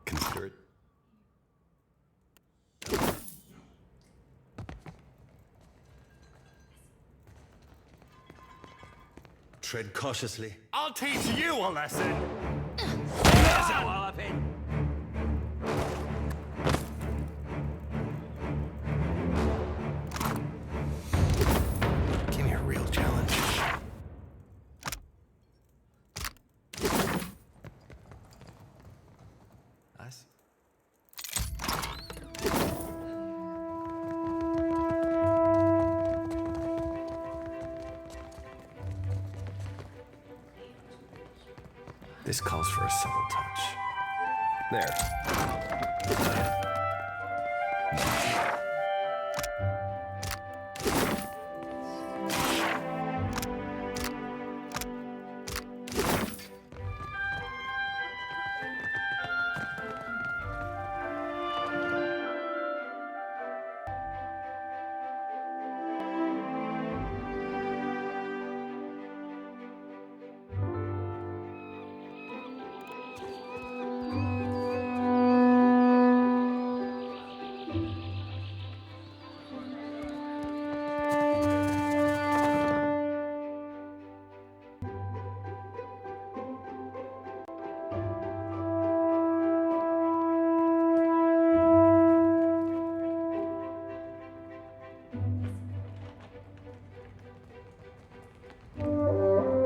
Consider it. Tread cautiously. I'll teach you a lesson. There's a walloping. Give me a real challenge. Nice. This calls for a subtle touch. There.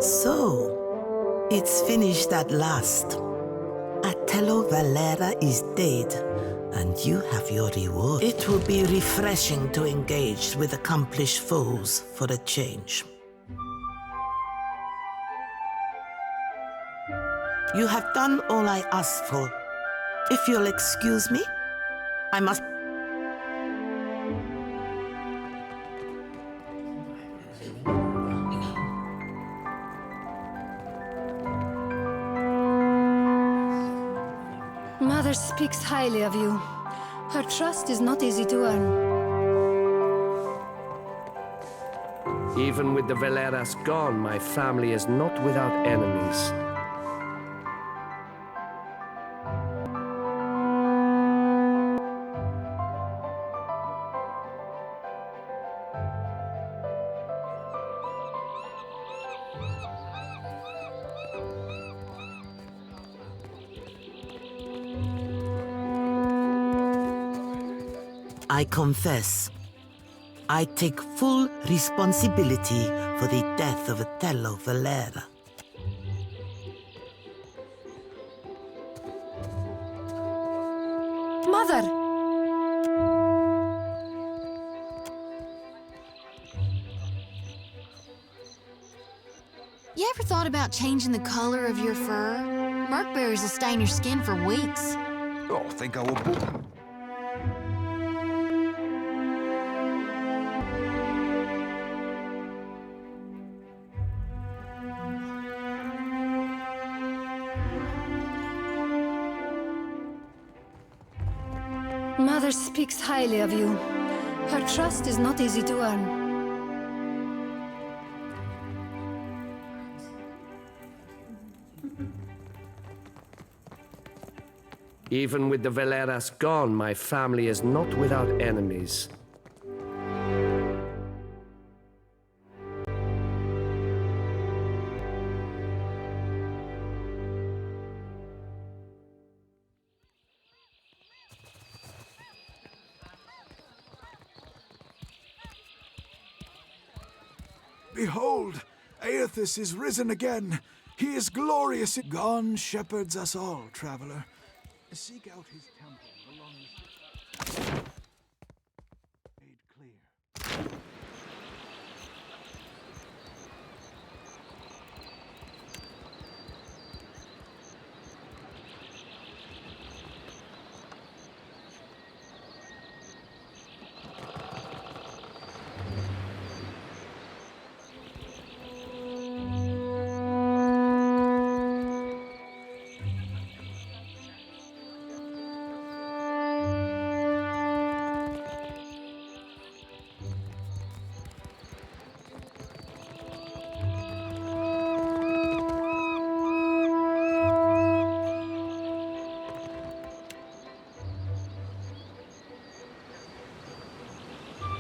So, it's finished at last. Atello Valera is dead, and you have your reward. It will be refreshing to engage with accomplished foes for a change. You have done all I asked for. If you'll excuse me, I must... Mother speaks highly of you. Her trust is not easy to earn. Even with the Valeras gone, my family is not without enemies. I confess, I take full responsibility for the death of Atello Valera. Mother! You ever thought about changing the color of your fur? Merkberries will stain your skin for weeks. Oh, I think I will. Mother speaks highly of you. Her trust is not easy to earn. Even with the Valeras gone, my family is not without enemies. Behold, Aethys is risen again. He is glorious. Gone shepherds us all, traveler. Seek out his temple along his... Made clear.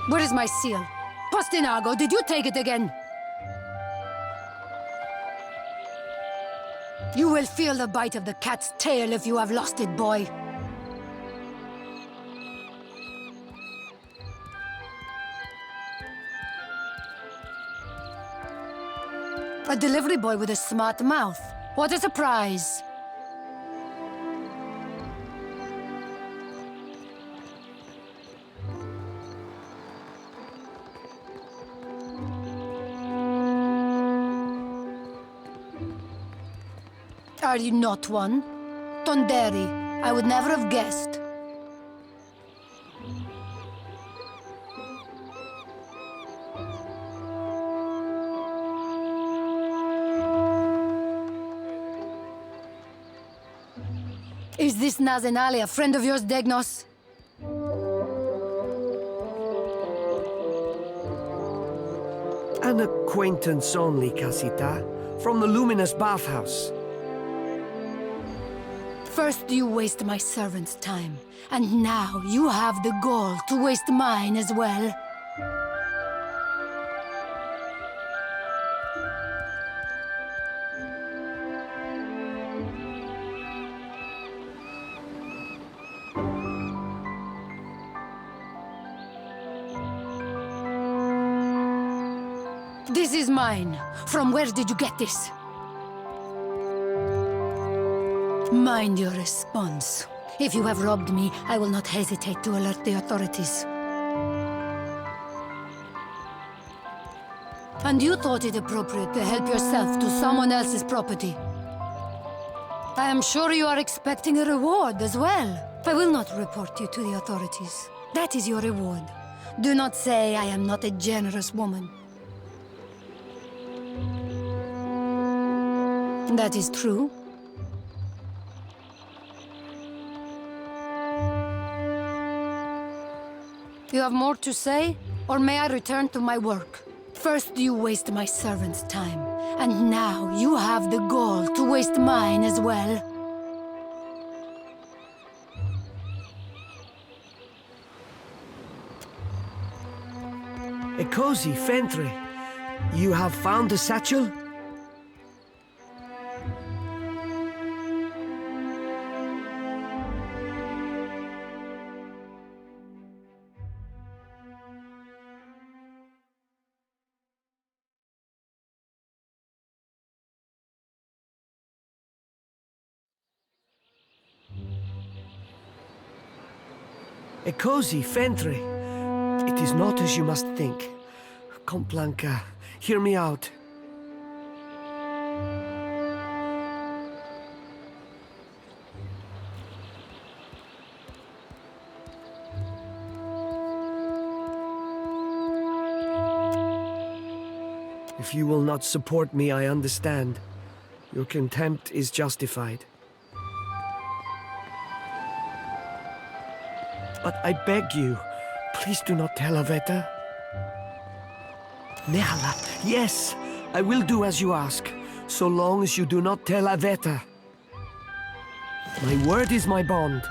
Where is my seal? Postinago, did you take it again? You will feel the bite of the cat's tail if you have lost it, boy. A delivery boy with a smart mouth. What a surprise! Are you not one? Tonderi, I would never have guessed. Is this Nazenali a friend of yours, Degnos? An acquaintance only, Casita. From the luminous bathhouse. First you waste my servant's time, and now you have the gall to waste mine as well. This is mine. From where did you get this? Mind your response. If you have robbed me, I will not hesitate to alert the authorities. And you thought it appropriate to help yourself to someone else's property. I am sure you are expecting a reward as well. I will not report you to the authorities. That is your reward. Do not say I am not a generous woman. That is true. You have more to say, or may I return to my work? First you waste my servant's time, and now you have the gall to waste mine as well. A cozy Fentry. You have found the satchel? A cozy Fentry. It is not as you must think. Comte Blanca, hear me out. If you will not support me, I understand. Your contempt is justified. But I beg you, please do not tell Aveta. Nehala, yes, I will do as you ask, so long as you do not tell Aveta. My word is my bond.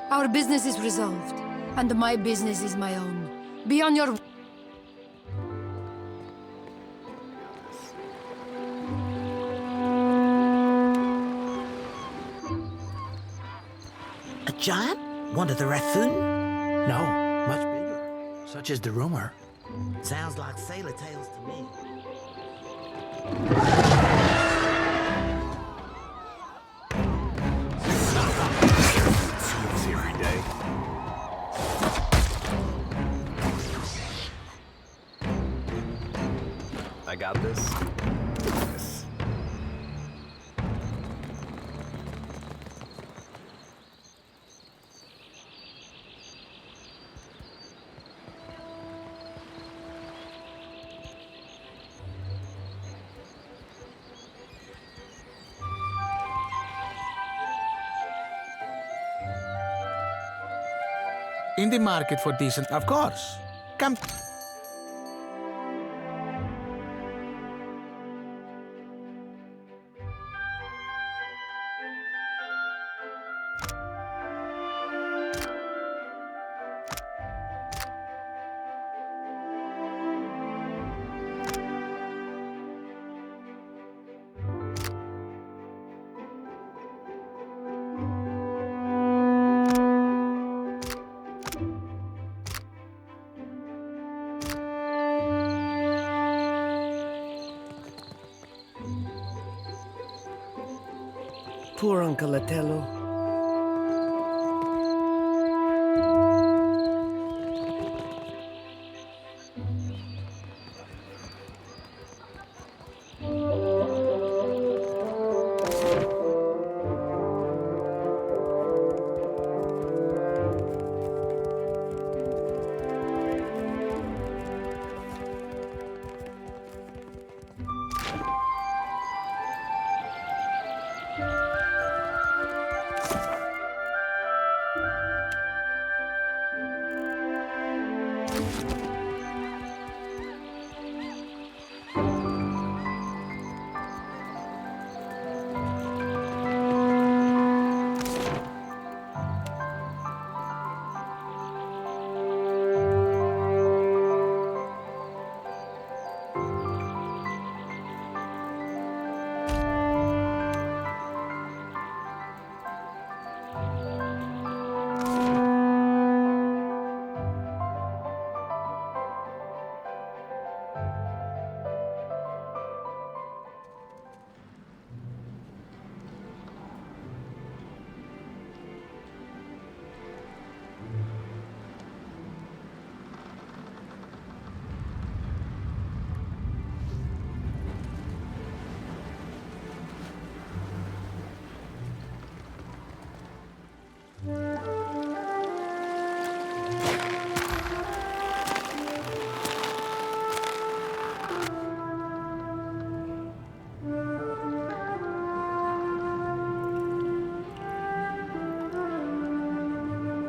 Our business is resolved, and my business is my own. Be on your... A giant? One of the Raccoon? No, much bigger. Such is the rumor. Sounds like sailor tales to me. Every day. I got this. In the market for decent, of course. Come. Poor Uncle Otello.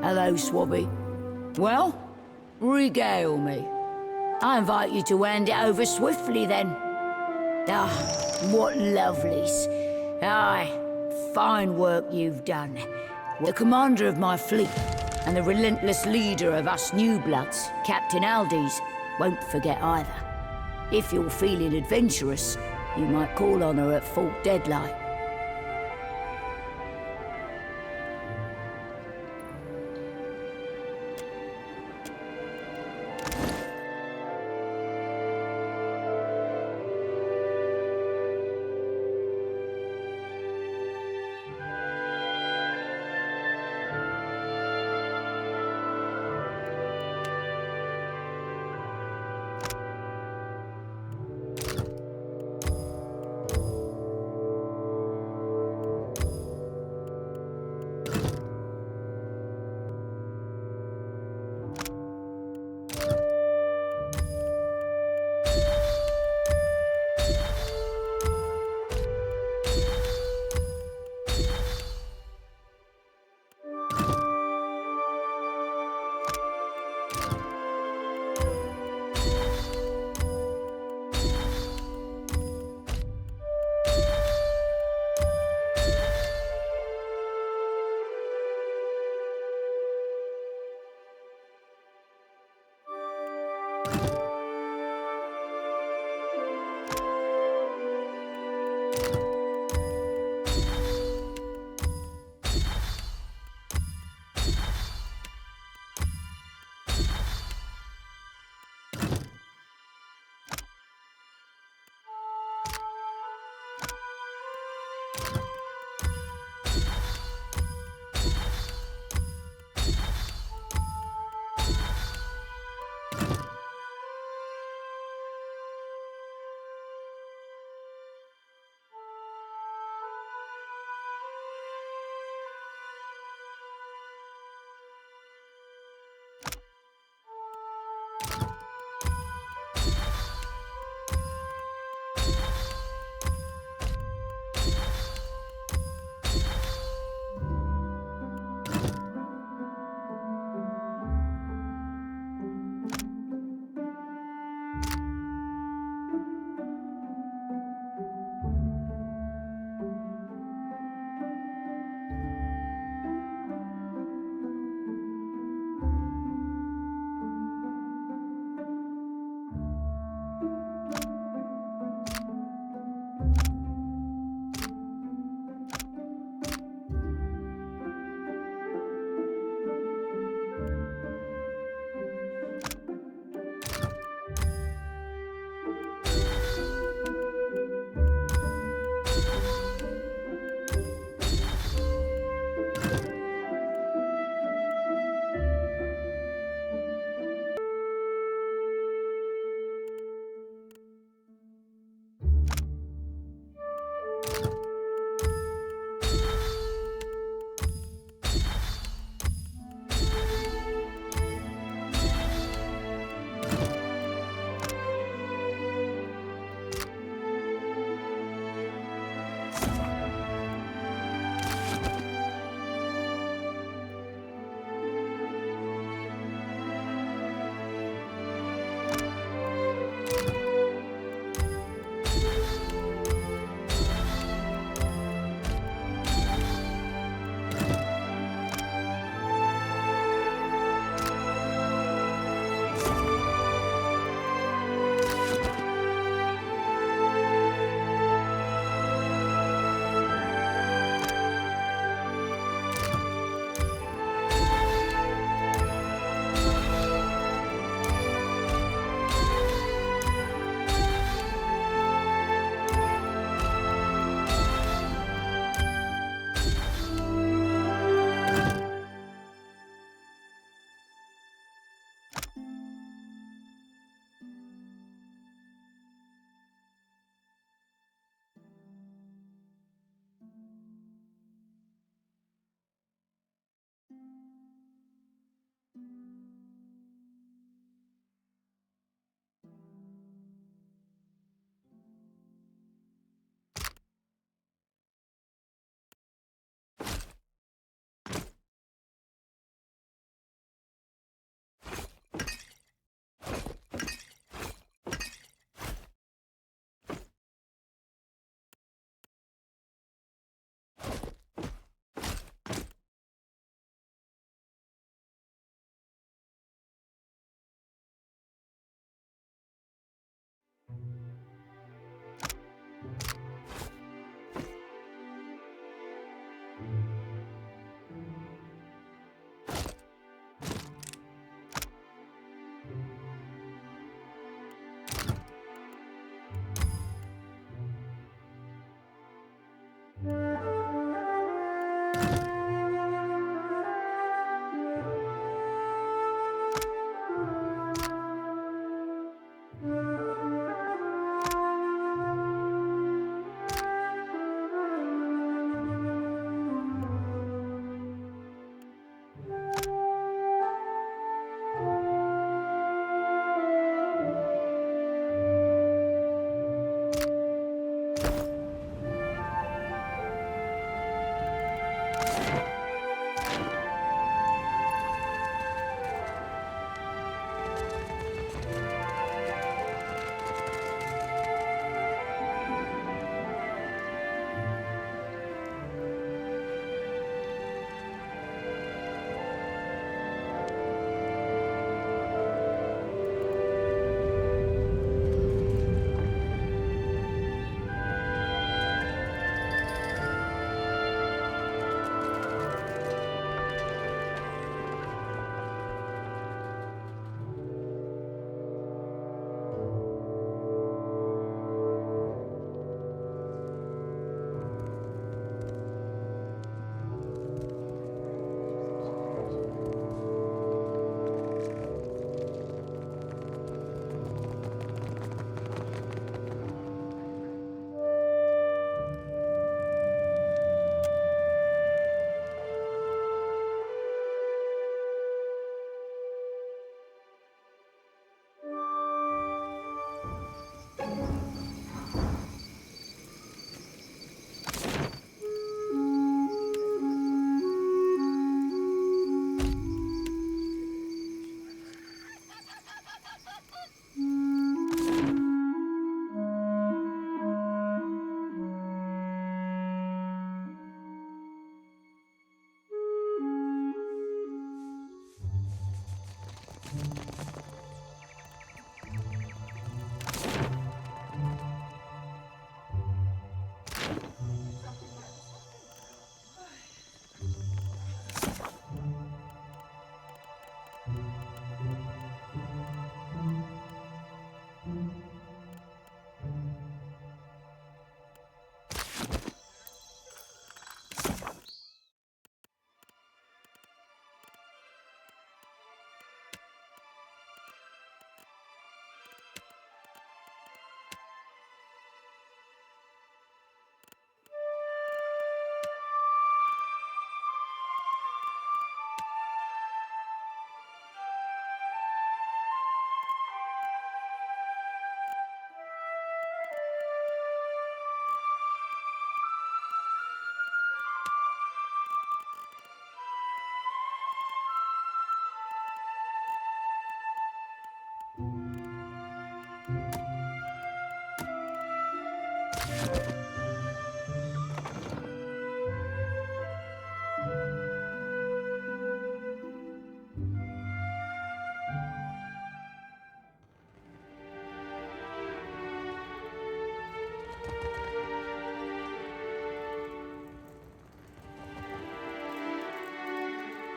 Hello, Swabby. Well, regale me. I invite you to hand it over swiftly, then. Ah, what lovelies. Aye, fine work you've done. The commander of my fleet and the relentless leader of us new bloods, Captain Aldes, won't forget either. If you're feeling adventurous, you might call on her at full deadline.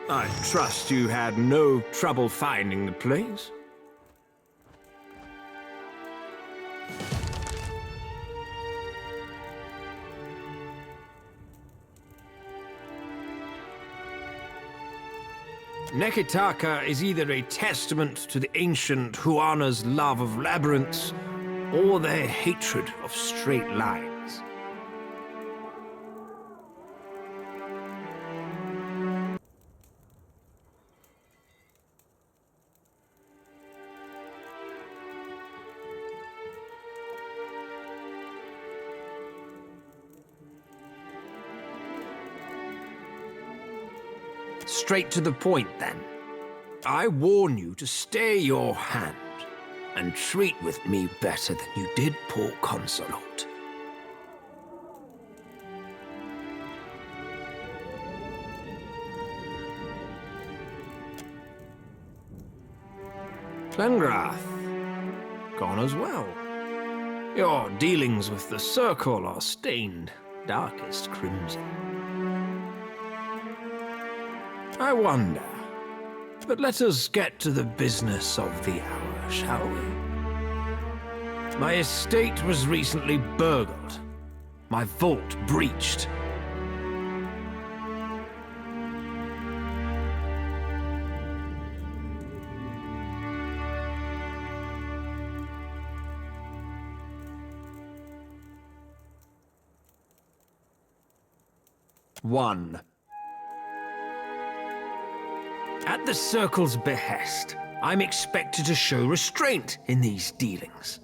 I trust you had no trouble finding the place. Nekitaka is either a testament to the ancient Huana's love of labyrinths, or their hatred of straight lines. Straight to the point, then. I warn you to stay your hand and treat with me better than you did poor Consolate. Glengrath, gone as well. Your dealings with the Circle are stained darkest crimson. I wonder, but let us get to the business of the hour, shall we? My estate was recently burgled, my vault breached. One. At the Circle's behest, I'm expected to show restraint in these dealings.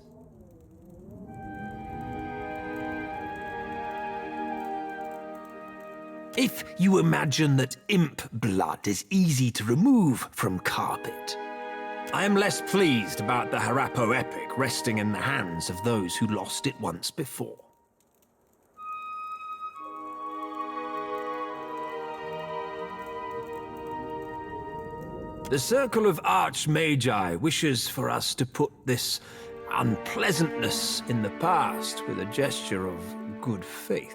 If you imagine that imp blood is easy to remove from carpet, I am less pleased about the Harappo epic resting in the hands of those who lost it once before. The Circle of Archmagi wishes for us to put this unpleasantness in the past with a gesture of good faith.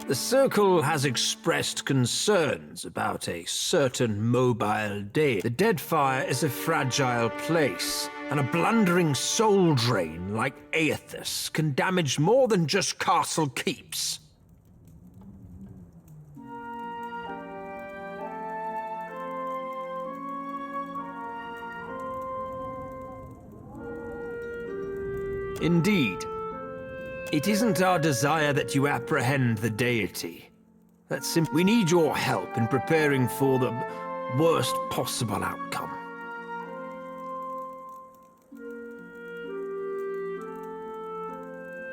The Circle has expressed concerns about a certain mobile deity. The Deadfire is a fragile place, and a blundering soul drain like Aethys can damage more than just castle keeps. Indeed. It isn't our desire that you apprehend the deity. That's simply, we need your help in preparing for the worst possible outcome.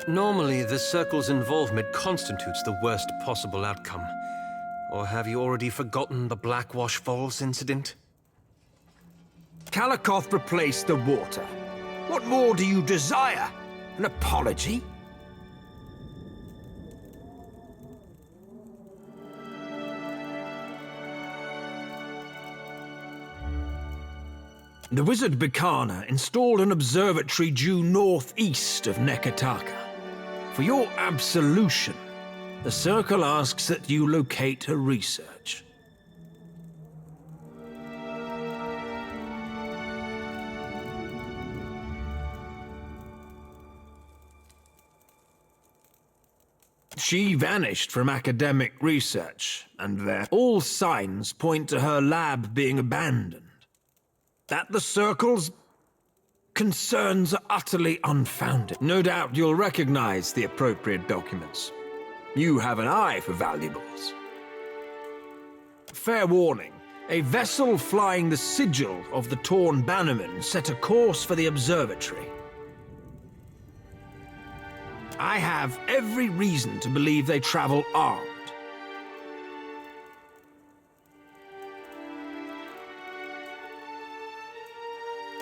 Normally, the Circle's involvement constitutes the worst possible outcome. Or have you already forgotten the Blackwash Falls incident? Kalakoth replaced the water. What more do you desire? An apology? The wizard Bikana installed an observatory due northeast of Nekitaka. For your absolution, the Circle asks that you locate her research. She vanished from academic research, and there all signs point to her lab being abandoned. That the Circle's concerns are utterly unfounded. No doubt you'll recognize the appropriate documents. You have an eye for valuables. Fair warning, A vessel flying the sigil of the Torn Bannerman set a course for the observatory. I have every reason to believe they travel armed.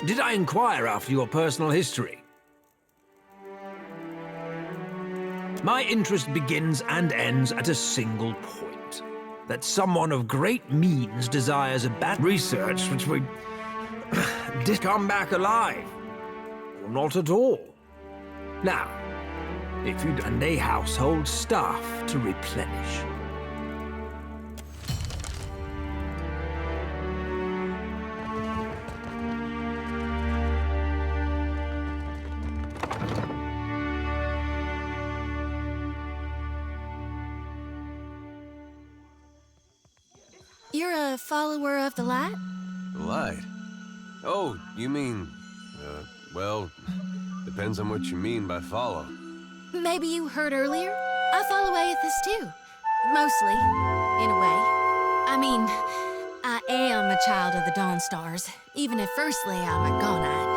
Did I inquire after your personal history? My interest begins and ends at a single point. That someone of great means desires a bad research which we did come back alive. Or not at all. Now, if you'd and a household staff to replenish. You're a follower of the light? The light? Oh, you mean... well, depends on what you mean by follow. Maybe you heard earlier? I follow Aethys too. Mostly, in a way. I mean, I am a child of the Dawn Stars, even if firstly I'm a Gonite.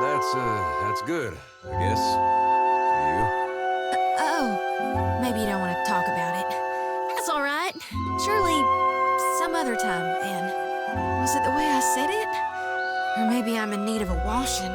That's good, I guess. For you. Oh, maybe you don't want to talk about it. That's all right. Surely, some other time, then. Was it the way I said it? Or maybe I'm in need of a washing.